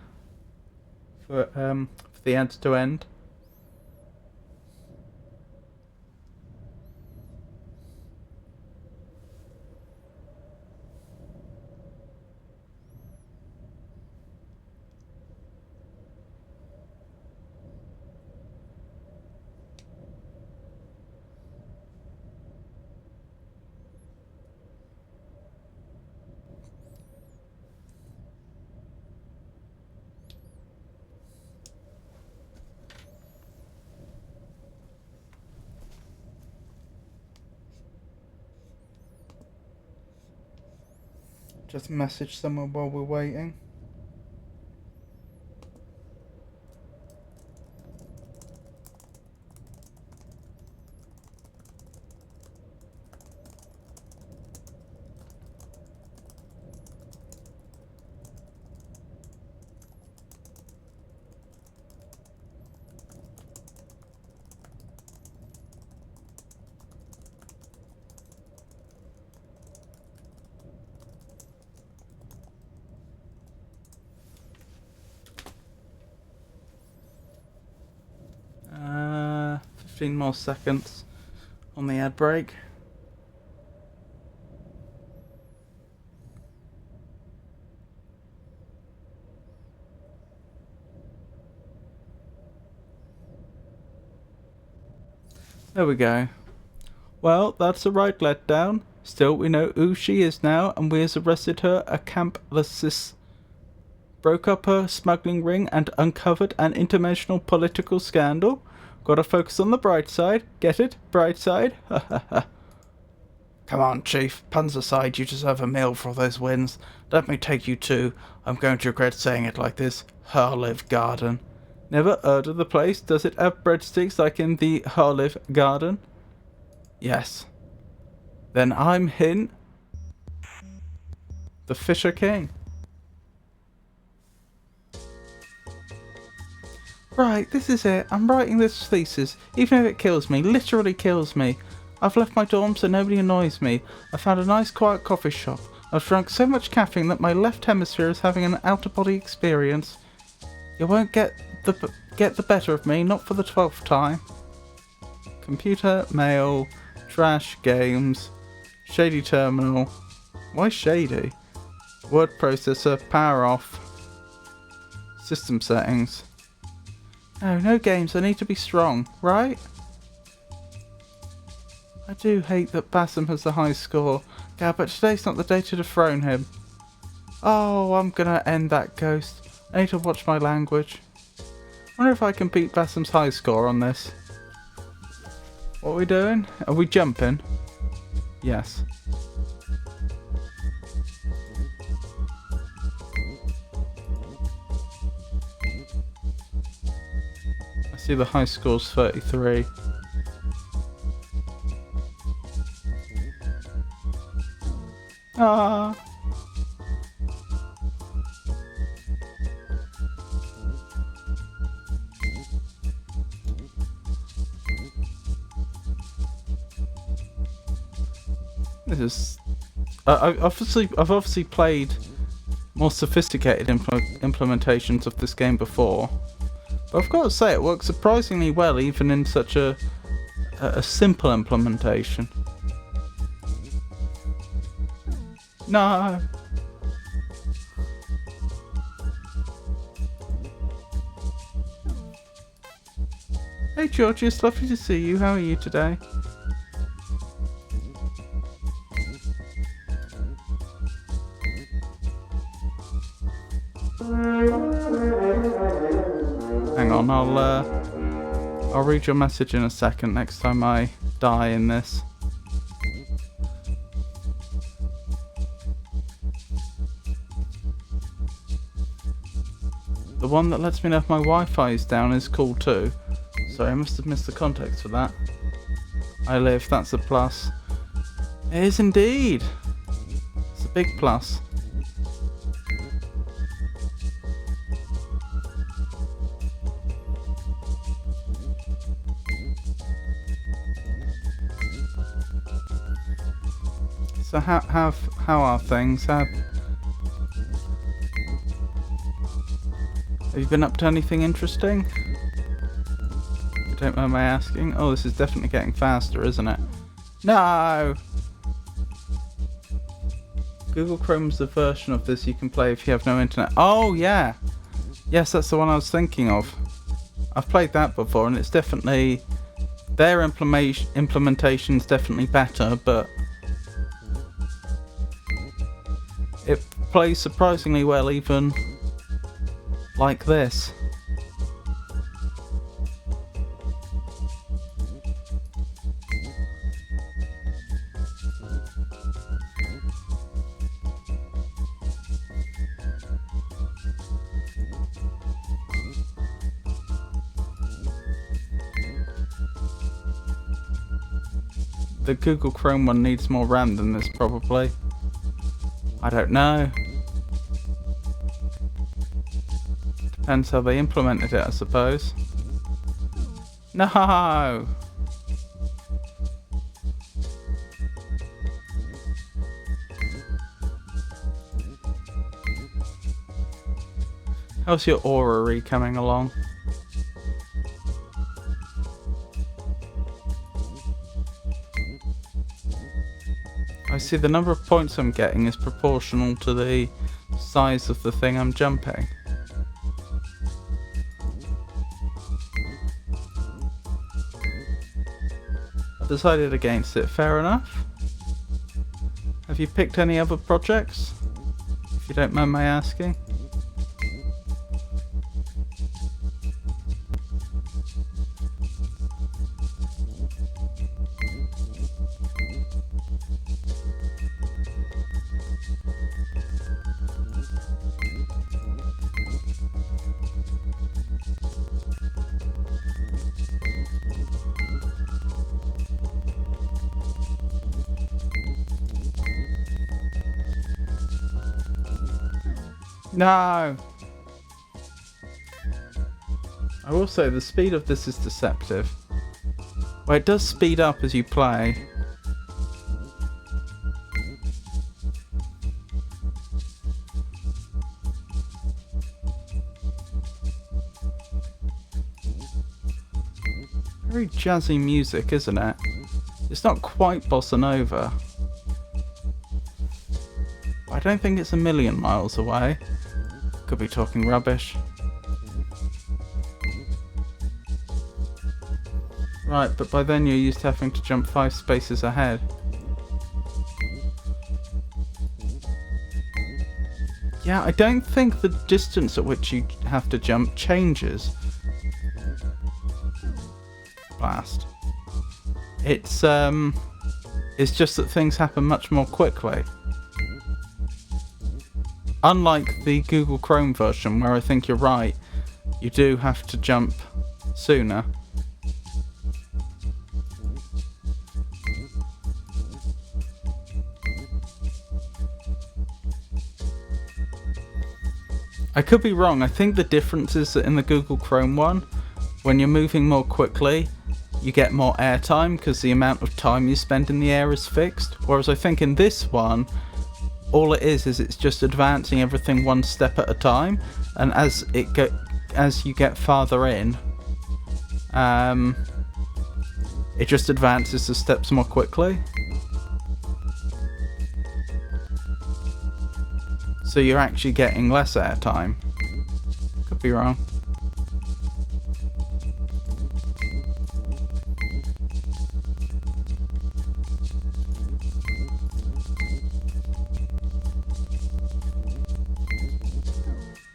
for the ads to end. Just message someone while we're waiting. Uh, 15 more seconds on the ad break. There we go. Well, that's a right letdown. Still, we know who she is now, and we has arrested her accomplices, broke up her smuggling ring, and uncovered an interdimensional political scandal. Gotta focus on the bright side. Get it? Bright side? Ha ha ha. Come on, Chief. Puns aside, you deserve a meal for all those wins. Let me take you to, I'm going to regret saying it like this, Herlive Garden. Never heard of the place? Does it have breadsticks like in the Herlive Garden? Yes. Then I'm Hin, the Fisher King. Right, this is it. I'm writing this thesis, even if it kills me, literally kills me. I've left my dorm so nobody annoys me. I found a nice quiet coffee shop. I've drunk so much caffeine that my left hemisphere is having an out-of-body experience. You won't get the better of me, not for the 12th time. Computer, mail, trash, games, shady terminal. Why shady? Word processor, power off. System settings. No games, I need to be strong, right? I do hate that Bassam has the high score. Yeah, but today's not the day to dethrone him. Oh, I'm gonna end that ghost. I need to watch my language. Wonder if I can beat Bassam's high score on this. What are we doing? Are we jumping? Yes. I see the high score's 33. Ah. This is I've obviously played more sophisticated implementations of this game before, but I've got to say it works surprisingly well even in such a simple implementation. No. Hey Georgie, it's lovely to see you. How are you today? Hang on, I'll read your message in a second next time I die in this. The one that lets me know if my Wi-Fi is down is cool too. Sorry, I must have missed the context for that. I live, that's a plus. It is indeed. It's a big plus. So how are things? Have you been up to anything interesting? If you don't mind my asking. Oh, this is definitely getting faster, isn't it? No! Google Chrome's the version of this you can play if you have no internet. Oh, yeah! Yes, that's the one I was thinking of. I've played that before, and it's definitely... Their implementation's definitely better, but... It plays surprisingly well even like this. The Google Chrome one needs more RAM than this probably. I don't know. Depends how they implemented it, I suppose. No! How's your orrery coming along? I see the number of points I'm getting is proportional to the size of the thing I'm jumping. I've decided against it, fair enough. Have you picked any other projects? If you don't mind my asking. No! I will say the speed of this is deceptive. Well, it does speed up as you play. Very jazzy music, isn't it? It's not quite bossa nova. I don't think it's a million miles away. Could be talking rubbish. Right, but by then you're used to having to jump 5 spaces ahead. Yeah, I don't think the distance at which you have to jump changes. Blast. It's just that things happen much more quickly. Unlike the Google Chrome version, where I think you're right, you do have to jump sooner. I could be wrong. I think the difference is that in the Google Chrome one, when you're moving more quickly, you get more airtime because the amount of time you spend in the air is fixed. Whereas I think in this one, all it is it's just advancing everything one step at a time, and as you get farther in, it just advances the steps more quickly. So you're actually getting less airtime. Could be wrong.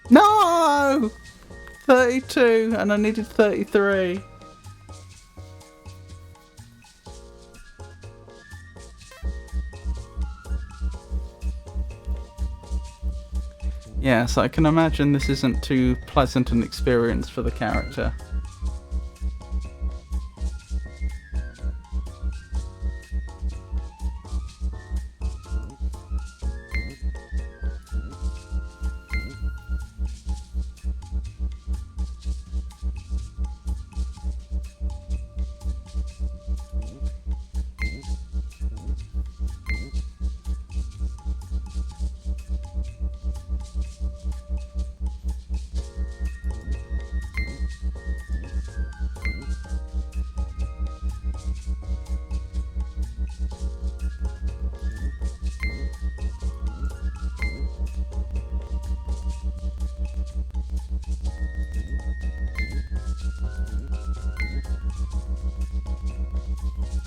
No! 32, and I needed 33. Yeah, so I can imagine this isn't too pleasant an experience for the character.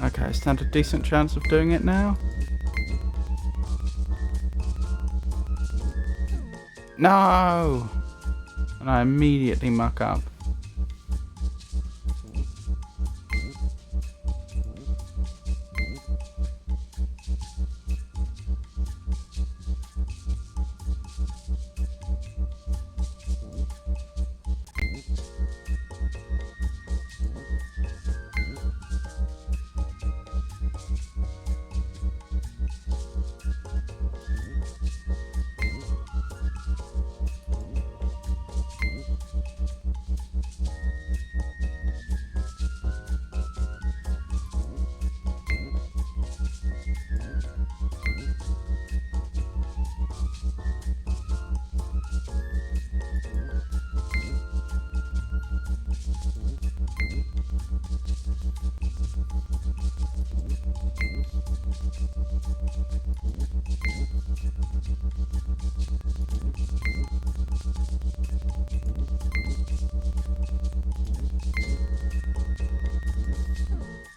Okay, stand a decent chance of doing it now. No! And I immediately muck up.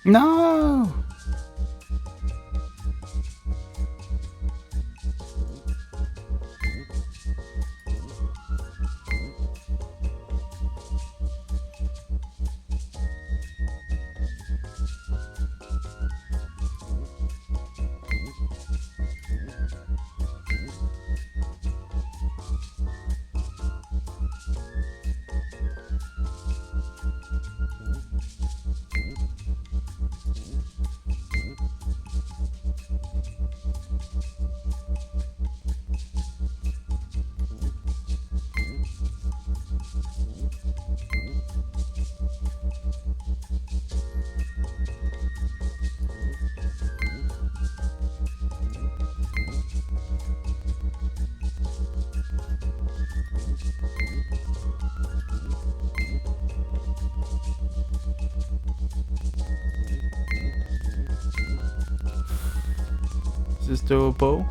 No! Is this doable?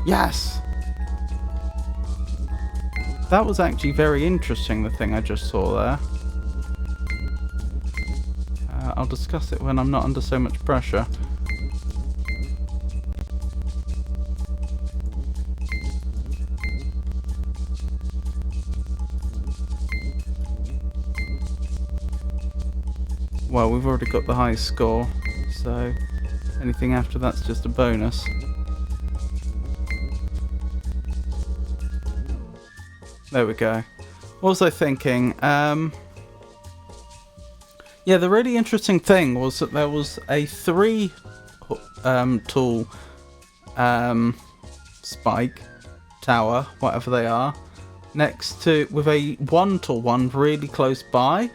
Yes! That was actually very interesting, the thing I just saw there. I'll discuss it when I'm not under so much pressure. Well, we've already got the highest score, so anything after that's just a bonus. There we go. What was I thinking? Yeah, the really interesting thing was that there was a 3 tool spike tower, whatever they are, next to with a 1 tool one really close by,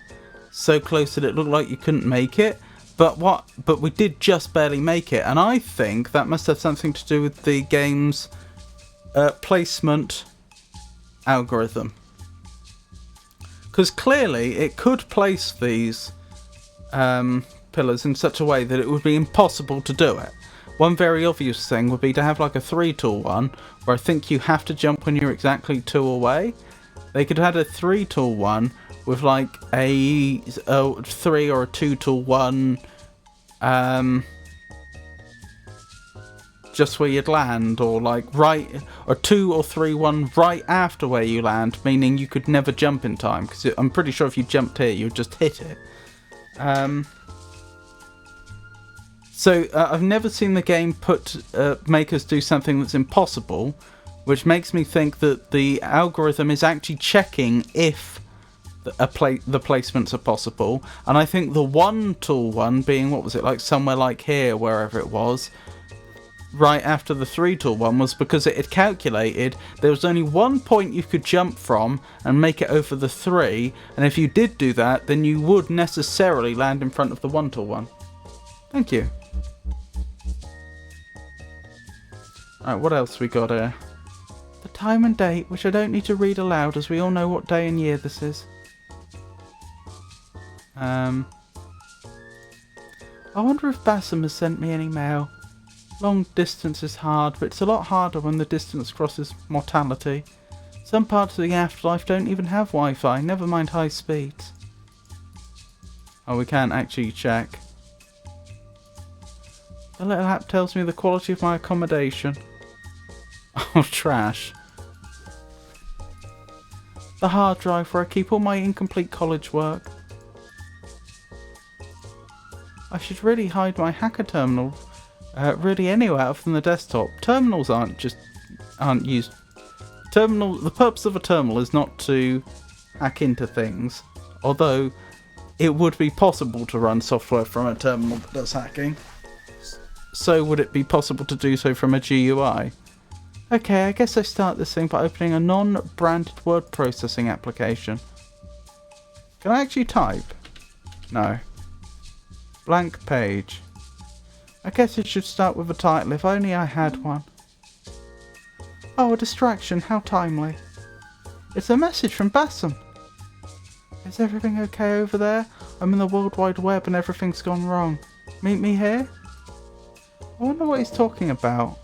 so close that it looked like you couldn't make it. But we did just barely make it, and I think that must have something to do with the game's placement algorithm. Because clearly it could place these pillars in such a way that it would be impossible to do it. One very obvious thing would be to have like a 3-tool one, where I think you have to jump when you're exactly 2 away. They could have had a 3-tool one with like a 3 or a 2-tool one, just where you'd land, or like right, or 2 or 3 one right after where you land, meaning you could never jump in time, because I'm pretty sure if you jumped here you'd just hit it. So I've never seen the game make us do something that's impossible, which makes me think that the algorithm is actually checking if the placements are possible. And I think the 1-tool one being, what was it, like somewhere like here, wherever it was, right after the 3-tool one, was because it had calculated there was only 1 point you could jump from and make it over the 3, and if you did do that, then you would necessarily land in front of the 1-tool one. Thank you. Alright, what else we got here? The time and date, which I don't need to read aloud, as we all know what day and year this is. I wonder if Bassam has sent me any mail. Long distance is hard, but it's a lot harder when the distance crosses mortality. Some parts of the afterlife don't even have Wi-Fi, never mind high speeds. Oh, we can't actually check. The little app tells me the quality of my accommodation. Oh, trash. The hard drive where I keep all my incomplete college work. I should really hide my hacker terminal really anywhere other than the desktop. Terminals aren't used. The purpose of a terminal is not to hack into things, although it would be possible to run software from a terminal that does hacking. So would it be possible to do so from a GUI? Okay, I guess I start this thing by opening a non-branded word processing application. Can I actually type? No. Blank page. I guess it should start with a title, if only I had one. Oh, a distraction, how timely. It's a message from Bassam. Is everything okay over there? I'm in the World Wide Web and everything's gone wrong. Meet me here? I wonder what he's talking about.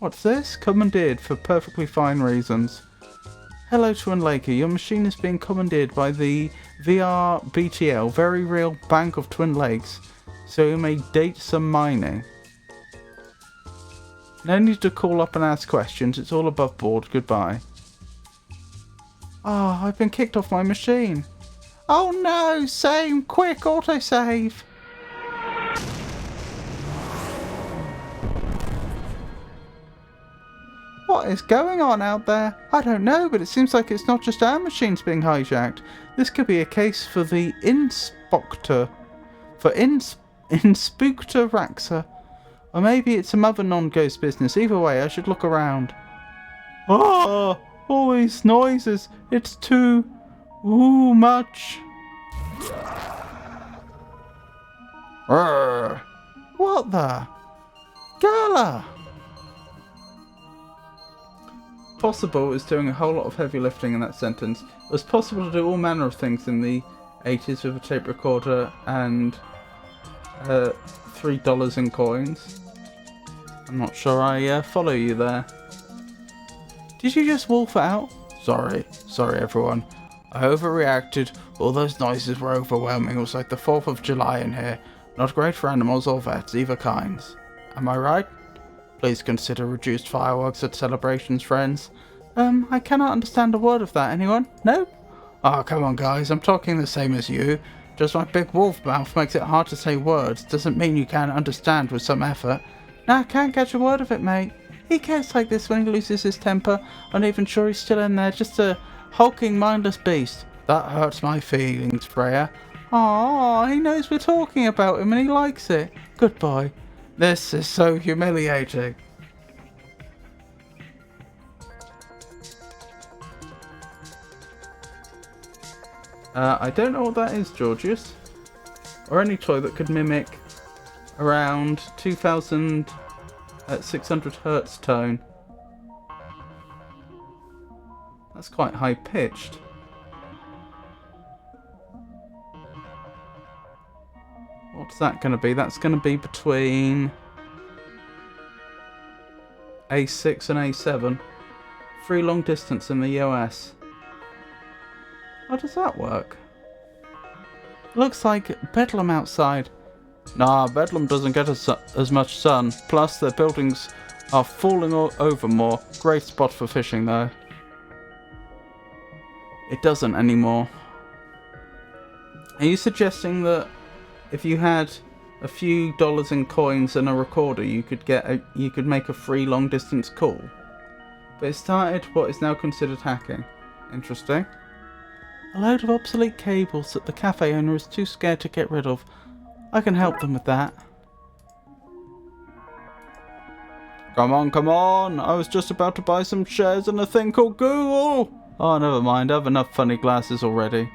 What's this? Commandeered for perfectly fine reasons. Hello, Twin Laker. Your machine is being commandeered by the VRBTL, Very Real Bank of Twin Lakes, so you may date some mining. No need to call up and ask questions. It's all above board. Goodbye. Ah, I've been kicked off my machine. Oh no! Same! Quick, autosave! What is going on out there? I don't know, but it seems like it's not just our machines being hijacked. This could be a case for the Inspector. Inspector Raxa. Or maybe it's some other non-ghost business. Either way, I should look around. Ah! All these noises. It's too... much. Arrgh. What the? Gala! Possible is doing a whole lot of heavy lifting in that sentence. It was possible to do all manner of things in the 80s with a tape recorder and $3 in coins. I'm not sure I follow you there. Did you just wolf out? Sorry everyone. I overreacted. All those noises were overwhelming. It was like the 4th of July in here. Not great for animals or vets, either kinds. Am I right? Please consider reduced fireworks at celebrations, friends. I cannot understand a word of that. Anyone? No? Oh, come on, guys. I'm talking the same as you. Just my big wolf mouth makes it hard to say words. Doesn't mean you can't understand with some effort. No, I can't catch a word of it, mate. He gets like this when he loses his temper. I'm not even sure he's still in there. Just a hulking, mindless beast. That hurts my feelings, Freya. Aw, he knows we're talking about him and he likes it. Goodbye. This is so humiliating. I don't know what that is, Georgius. or any toy that could mimic around 2600 hertz tone. That's quite high pitched. What's that going to be? That's going to be between A6 and A7. Free long distance in the US. How does that work? Looks like Bedlam outside. Nah, Bedlam doesn't get as much sun. Plus, their buildings are falling over more. Great spot for fishing, though. It doesn't anymore. Are you suggesting that if you had a few dollars in coins and a recorder, you could make a free long distance call? But it started what is now considered hacking. Interesting. A load of obsolete cables that the cafe owner is too scared to get rid of. I can help them with that. Come on, come on! I was just about to buy some shares in a thing called Google! Oh, never mind, I have enough funny glasses already.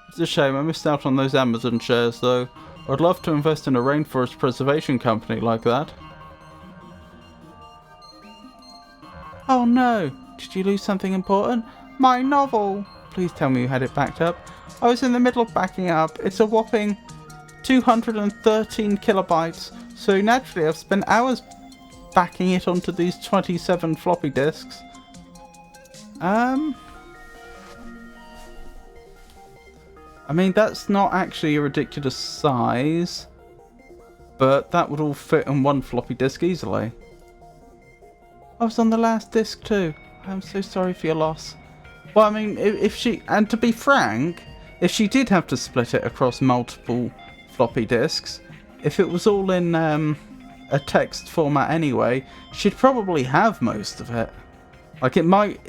It's a shame, I missed out on those Amazon shares though. I'd love to invest in a rainforest preservation company like that. Oh no! Did you lose something important? My novel! Please tell me you had it backed up. I was in the middle of backing up. It's a whopping 213 kilobytes. So naturally I've spent hours backing it onto these 27 floppy disks. I mean, that's not actually a ridiculous size. But that would all fit on one floppy disk easily. I was on the last disc too. I'm so sorry for your loss. Well, I mean, if she... And to be frank, if she did have to split it across multiple floppy disks, if it was all in a text format anyway, she'd probably have most of it. Like, it might...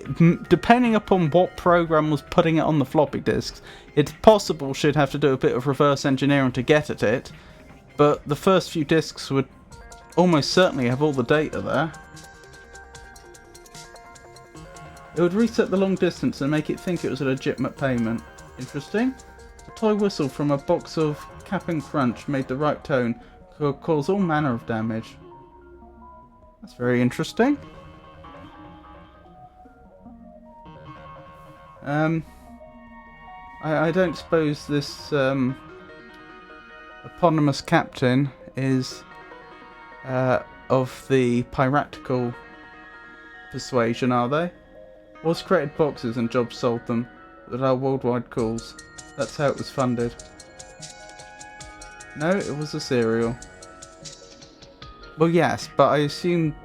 Depending upon what program was putting it on the floppy disks, it's possible she'd have to do a bit of reverse engineering to get at it, but the first few disks would almost certainly have all the data there. It would reset the long distance and make it think it was a legitimate payment. Interesting. A toy whistle from a box of Cap'n Crunch made the right tone. Could cause all manner of damage. That's very interesting. I don't suppose this eponymous captain is of the piratical persuasion, are they? Was created boxes and Jobs sold them that are worldwide calls. That's how it was funded. No, it was a cereal. Well, yes, but I assume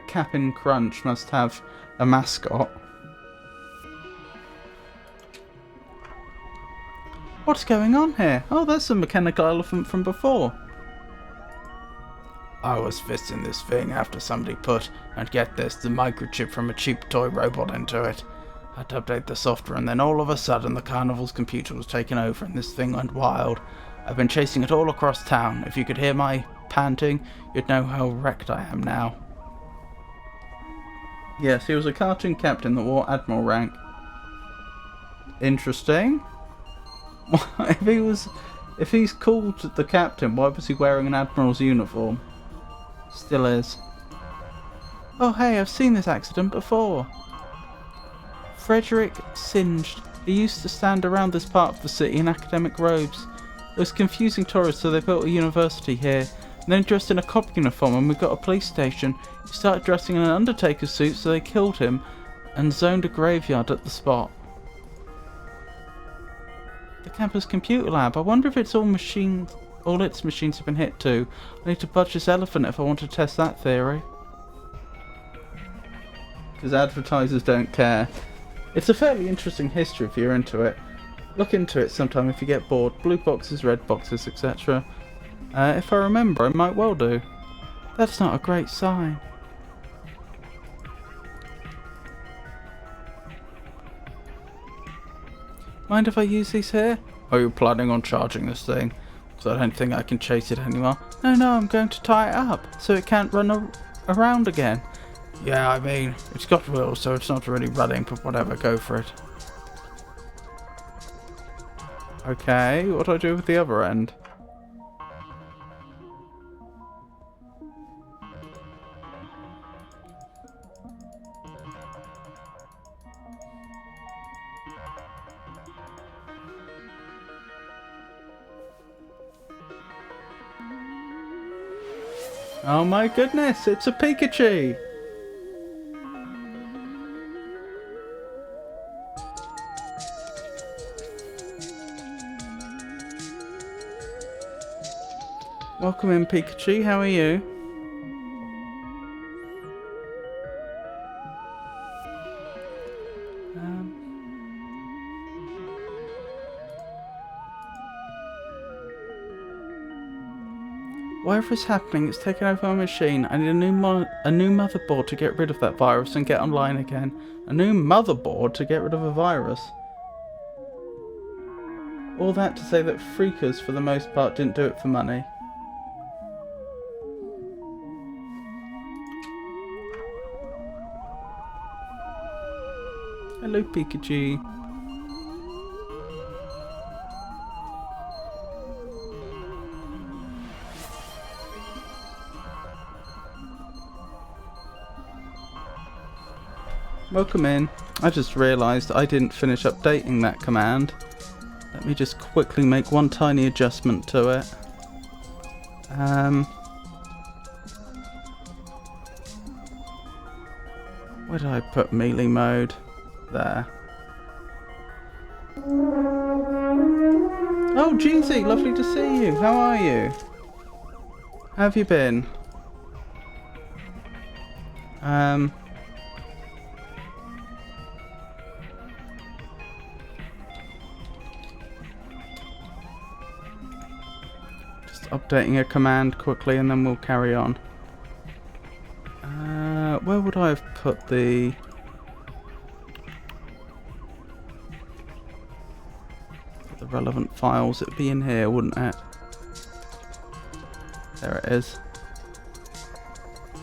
Cap'n Crunch must have a mascot. What's going on here? Oh, that's the mechanical elephant from before. I was fisting this thing after somebody put, and get this, the microchip from a cheap toy robot into it. I had to update the software, and then all of a sudden the carnival's computer was taken over and this thing went wild. I've been chasing it all across town. If you could hear my panting, you'd know how wrecked I am now. Yes, he was a cartoon captain that wore admiral rank. Interesting. If he's called the captain, why was he wearing an admiral's uniform? Still is. Oh hey, I've seen this accident before. Frederick Singed. He used to stand around this part of the city in academic robes. It was confusing tourists, so they built a university here. And then dressed in a cop uniform and we got a police station. He started dressing in an undertaker suit, so they killed him and zoned a graveyard at the spot. The campus computer lab. I wonder if it's all its machines have been hit too. I need to budge this elephant if I want to test that theory. Because advertisers don't care. It's a fairly interesting history if you're into it. Look into it sometime if you get bored. Blue boxes, red boxes, etc. If I remember, I might well do. That's not a great sign. Mind if I use these here? Are you planning on charging this thing? Because I don't think I can chase it anymore. No, I'm going to tie it up so it can't run around again. Yeah, I mean, it's got wheels, so it's not really running, but whatever, go for it. Okay, what do I do with the other end? Oh my goodness, it's a Pikachu! Welcome in, Pikachu, how are you? Whatever is happening, it's taken over my machine. I need a new motherboard to get rid of that virus and get online again. A new motherboard to get rid of a virus? All that to say that freakers, for the most part, didn't do it for money. Hello, Pikachu. Welcome in. I just realised I didn't finish updating that command. Let me just quickly make one tiny adjustment to it. Where did I put melee mode? There. Oh, Jeezy, lovely to see you. How are you? How have you been? Just updating a command quickly and then we'll carry on. Where would I have put the... relevant files? It'd be in here, wouldn't it? There it is.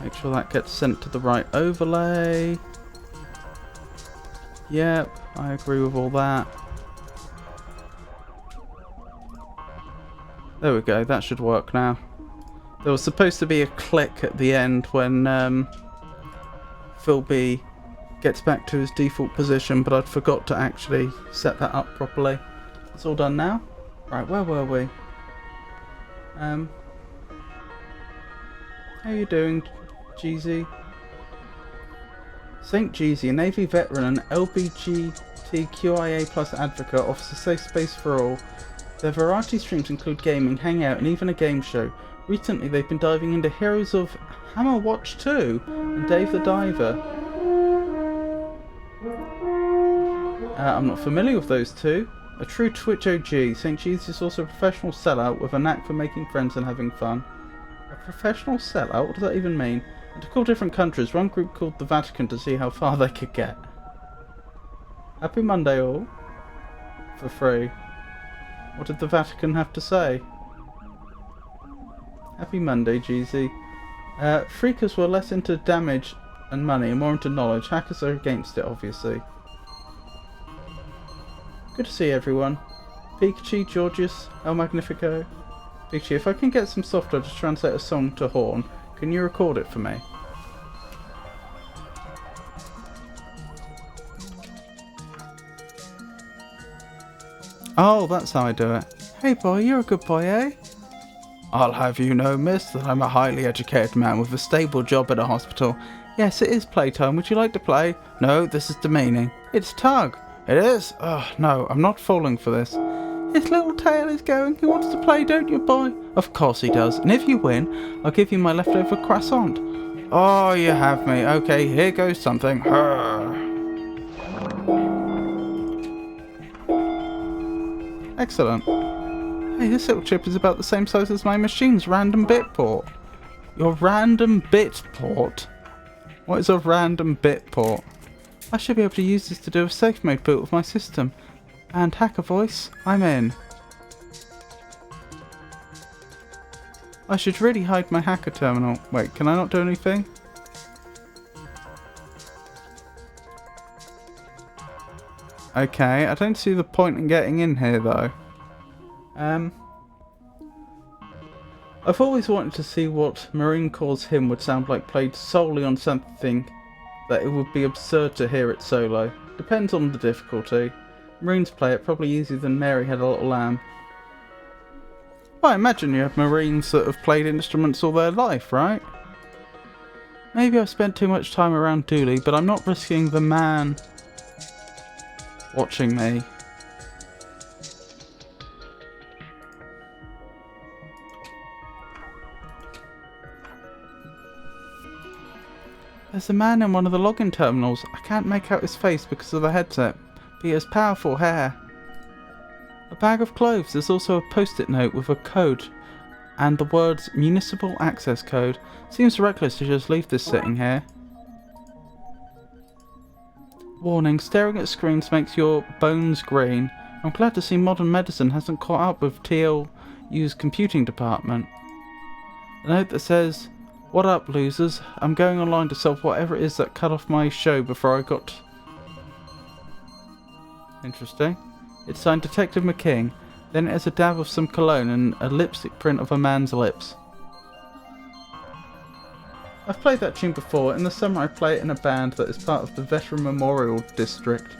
Make sure that gets sent to the right overlay. Yep, I agree with all that. There we go, that should work now. There was supposed to be a click at the end when Phil B gets back to his default position, but I'd forgot to actually set that up properly. It's all done now. Right, where were we? How you doing, Jeezy? Saint Jeezy, a Navy veteran and LBGTQIA+ advocate, offers a safe space for all. Their variety streams include gaming, hangout, and even a game show. Recently, they've been diving into Heroes of Hammer Watch 2 and Dave the Diver. I'm not familiar with those two. A true Twitch OG, St. Jeezy is also a professional sellout with a knack for making friends and having fun. A professional sellout? What does that even mean? And to call different countries, one group called the Vatican to see how far they could get. Happy Monday all. For free. What did the Vatican have to say? Happy Monday, Jeezy. Freakers were less into damage and money and more into knowledge. Hackers are against it, obviously. Good to see everyone. Pikachu, Georgius, El Magnifico. Pikachu, if I can get some software to translate a song to horn, can you record it for me? Oh, that's how I do it. Hey boy, you're a good boy, eh? I'll have you know, miss, that I'm a highly educated man with a stable job at a hospital. Yes, it is playtime. Would you like to play? No, this is demeaning. It's tug. It is? Oh, no, I'm not falling for this. His little tail is going. He wants to play, don't you, boy? Of course he does. And if you win, I'll give you my leftover croissant. Oh, you have me. Okay, here goes something. Excellent. Hey, this little chip is about the same size as my machine's random bit port. Your random bit port? What is a random bit port? I should be able to use this to do a safe mode boot with my system. And hacker voice, I'm in. I should really hide my hacker terminal. Wait, can I not do anything? Okay, I don't see the point in getting in here though. I've always wanted to see what Marine Corps' hymn would sound like played solely on something that it would be absurd to hear it solo. Depends on the difficulty. Marines play it probably easier than Mary Had a Little Lamb. Well, I imagine you have Marines that have played instruments all their life, right? Maybe I've spent too much time around Dooley, but I'm not risking the man watching me. There's a man in one of the login terminals. I can't make out his face because of the headset, but he has powerful hair. A bag of clothes. There's also a post-it note with a code and the words Municipal Access Code. Seems reckless to just leave this sitting here. Warning, staring at screens makes your bones green. I'm glad to see modern medicine hasn't caught up with TLU's computing department. A note that says, "What up, losers? I'm going online to solve whatever it is that cut off my show before I got..." Interesting. It's signed Detective McKing. Then it has a dab of some cologne and a lipstick print of a man's lips. I've played that tune before. In the summer I play it in a band that is part of the Veteran Memorial District.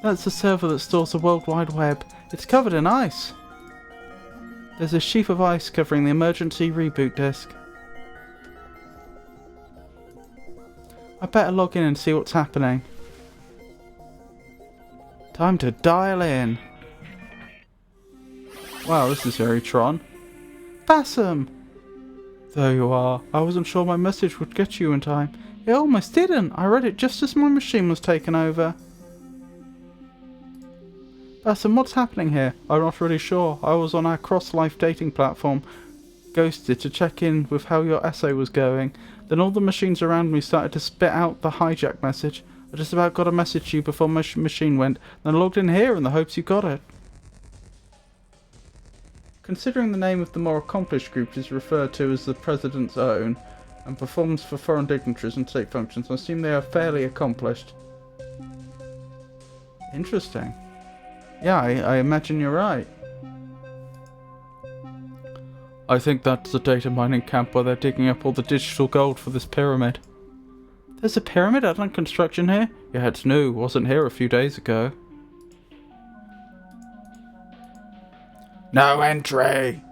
That's the server that stores the World Wide Web. It's covered in ice. There's a sheaf of ice covering the emergency reboot disk. I better log in and see what's happening. Time to dial in. Wow, this is very Tron. Bassam! There you are. I wasn't sure my message would get you in time. It almost didn't. I read it just as my machine was taken over. Bassam, what's happening here? I'm not really sure. I was on our cross-life dating platform, Ghosted, to check in with how your essay was going. Then all the machines around me started to spit out the hijack message. I just about got a message to you before my machine went, then I logged in here in the hopes you got it. Considering the name of the more accomplished group is referred to as the President's Own, and performs for foreign dignitaries and state functions, I assume they are fairly accomplished. Interesting. Yeah, I imagine you're right. I think that's the data mining camp where they're digging up all the digital gold for this pyramid. There's a pyramid under construction here? Yeah, it's new. Wasn't here a few days ago. No entry!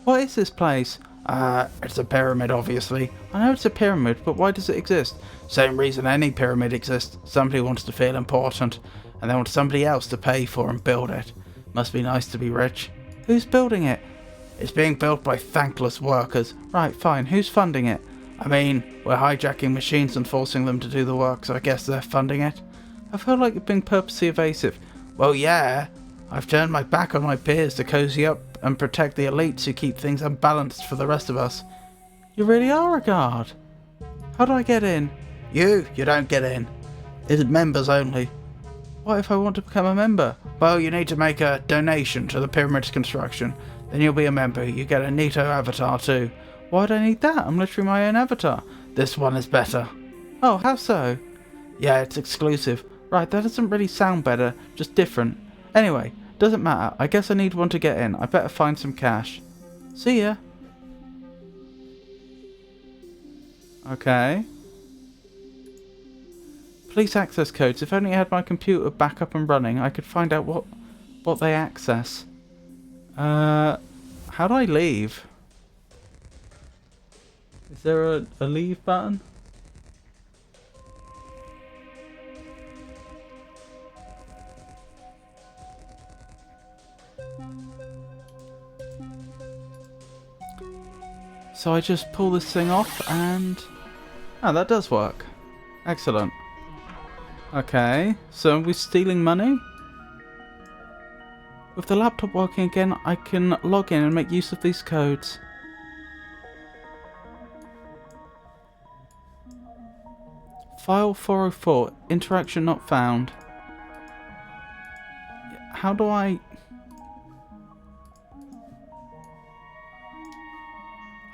What is this place? It's a pyramid, obviously. I know it's a pyramid, but why does it exist? Same reason any pyramid exists. Somebody wants to feel important, and they want somebody else to pay for and build it. Must be nice to be rich. Who's building it? It's being built by thankless workers. Right, fine. Who's funding it? I mean, we're hijacking machines and forcing them to do the work, so I guess they're funding it. I feel like you're being purposely evasive. Well, yeah. I've turned my back on my peers to cozy up and protect the elites who keep things unbalanced for the rest of us. You really are a guard. How do I get in? You don't get in. It's members only. What if I want to become a member? Well, you need to make a donation to the pyramid's construction. Then you'll be a member. You get a neato avatar too. Why do I need that? I'm literally my own avatar. This one is better. Oh, how so? Yeah, it's exclusive. Right, that doesn't really sound better, just different. Anyway, doesn't matter. I guess I need one to get in. I better find some cash. See ya. Okay. Police access codes. If only I had my computer back up and running, I could find out what they access. How do I leave? Is there a leave button? So I just pull this thing off and... Oh, that does work. Excellent. Okay, so are we stealing money? With the laptop working again, I can log in and make use of these codes. File 404, interaction not found. How do I...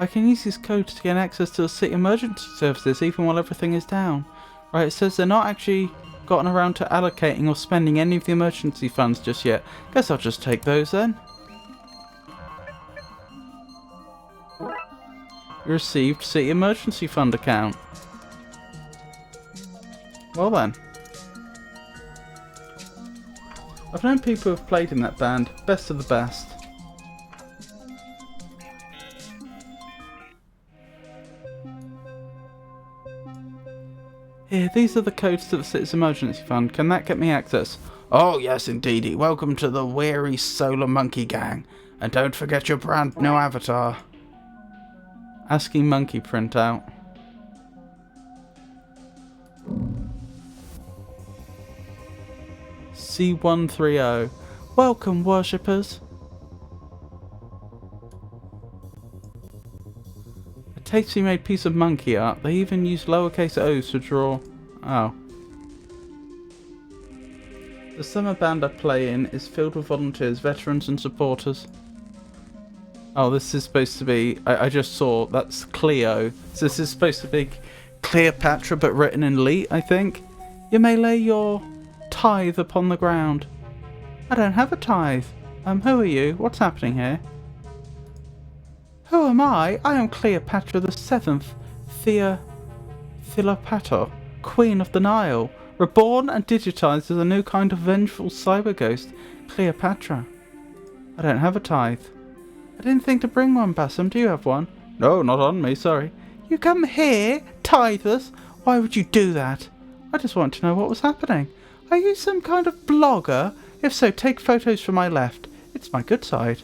I can use these codes to gain access to the city emergency services even while everything is down. Right, it says they're not actually gotten around to allocating or spending any of the emergency funds just yet. Guess I'll just take those then. You received City Emergency Fund account. Well then. I've known people who've played in that band. Best of the best. Here, these are the codes to the City's Emergency Fund. Can that get me access? Oh yes, indeedy. Welcome to the weary Solar Monkey Gang. And don't forget your brand new avatar. ASCII monkey printout. C130. Welcome, worshippers. A tastefully made piece of monkey art. They even use lowercase O's to draw. Oh. The summer band I play in is filled with volunteers, veterans and supporters. Oh, this is supposed to be... I just saw, that's Cleo. So this is supposed to be Cleopatra, but written in Leet, I think. You may lay your tithe upon the ground. I don't have a tithe. Who are you? What's happening here? Who am I? I am Cleopatra the 7th, Philopator, Queen of the Nile, reborn and digitized as a new kind of vengeful cyber ghost, Cleopatra. I don't have a tithe. I didn't think to bring one, Bassam. Do you have one? No, not on me, sorry. You come here, tithe us? Why would you do that? I just want to know what was happening. Are you some kind of blogger? If so, take photos from my left. It's my good side.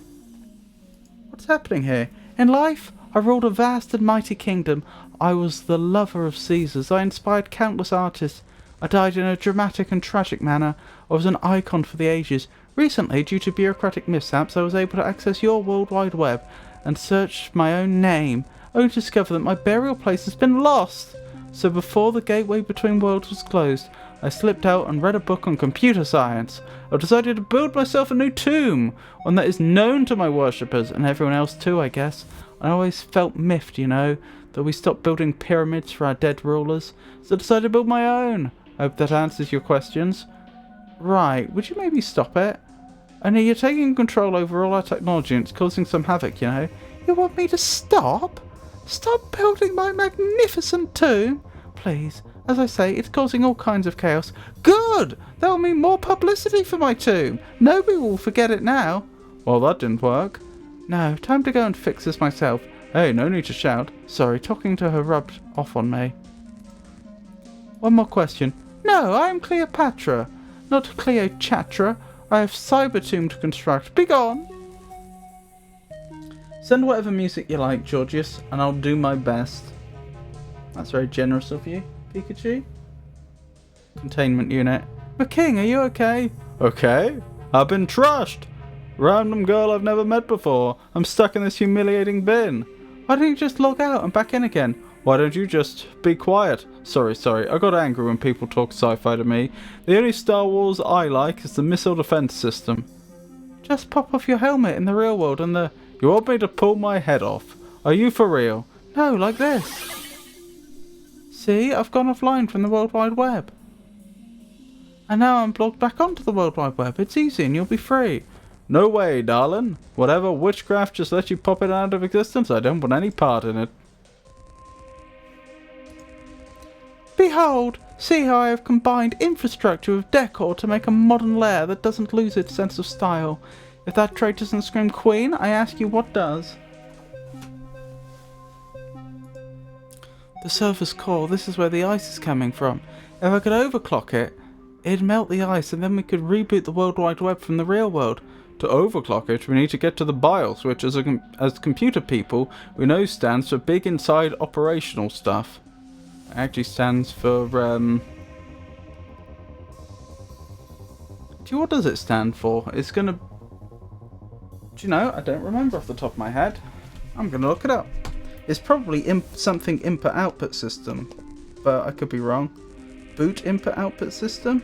What's happening here? In life, I ruled a vast and mighty kingdom. I was the lover of Caesars. I inspired countless artists. I died in a dramatic and tragic manner. I was an icon for the ages. Recently, due to bureaucratic mishaps, I was able to access your World Wide Web and search my own name, only to discover that my burial place has been lost. So before the gateway between worlds was closed, I slipped out and read a book on computer science. I've decided to build myself a new tomb, one that is known to my worshippers, and everyone else too, I guess. I always felt miffed, you know, that we stopped building pyramids for our dead rulers, so I decided to build my own. I hope that answers your questions. Right, would you maybe stop it? I know you're taking control over all our technology and it's causing some havoc, you know. You want me to stop? Stop building my magnificent tomb? Please. As I say, it's causing all kinds of chaos. Good! That will mean more publicity for my tomb. Nobody will forget it now. Well, that didn't work. No, time to go and fix this myself. Hey, no need to shout. Sorry, talking to her rubbed off on me. One more question. No, I am Cleopatra, not Cleochatra. I have Cybertomb to construct. Begone! Send whatever music you like, Georgius, and I'll do my best. That's very generous of you, Pikachu. Containment unit. McKing, are you okay? Okay? I've been trashed. Random girl I've never met before. I'm stuck in this humiliating bin. Why don't you just log out and back in again? Why don't you just be quiet? Sorry. I got angry when people talk sci-fi to me. The only Star Wars I like is the missile defense system. Just pop off your helmet in the real world and the... You want me to pull my head off? Are you for real? No, like this. See, I've gone offline from the World Wide Web. And now I'm logged back onto the World Wide Web. It's easy and you'll be free. No way, darling. Whatever witchcraft just let you pop it out of existence, I don't want any part in it. Behold! See how I have combined infrastructure with decor to make a modern lair that doesn't lose its sense of style. If that trait doesn't scream queen, I ask you what does? The server's core, this is where the ice is coming from. If I could overclock it, it'd melt the ice and then we could reboot the World Wide Web from the real world. To overclock it, we need to get to the BIOS, which as computer people, we know stands for Big Inside Operational Stuff. It actually stands for, what does it stand for? It's gonna... Do you know? I don't remember off the top of my head. I'm gonna look it up. It's probably something input-output system, but I could be wrong. Boot input-output system?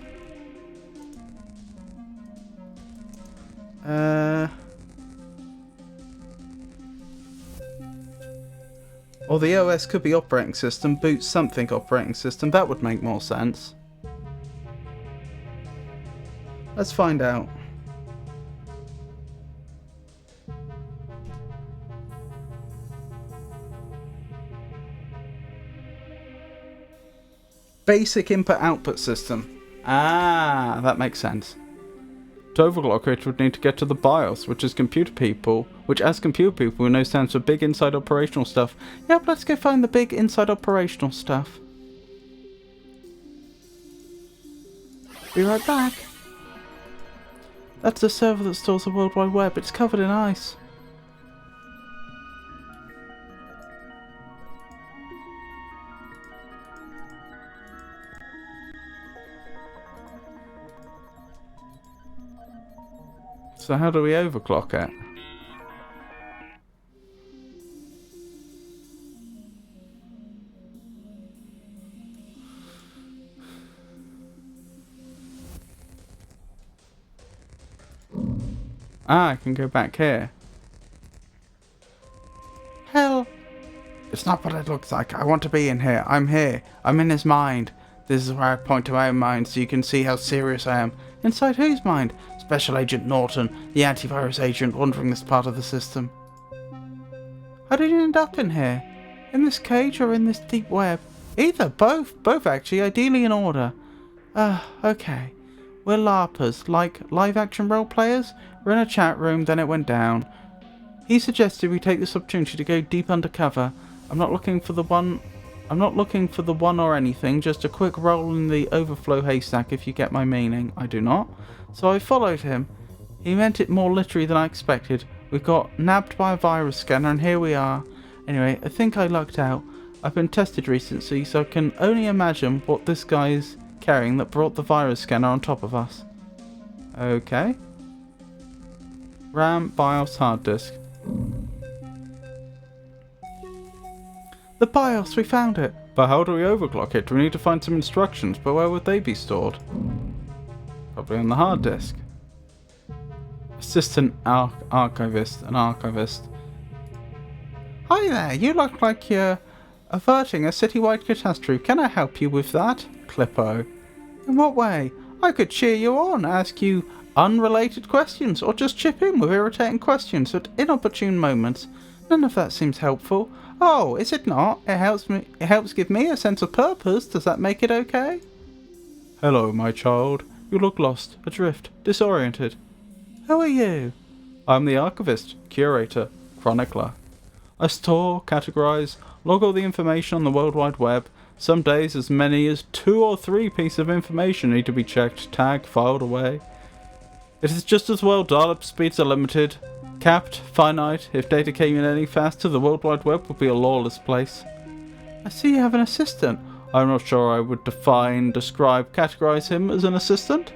Or the OS could be operating system, boot something operating system. That would make more sense. Let's find out. Basic input-output system. Ah, that makes sense. To overclock it, would need to get to the BIOS, which as computer people we know stands for big inside operational stuff. Yep, let's go find the big inside operational stuff. Be right back. That's the server that stores the World Wide Web. It's covered in ice. So how do we overclock it? Ah, I can go back here. Hell! It's not what it looks like. I want to be in here. I'm here. I'm in his mind. This is where I point to my own mind so you can see how serious I am. Inside whose mind? Special Agent Norton, the antivirus agent wandering this part of the system. How did you end up in here? In this cage or in this deep web? Either, both. Both actually, ideally in order. Okay. We're LARPers, like live action role players. We're in a chat room, then it went down. He suggested we take this opportunity to go deep undercover. I'm not looking for the one or anything, just a quick roll in the overflow haystack if you get my meaning. I do not. So I followed him. He meant it more literally than I expected. We got nabbed by a virus scanner and here we are. Anyway, I think I lucked out. I've been tested recently, so I can only imagine what this guy is carrying that brought the virus scanner on top of us. Okay. RAM, BIOS, hard disk. The BIOS, we found it. But how do we overclock it? We need to find some instructions, but where would they be stored? Probably on the hard disk. Assistant archivist, an archivist. Hi there, you look like you're averting a citywide catastrophe. Can I help you with that? Clippo. In what way? I could cheer you on, ask you unrelated questions, or just chip in with irritating questions at inopportune moments. None of that seems helpful. Oh, is it not? It helps give me a sense of purpose. Does that make it okay? Hello, my child. You look lost, adrift, disoriented. Who are you? I'm the archivist, curator, chronicler. I store, categorize, log all the information on the World Wide Web. Some days as many as 2 or 3 pieces of information need to be checked, tagged, filed away. It is just as well dial-up speeds are limited, capped, finite. If data came in any faster, the World Wide Web would be a lawless place. I see you have an assistant. I'm not sure I would describe, categorize him as an assistant.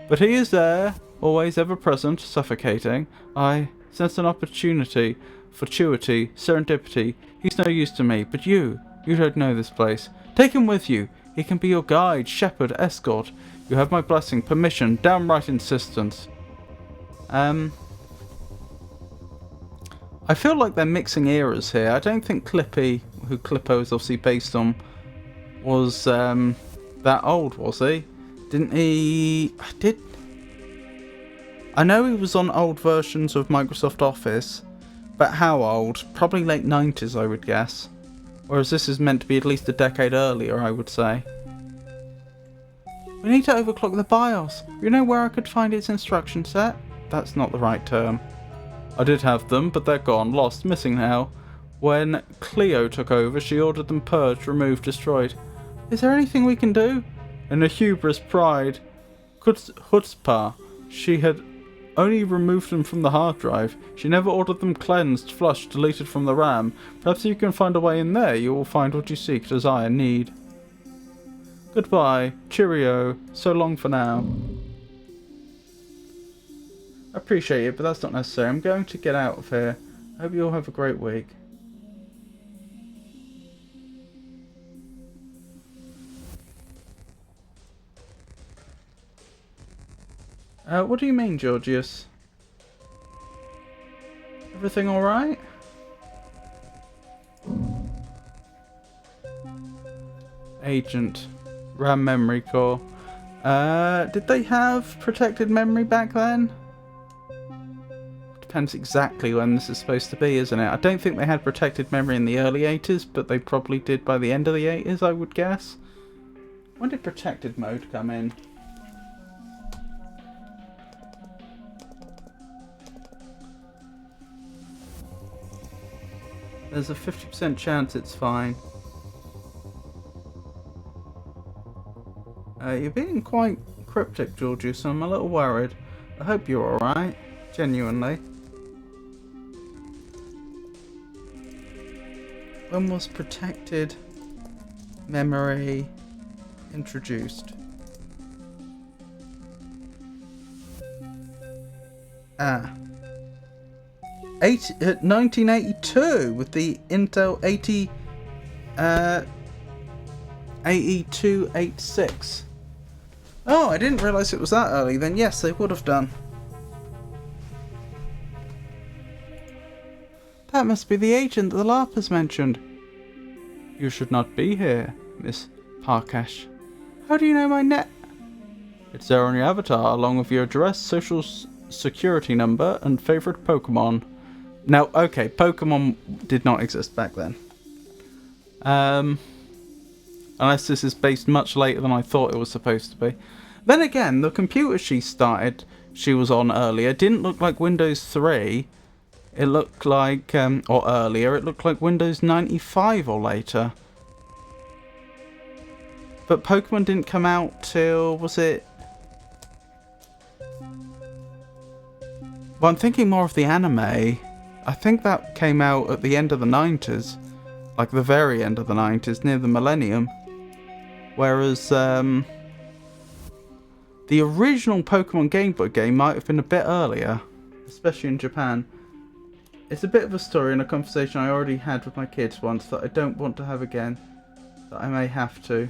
But he is there, always ever present, suffocating. I sense an opportunity, fortuity, serendipity. He's no use to me, but you don't know this place. Take him with you. He can be your guide, shepherd, escort. You have my blessing, permission, downright insistence. I feel like they're mixing eras here. I don't think Clippy, who Clippo is obviously based on, was that old, was he? Didn't he... I know he was on old versions of Microsoft Office, but how old? Probably late 90s, I would guess. Whereas this is meant to be at least a decade earlier, I would say. We need to overclock the BIOS. You know where I could find its instruction set? That's not the right term. I did have them, but they're gone, lost, missing now. When Cleo took over, she ordered them purged, removed, destroyed. Is there anything we can do? In her hubris, pride, chutzpah, she had only removed them from the hard drive. She never ordered them cleansed, flushed, deleted from the RAM. Perhaps you can find a way in there. You will find what you seek, desire, need. Goodbye. Cheerio. So long for now. I appreciate it, but that's not necessary. I'm going to get out of here. I hope you all have a great week. What do you mean, Georgius? Everything alright? Agent. RAM memory core. Did they have protected memory back then? Depends exactly when this is supposed to be, isn't it? I don't think they had protected memory in the early 80s, but they probably did by the end of the 80s, I would guess. When did protected mode come in? There's a 50% chance it's fine. You're being quite cryptic, Georgie, so I'm a little worried. I hope you're alright. Genuinely. When was protected memory introduced? 1982 with the Intel 8286. Oh, I didn't realise it was that early. Then yes, they would have done. That must be the agent that the LARPers mentioned. You should not be here, Miss Parkesh. How do you know my net? It's there on your avatar, along with your address, social security number, and favourite Pokemon. Now, okay, Pokemon did not exist back then. Unless this is based much later than I thought it was supposed to be. Then again, the computer she was on earlier didn't look like Windows 3. It looked like, or earlier, it looked like Windows 95 or later. But Pokemon didn't come out till, was it? Well, I'm thinking more of the anime. I think that came out at the end of the 90s. Like the very end of the 90s, near the millennium. Whereas, the original Pokemon Game Boy game might have been a bit earlier. Especially in Japan. It's a bit of a story and a conversation I already had with my kids once that I don't want to have again. That I may have to.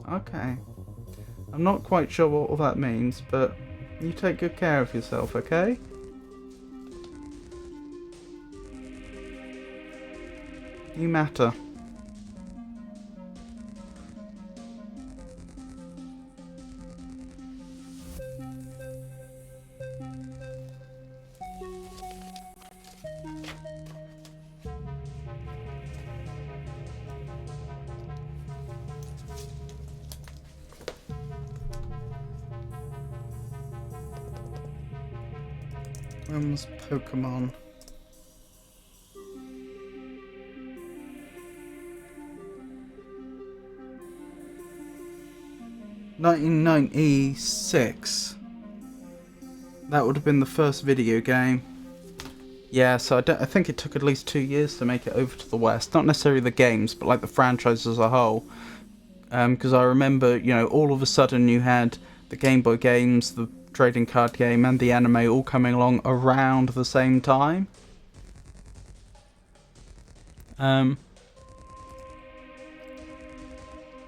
Okay. I'm not quite sure what all that means, but you take good care of yourself, okay? You matter. When was Pokemon? $1996. That would have been the first video game. Yeah, so I think it took at least 2 years to make it over to the West. Not necessarily the games, but like the franchise as a whole. Because I remember, you know, all of a sudden you had the Game Boy games, the trading card game, and the anime all coming along around the same time.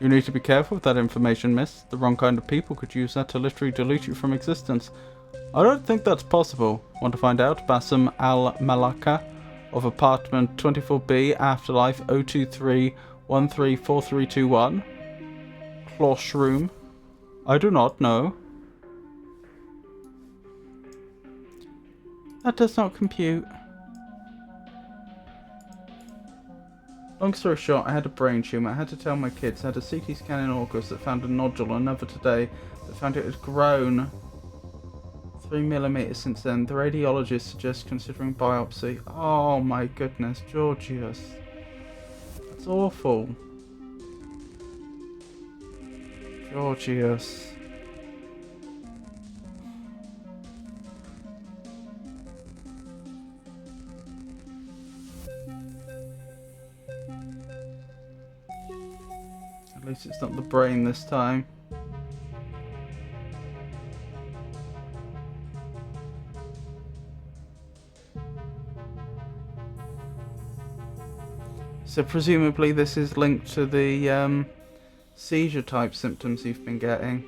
You need to be careful with that information, miss. The wrong kind of people could use that to literally delete you from existence. I don't think that's possible. Want to find out? Bassam Al-Malaka of apartment 24B, Afterlife 023134321. Classroom. I do not know. That does not compute. Long story short, I had a brain tumour. I had to tell my kids. I had a CT scan in August that found a nodule, another today that found it had grown 3mm since then. The radiologist suggests considering biopsy. Oh my goodness, Georgius. That's awful. Georgius. At least it's not the brain this time. So presumably this is linked to the seizure type symptoms you've been getting.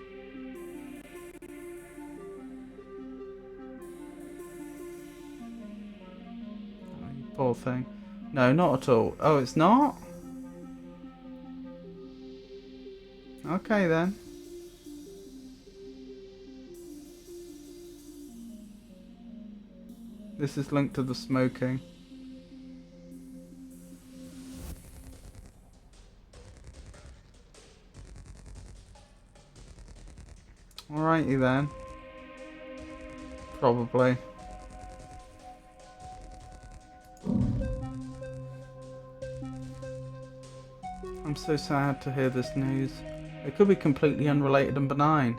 Oh, you poor thing. No, not at all. Oh, it's not? Okay then. This is linked to the smoking. Alrighty then. Probably. I'm so sad to hear this news. It could be completely unrelated and benign.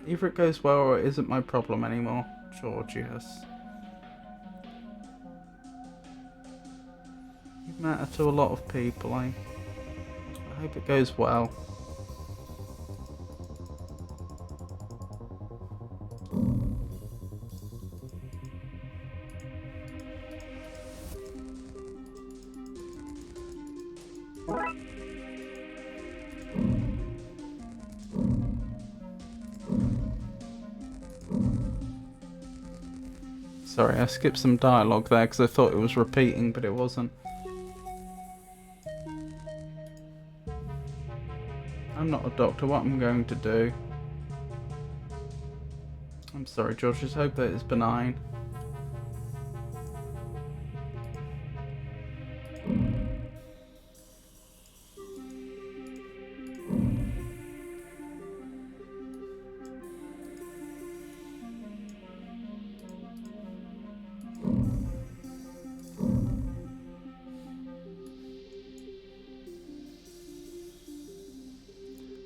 Either it goes well or it isn't my problem anymore, Georgius. You matter to a lot of people. I hope it goes well. Sorry, I skipped some dialogue there because I thought it was repeating, but it wasn't. I'm not a doctor, what I'm going to do. I'm sorry, George, just hope that it's benign.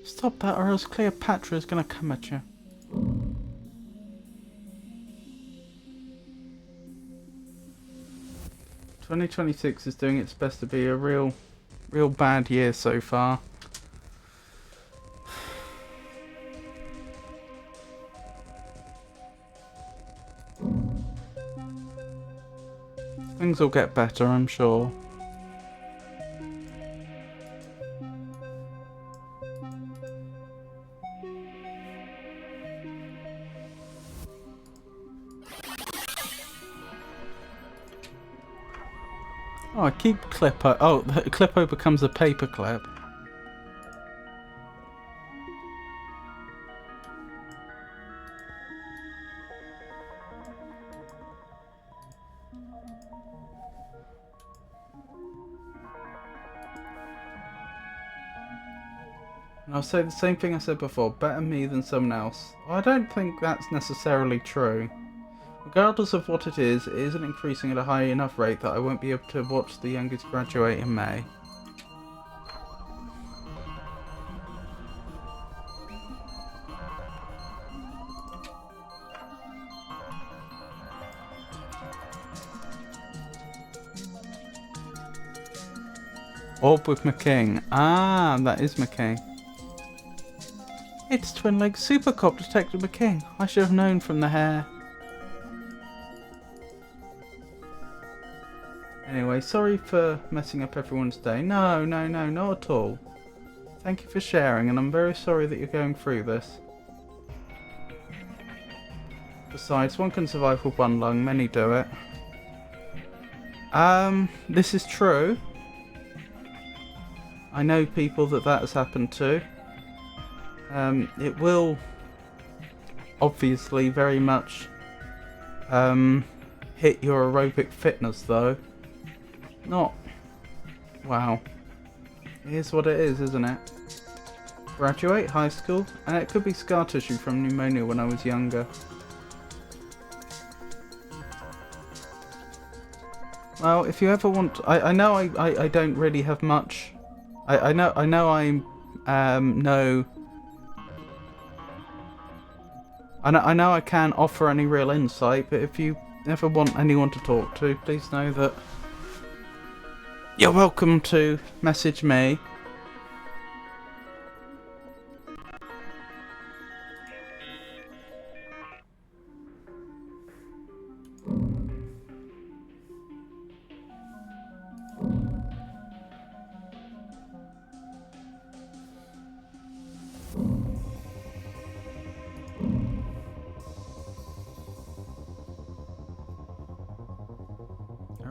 Stop that or else Cleopatra is going to come at you. "2026 is doing its best to be a real bad year so far. Things will get better, I'm sure. Oh, I keep Clippo. Oh, the Clippo becomes a paperclip. And I'll say the same thing I said before, better me than someone else. Well, I don't think that's necessarily true. Regardless of what it isn't increasing at a high enough rate that I won't be able to watch the youngest graduate in May. Orb with McKing. Ah, that is McKing. It's Twin Leg Super Cop Detective McKing. I should have known from the hair. Anyway, sorry for messing up everyone's day. No, not at all. Thank you for sharing, and I'm very sorry that you're going through this. Besides, one can survive with one lung, many do it. This is true. I know people that has happened to. It will obviously very much hit your aerobic fitness though. Not... wow. It is what it is, isn't it? Graduate high school, and it could be scar tissue from pneumonia when I was younger. Well, if you ever want... I know I don't really have much... I know I know I can't offer any real insight, but if you ever want anyone to talk to, please know that you're welcome to message me.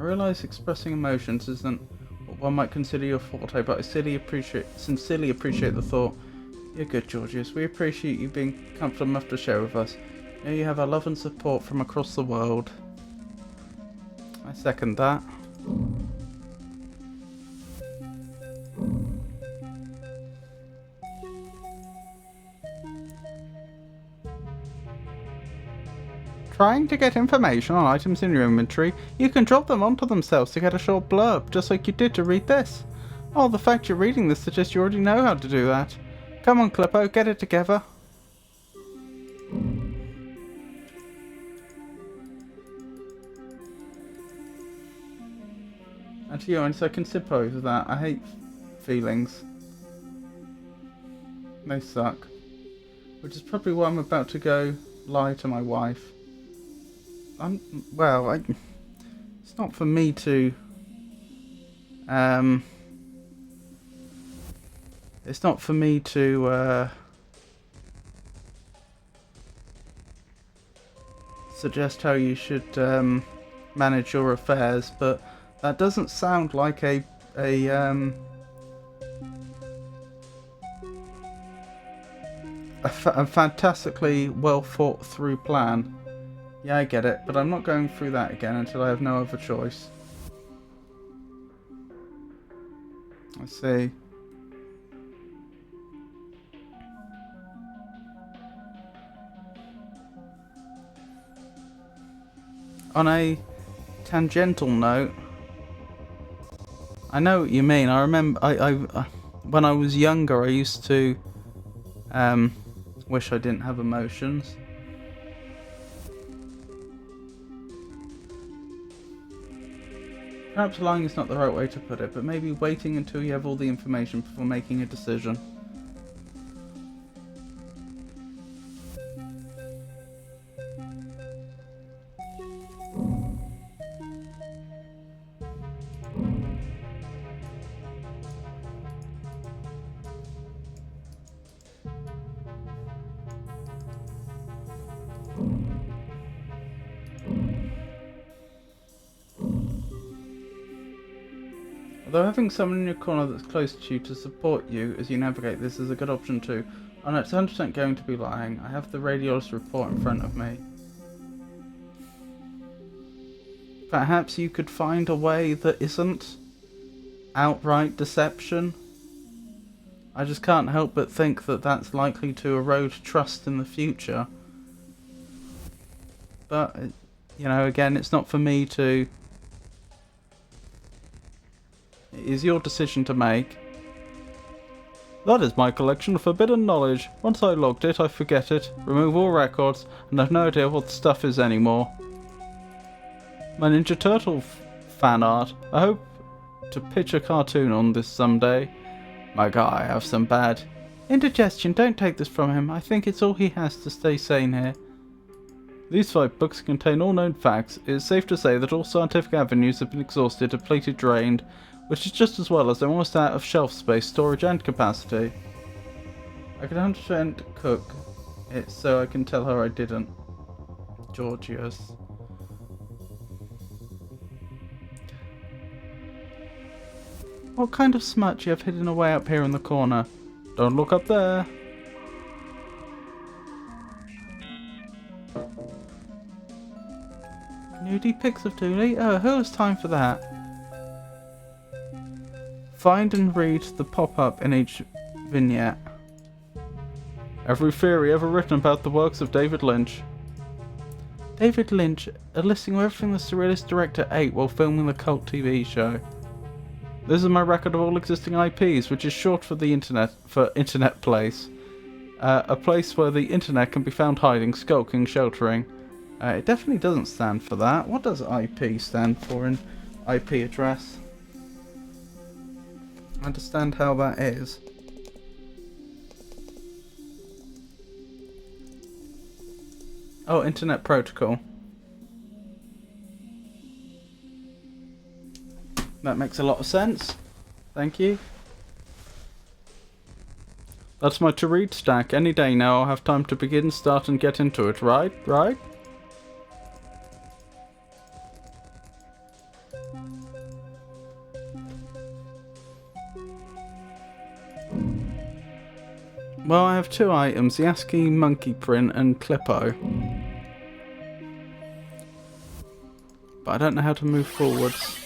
realise expressing emotions isn't what one might consider your forte, but I sincerely appreciate the thought. You're good, Georgius. We appreciate you being comfortable enough to share with us. You know you have our love and support from across the world. I second that. Trying to get information on items in your inventory, you can drop them onto themselves to get a short blurb, just like you did to read this. Oh, the fact you're reading this suggests you already know how to do that. Come on, Clippo, get it together. And to be honest, I can sympathise with that. I hate feelings. They suck. Which is probably why I'm about to go lie to my wife. It's not for me to, it's not for me to, suggest how you should, manage your affairs, but that doesn't sound like a fantastically well thought through plan. Yeah, I get it, but I'm not going through that again until I have no other choice. I see. On a tangential note, I know what you mean. I remember, I when I was younger, I used to wish I didn't have emotions. Perhaps lying is not the right way to put it, but maybe waiting until you have all the information before making a decision. Although having someone in your corner that's close to you to support you as you navigate this is a good option too. I know it's 100% going to be lying. I have the radiologist report in front of me. Perhaps you could find a way that isn't outright deception. I just can't help but think that that's likely to erode trust in the future. But, you know, again, it's not for me to... It is your decision to make. That is my collection of forbidden knowledge. Once I logged it, I forget it, remove all records, and have no idea what the stuff is anymore. My Ninja Turtle fan art. I hope to pitch a cartoon on this someday. My guy, I have some bad indigestion. Don't take this from him. I think it's all he has to stay sane here. These 5 books contain all known facts. It is safe to say that all scientific avenues have been exhausted, depleted, drained, which is just as well as they're almost out of shelf space, storage and capacity. I can 100% cook it so I can tell her I didn't. Georgius. What kind of smut you have hidden away up here in the corner? Don't look up there. Nudie pics of Dooley? Oh, who has time for that? Find and read the pop-up in each vignette. Every theory ever written about the works of David Lynch. David Lynch, a listing of everything the surrealist director ate while filming the cult TV show. This is my record of all existing IPs, which is short for the internet, for Internet Place. A place where the internet can be found hiding, skulking, sheltering. It definitely doesn't stand for that. What does IP stand for in IP address? Understand how that is. Oh, Internet Protocol. That makes a lot of sense. Thank you. That's my to-read stack. Any day now I'll have time to begin, start and get into it, right? Right? Well, I have two items, the ASCII monkey print and Clippo. But I don't know how to move forwards.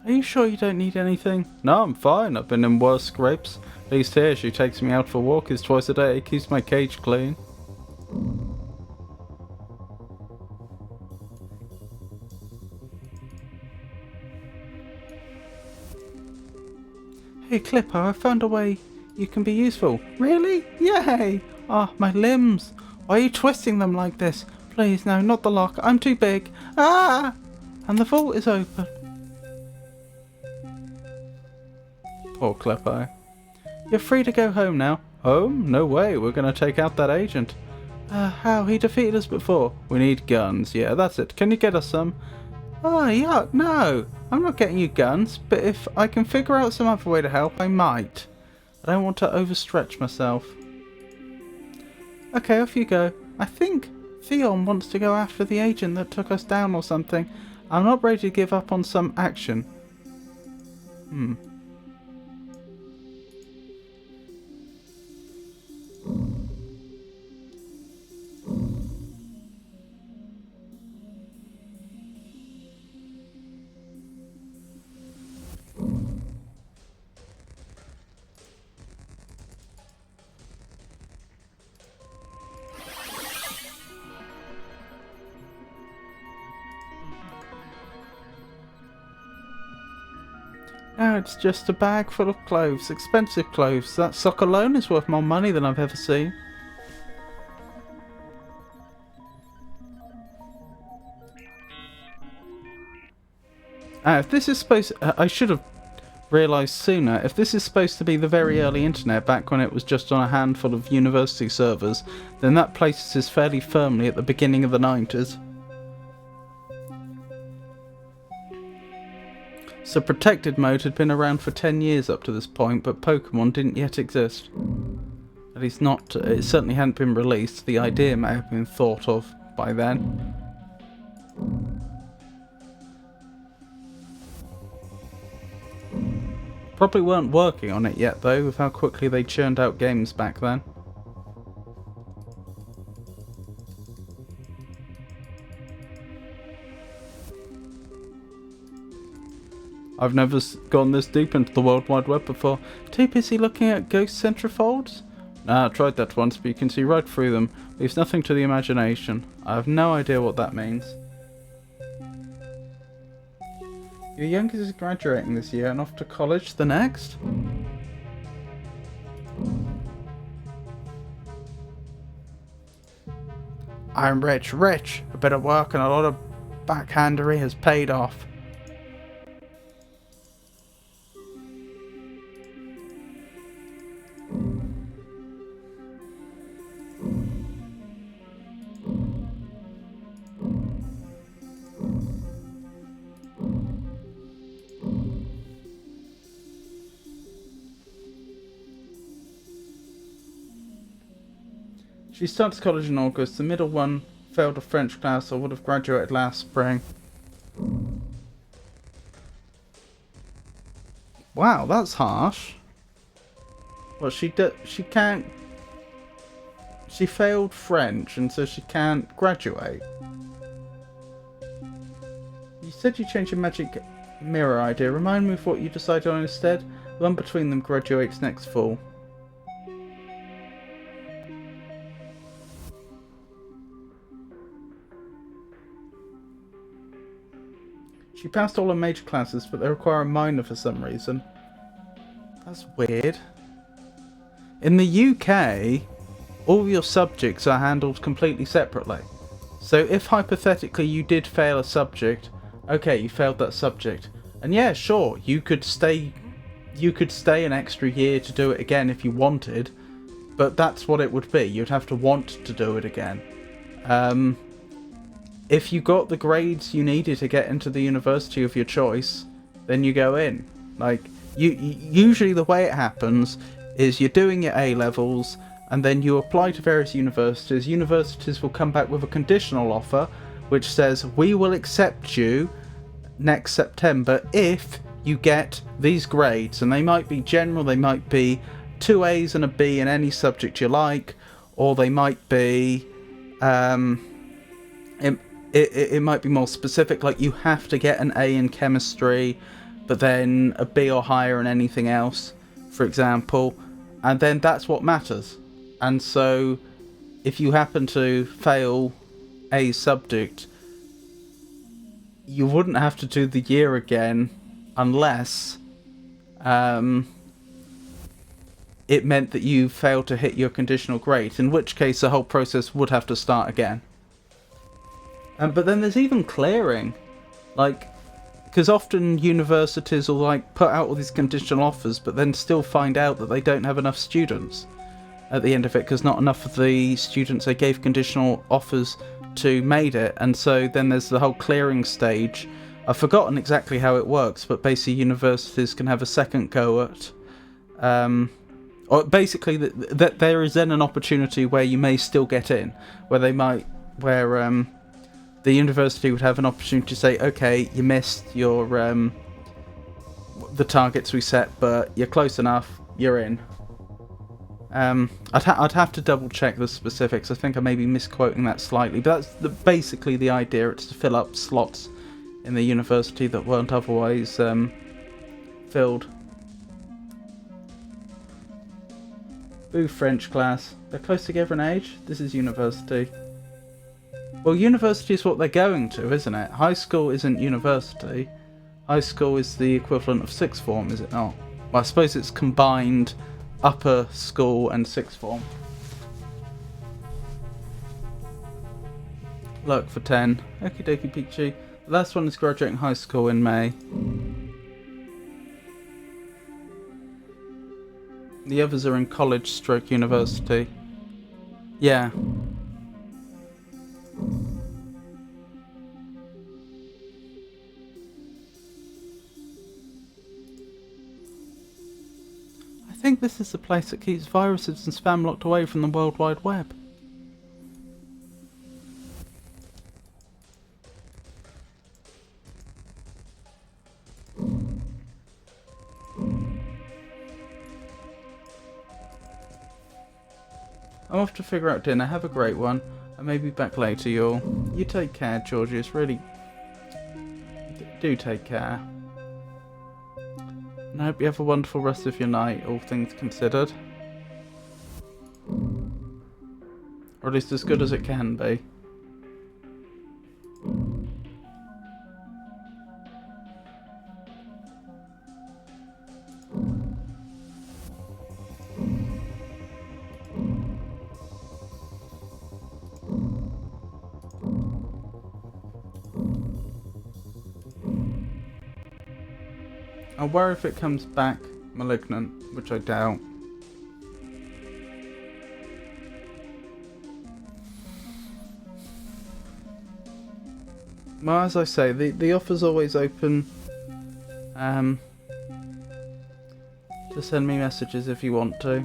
Are you sure you don't need anything? No, I'm fine. I've been in worse scrapes. At least here, she takes me out for walks twice a day. Keeps my cage clean. Hey, Clipper, I found a way you can be useful. Really? Yay! Ah, my limbs. Why are you twisting them like this? Please, no, not the lock. I'm too big. Ah! And the vault is open. Poor Clippo. You're free to go home now. Home? No way. We're going to take out that agent. How? He defeated us before. We need guns. Yeah, that's it. Can you get us some? Oh, yuck. No. I'm not getting you guns. But if I can figure out some other way to help, I might. I don't want to overstretch myself. Okay, off you go. I think Theon wants to go after the agent that took us down or something. I'm not ready to give up on some action. No, it's just a bag full of clothes. Expensive clothes. That sock alone is worth more money than I've ever seen. If this is supposed... I should have realised sooner. If this is supposed to be the very early internet, back when it was just on a handful of university servers, then that places us fairly firmly at the beginning of the 90s. So protected mode had been around for 10 years up to this point, but Pokemon didn't yet exist. At least not... it certainly hadn't been released. The idea may have been thought of by then. Probably weren't working on it yet though, with how quickly they churned out games back then. I've never gone this deep into the World Wide Web before. Too busy looking at ghost centrifolds? Nah, I tried that once, but you can see right through them. Leaves nothing to the imagination. I have no idea what that means. Your youngest is graduating this year and off to college the next? I'm rich. A bit of work and a lot of backhandery has paid off. She starts college in August. The middle one failed a French class or would have graduated last spring. Wow, that's harsh. Well, she can't... She failed French and so she can't graduate. You said you changed your magic mirror idea. Remind me of what you decided on instead. The one between them graduates next fall. She passed all her major classes, but they require a minor for some reason. That's weird. In the UK, all your subjects are handled completely separately. So if hypothetically you did fail a subject, okay, you failed that subject, and yeah, sure, you could stay an extra year to do it again if you wanted, but that's what it would be. You'd have to want to do it again. If you got the grades you needed to get into the university of your choice, then you go in. Like, usually the way it happens is you're doing your A-levels, and then you apply to various universities. Universities will come back with a conditional offer, which says, we will accept you next September if you get these grades. And they might be general, they might be 2 A's and a B in any subject you like, or they might be... It might be more specific, like you have to get an A in chemistry, but then a B or higher in anything else, for example, and then that's what matters. And so, if you happen to fail a subject, you wouldn't have to do the year again unless it meant that you failed to hit your conditional grade, in which case the whole process would have to start again. But then there's even clearing, like, because often universities will like put out all these conditional offers, but then still find out that they don't have enough students at the end of it, because not enough of the students they gave conditional offers to made it, and so then there's the whole clearing stage. I've forgotten exactly how it works, but basically universities can have a second go at, or basically that there is then an opportunity where you may still get in, where the university would have an opportunity to say, okay, you missed your the targets we set, but you're close enough, you're in. I'd have to double check the specifics. I think I may be misquoting that slightly, but that's basically the idea. It's to fill up slots in the university that weren't otherwise filled. Boo, French class. They're close together in age. This is university. Well, university is what they're going to, isn't it? High school isn't university. High school is the equivalent of sixth form, is it not? Well, I suppose it's combined upper school and sixth form. Look for 10. Okie dokie, Peachy. The last one is graduating high school in May. The others are in college stroke university. Yeah. I think this is the place that keeps viruses and spam locked away from the World Wide Web. I'm off to figure out dinner. Have a great one. I may be back later, y'all. You take care, Georgius. Really do take care. And I hope you have a wonderful rest of your night, all things considered. Or at least as good as it can be. I'll worry if it comes back malignant, which I doubt. Well, as I say, the offer's always open. To send me messages if you want to.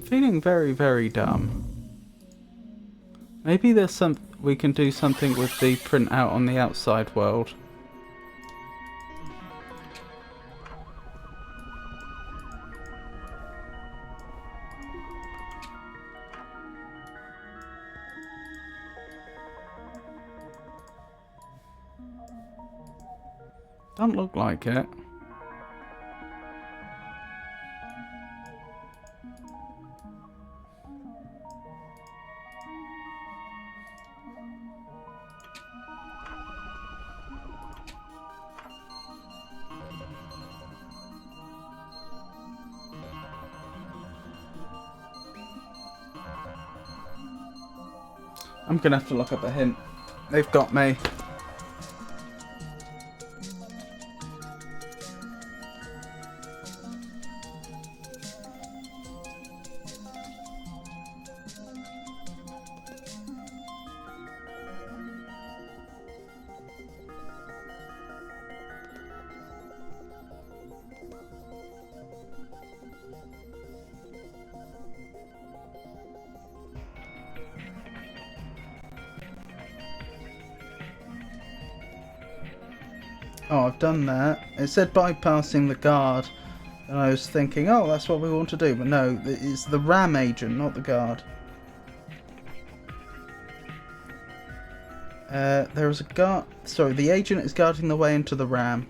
Feeling very, very dumb. Maybe there's we can do something with the printout on the outside world. Don't look like it. I'm gonna have to look up a hint. They've got me. Oh, I've done that. It said bypassing the guard, and I was thinking, oh, that's what we want to do. But no, it's the RAM agent, not the guard. There is a guard. Sorry, the agent is guarding the way into the RAM.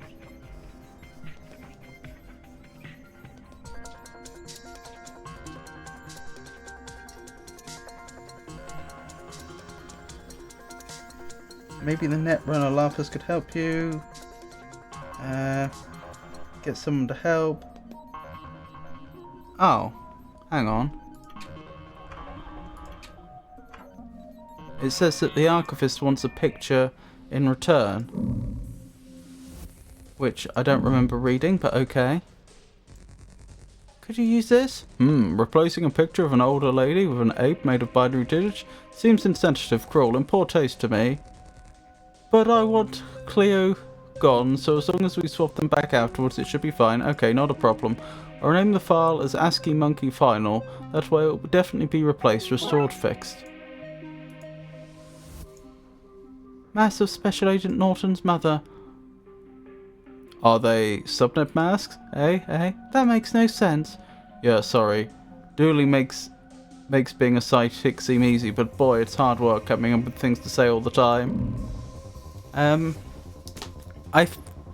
Maybe the Netrunner Lapis could help you. Get someone to help. Oh, hang on. It says that the archivist wants a picture in return. Which I don't remember reading, but okay. Could you use this? Replacing a picture of an older lady with an ape made of binary digits seems insensitive, cruel, and poor taste to me. But I want Cleo gone, so as long as we swap them back afterwards it should be fine. Okay, not a problem. I'll name the file as ASCII Monkey Final. That way it will definitely be replaced, restored, fixed. Massive Special Agent Norton's mother. Are they subnet masks? That makes no sense. Yeah, sorry. Dueling makes being a sidekick seem easy, but boy, it's hard work coming up with things to say all the time.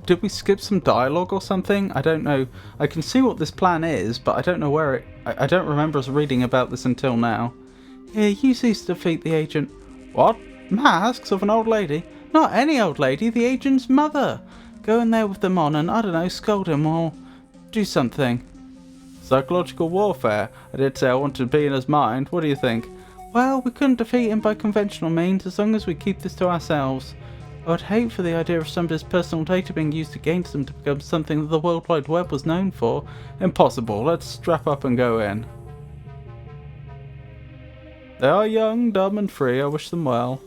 Did we skip some dialogue or something? I don't know. I can see what this plan is, but I don't know where it... I don't remember us reading about this until now. Here, use these to defeat the agent. What? Masks of an old lady? Not any old lady, the agent's mother. Go in there with them on and, I don't know, scold him or do something. Psychological warfare? I did say I wanted to be in his mind. What do you think? Well, we couldn't defeat him by conventional means as long as we keep this to ourselves. I would hate for the idea of somebody's personal data being used against them to become something that the World Wide Web was known for. Impossible. Let's strap up and go in. They are young, dumb and free. I wish them well.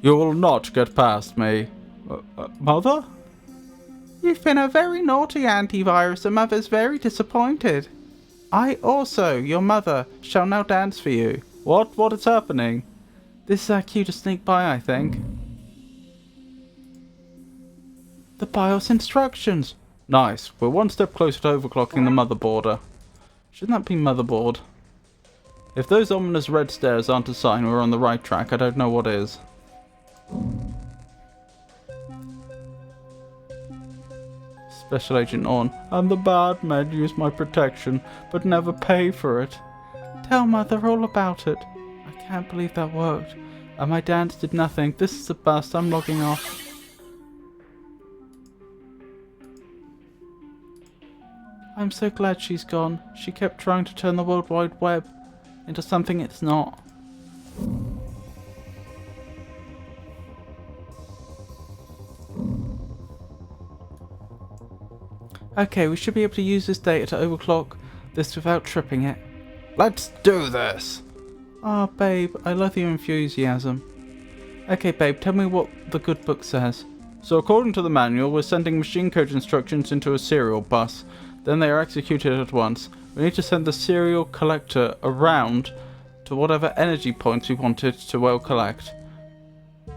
You will not get past me. Mother? You've been a very naughty antivirus and Mother's very disappointed. I also, your mother, shall now dance for you. What? What is happening? This is our cue to sneak by, I think. The BIOS instructions. Nice. We're one step closer to overclocking the motherboarder. Shouldn't that be motherboard? If those ominous red stairs aren't a sign we're on the right track, I don't know what is. Special Agent On. I'm the bad man, use my protection, but never pay for it. Tell Mother all about it. I can't believe that worked. And my dance did nothing. This is the best. I'm logging off. I'm so glad she's gone. She kept trying to turn the World Wide Web into something it's not. Okay, we should be able to use this data to overclock this without tripping it. Let's do this! Ah, babe, I love your enthusiasm. Okay, babe, tell me what the good book says. So according to the manual, we're sending machine code instructions into a serial bus. Then they are executed at once. We need to send the serial collector around to whatever energy points we want it to well collect.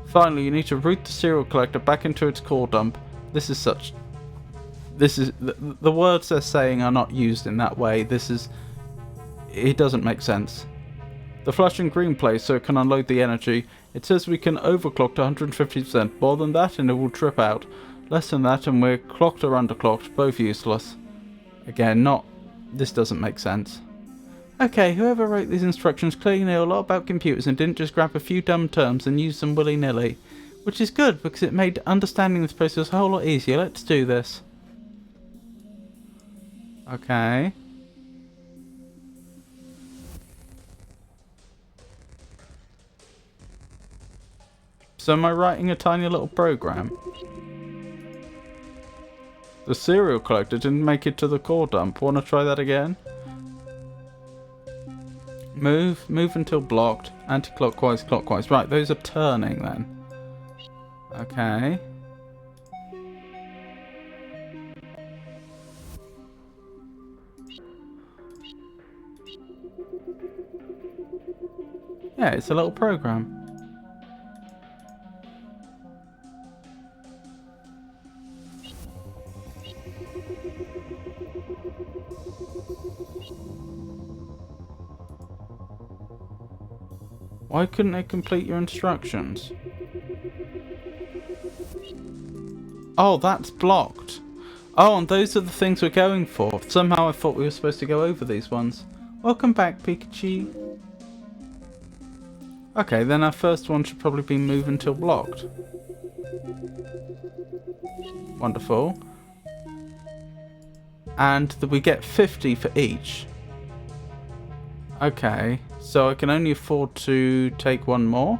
Finally, you need to route the serial collector back into its core dump. This is the words they're saying are not used in that way. It doesn't make sense. The flashing green plays so it can unload the energy. It says we can overclock to 150%. More than that and it will trip out. Less than that and we're clocked or underclocked. Both useless. Again, this doesn't make sense. Okay, whoever wrote these instructions clearly knew a lot about computers and didn't just grab a few dumb terms and use them willy-nilly. Which is good, because it made understanding this process a whole lot easier. Let's do this. Okay. So am I writing a tiny little program? The serial collector didn't make it to the core dump. Want to try that again? Move until blocked. Anti-clockwise, clockwise. Right, those are turning then. Okay. Yeah, it's a little program. Why couldn't it complete your instructions? Oh, that's blocked. Oh, and those are the things we're going for. Somehow I thought we were supposed to go over these ones. Welcome back, Pikachu. Okay, then our first one should probably be move until blocked. Wonderful. And we get 50 for each. Okay, so I can only afford to take one more.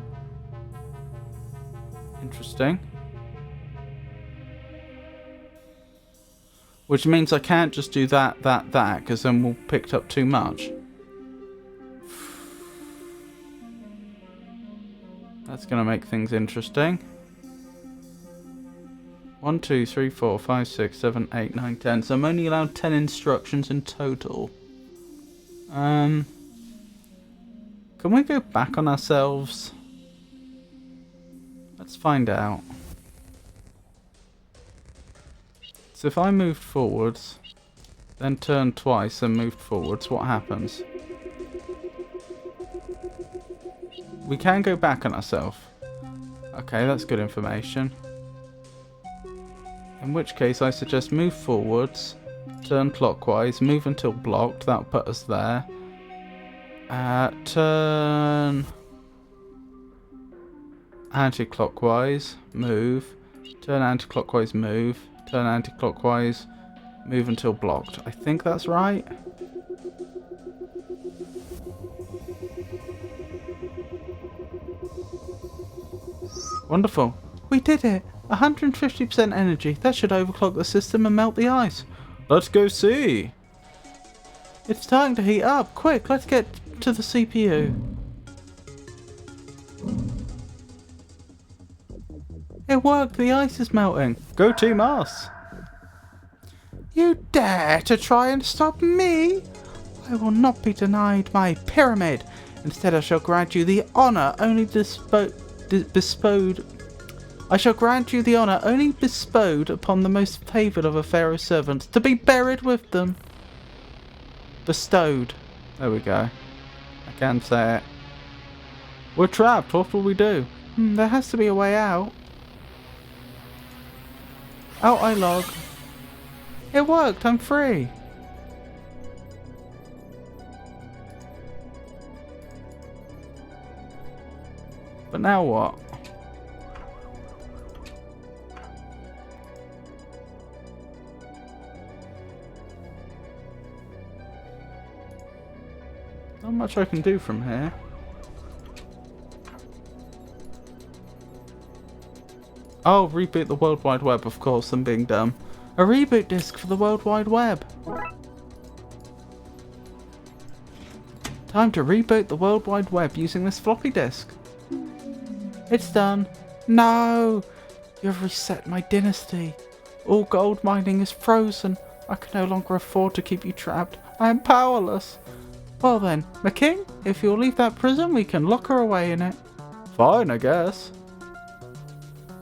Interesting. Which means I can't just do that, because then we'll pick up too much. That's going to make things interesting. 1, 2, 3, 4, 5, 6, 7, 8, 9, 10. So I'm only allowed 10 instructions in total. Can we go back on ourselves? Let's find out. So if I moved forwards, then turned twice and moved forwards, what happens? We can go back on ourselves. Okay, that's good information. In which case I suggest move forwards, turn clockwise, move until blocked, that'll put us there. Turn anti-clockwise, move, turn anti-clockwise, move, turn anti-clockwise, move until blocked. I think that's right. Wonderful. We did it! 150% energy. That should overclock the system and melt the ice. Let's go see! It's starting to heat up. Quick, let's get to the CPU. It worked. The ice is melting. Go Team Us! You dare to try and stop me? I will not be denied my pyramid. Instead, I shall grant you the honor only bestowed. I shall grant you the honor only bestowed upon the most favored of a pharaoh's servants, to be buried with them. Bestowed. There we go. I can say it. We're trapped. What will we do? There has to be a way out. Out I log. It worked. I'm free. But now what? Not much I can do from here. Oh, reboot the World Wide Web, of course, I'm being dumb. A reboot disk for the World Wide Web. Time to reboot the World Wide Web using this floppy disk. It's done. No! You've reset my dynasty. All gold mining is frozen. I can no longer afford to keep you trapped. I am powerless. Well then, McKing, if you'll leave that prison, we can lock her away in it. Fine, I guess.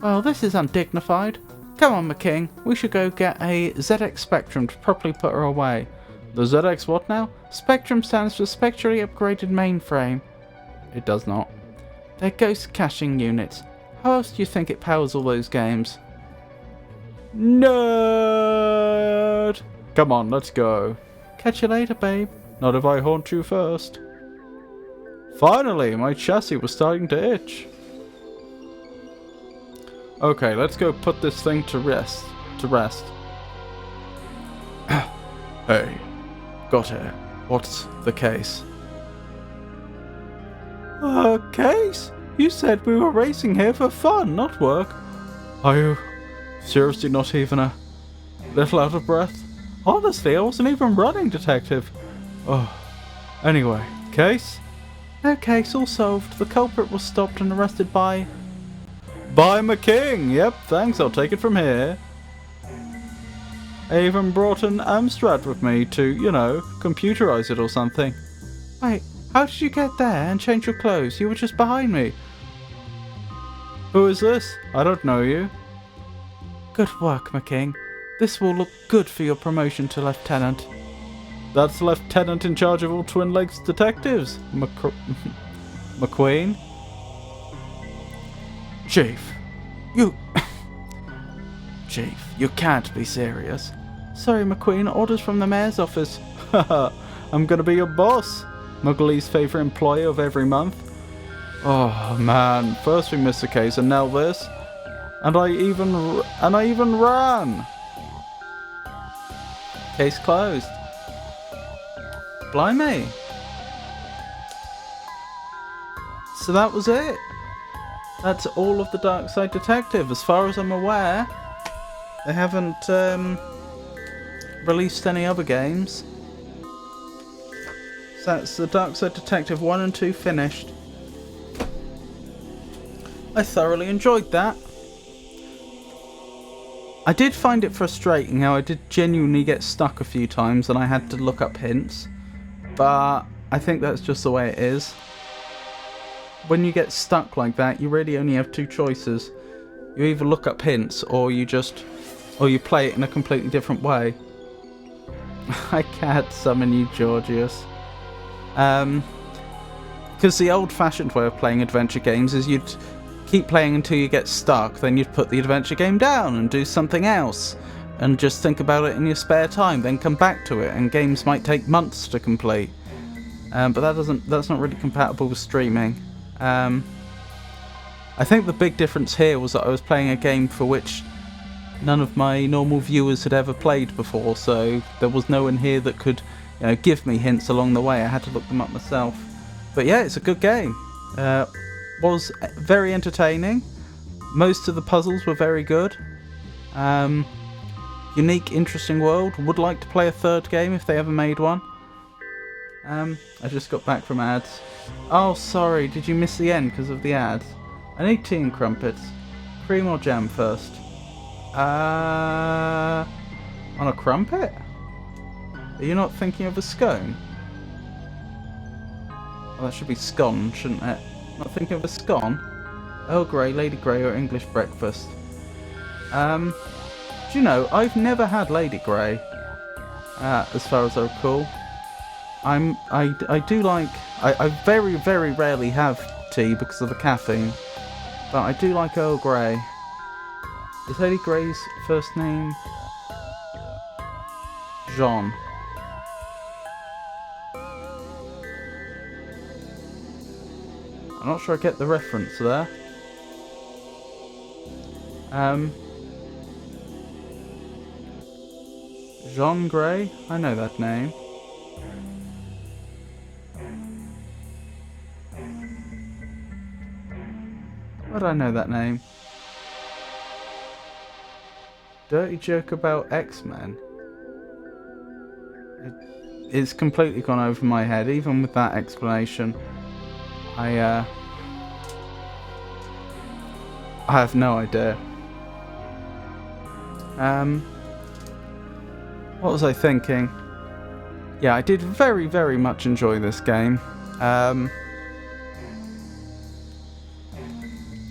Well, this is undignified. Come on, McKing. We should go get a ZX Spectrum to properly put her away. The ZX what now? Spectrum stands for Spectrally Upgraded Mainframe. It does not. They're ghost caching units. How else do you think it powers all those games? Nerd! Come on, let's go. Catch you later, babe. Not if I haunt you first. Finally, my chassis was starting to itch. Okay, let's go put this thing to rest. Hey, got here. What's the case? Case? You said we were racing here for fun, not work. Are you seriously not even a little out of breath? Honestly, I wasn't even running, Detective. Oh, anyway, case? No case, all solved. The culprit was stopped and arrested by McKing. Yep, thanks, I'll take it from here. I even brought an Amstrad with me to, you know, computerize it or something. Wait, how did you get there and change your clothes? You were just behind me. Who is this? I don't know you. Good work, McKing. This will look good for your promotion to Lieutenant. That's the Lieutenant in charge of all Twin Lakes detectives, McQueen. Chief, you... Chief, you can't be serious. Sorry, McQueen, orders from the mayor's office. Haha, I'm gonna be your boss. Muggly's favourite employee of every month. Oh man, first we missed a case and now this. And I even ran. Case closed. Blimey. So that was it. That's all of the Darkside Detective. As far as I'm aware, they haven't released any other games. So that's the Darkside Detective 1 and 2 finished. I thoroughly enjoyed that. I did find it frustrating how I did genuinely get stuck a few times and I had to look up hints. But I think that's just the way it is. When you get stuck like that, you really only have two choices. You either look up hints or you play it in a completely different way. I can't summon you, Georgius. Because the old-fashioned way of playing adventure games is you'd keep playing until you get stuck, then you'd put the adventure game down and do something else and just think about it in your spare time, then come back to it, and games might take months to complete. But that's not really compatible with streaming. I think the big difference here was that I was playing a game for which none of my normal viewers had ever played before, so there was no one here that could, you know, give me hints along the way. I had to look them up myself. But yeah, it's a good game. Was very entertaining. Most of the puzzles were very good. Unique, interesting world. Would like to play a third game if they ever made one. I just got back from ads. Oh, sorry, did you miss the end because of the ads? I need tea and crumpets. Cream or jam first? On a crumpet? Are you not thinking of a scone? Well, that should be scone, shouldn't it? Not thinking of a scone? Earl Grey, Lady Grey, or English breakfast? Do you know, I've never had Lady Grey, as far as I recall. I do like... I very, very rarely have tea because of the caffeine, but I do like Earl Grey. Is Lady Grey's first name Jean? I'm not sure I get the reference there. Jean Grey? I know that name. Why do I know that name? Dirty joke about X-Men? It's completely gone over my head, even with that explanation. I have no idea. What was I thinking? Yeah, I did very, very much enjoy this game.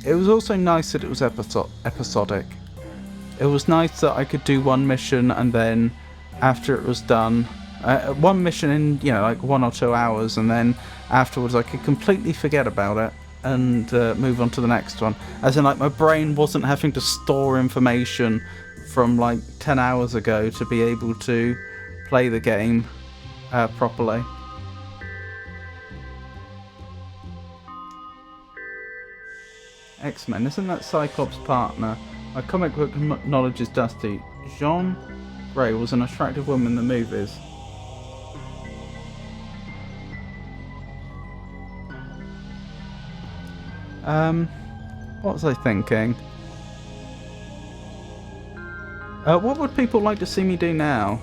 It was also nice that it was episodic. It was nice that I could do one mission and then after it was done, one mission in, you know, like 1 or 2 hours, and then afterwards, I could completely forget about it and move on to the next one. As in, like, my brain wasn't having to store information from like 10 hours ago to be able to play the game properly. X-Men, isn't that Cyclops' partner? My comic book knowledge is dusty. Jean Grey was an attractive woman in the movies. What was I thinking? What would people like to see me do now?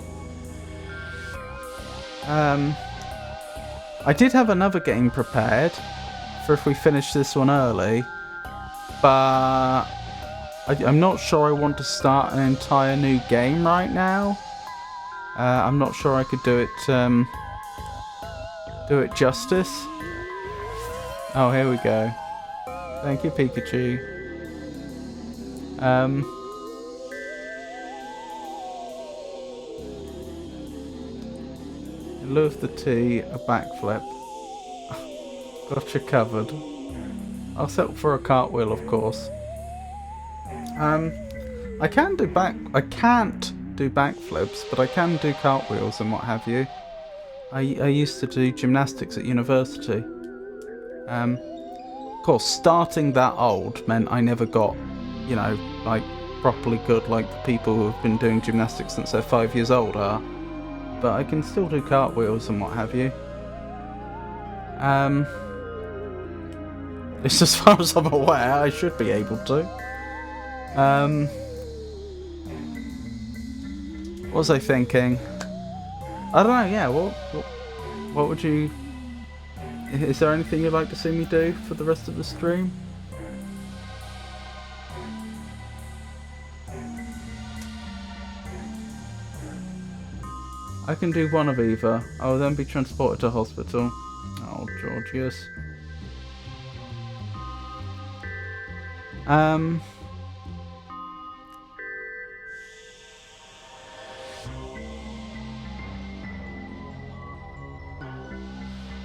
I did have another game prepared for if we finish this one early, but I'm not sure I want to start an entire new game right now. I'm not sure I could do it justice. Oh, here we go. Thank you, Pikachu. In lieu of the T, a backflip. Gotcha covered. I'll settle for a cartwheel, of course. I can't do backflips, but I can do cartwheels and what have you. I used to do gymnastics at university. Of course, starting that old meant I never got, you know, like, properly good like the people who have been doing gymnastics since they're 5 years old are. But I can still do cartwheels and what have you. It's as far as I'm aware, I should be able to. What was I thinking? I don't know, yeah, what would you... Is there anything you'd like to see me do for the rest of the stream? I can do one of either. I will then be transported to hospital. Oh, Georgius.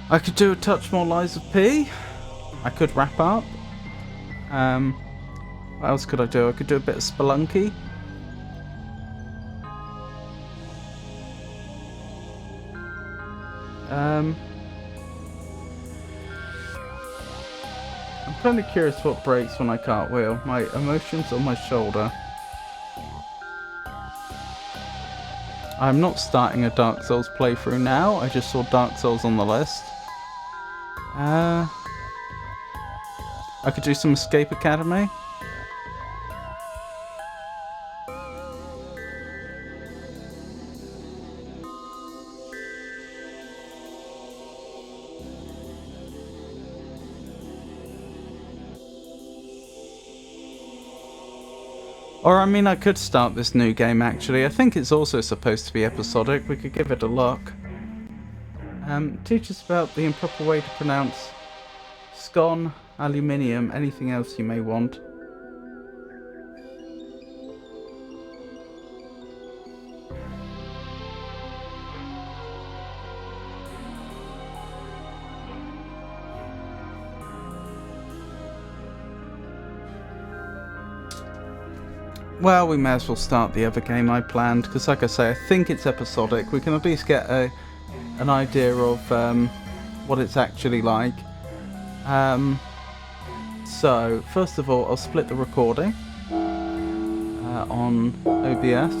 I could do a touch more Lies of P. I could wrap up. What else could I do? I could do a bit of Spelunky. I'm kind of curious what breaks when I cartwheel. My emotions or my shoulder. I'm not starting a Dark Souls playthrough now. I just saw Dark Souls on the list. I could do some Escape Academy. Or, I mean, I could start this new game, actually. I think it's also supposed to be episodic. We could give it a look. Teach us about the improper way to pronounce scone, aluminium, anything else you may want. Well, we may as well start the other game I planned, because like I say, I think it's episodic. We can at least get an idea of what it's actually like. So, first of all, I'll split the recording on OBS.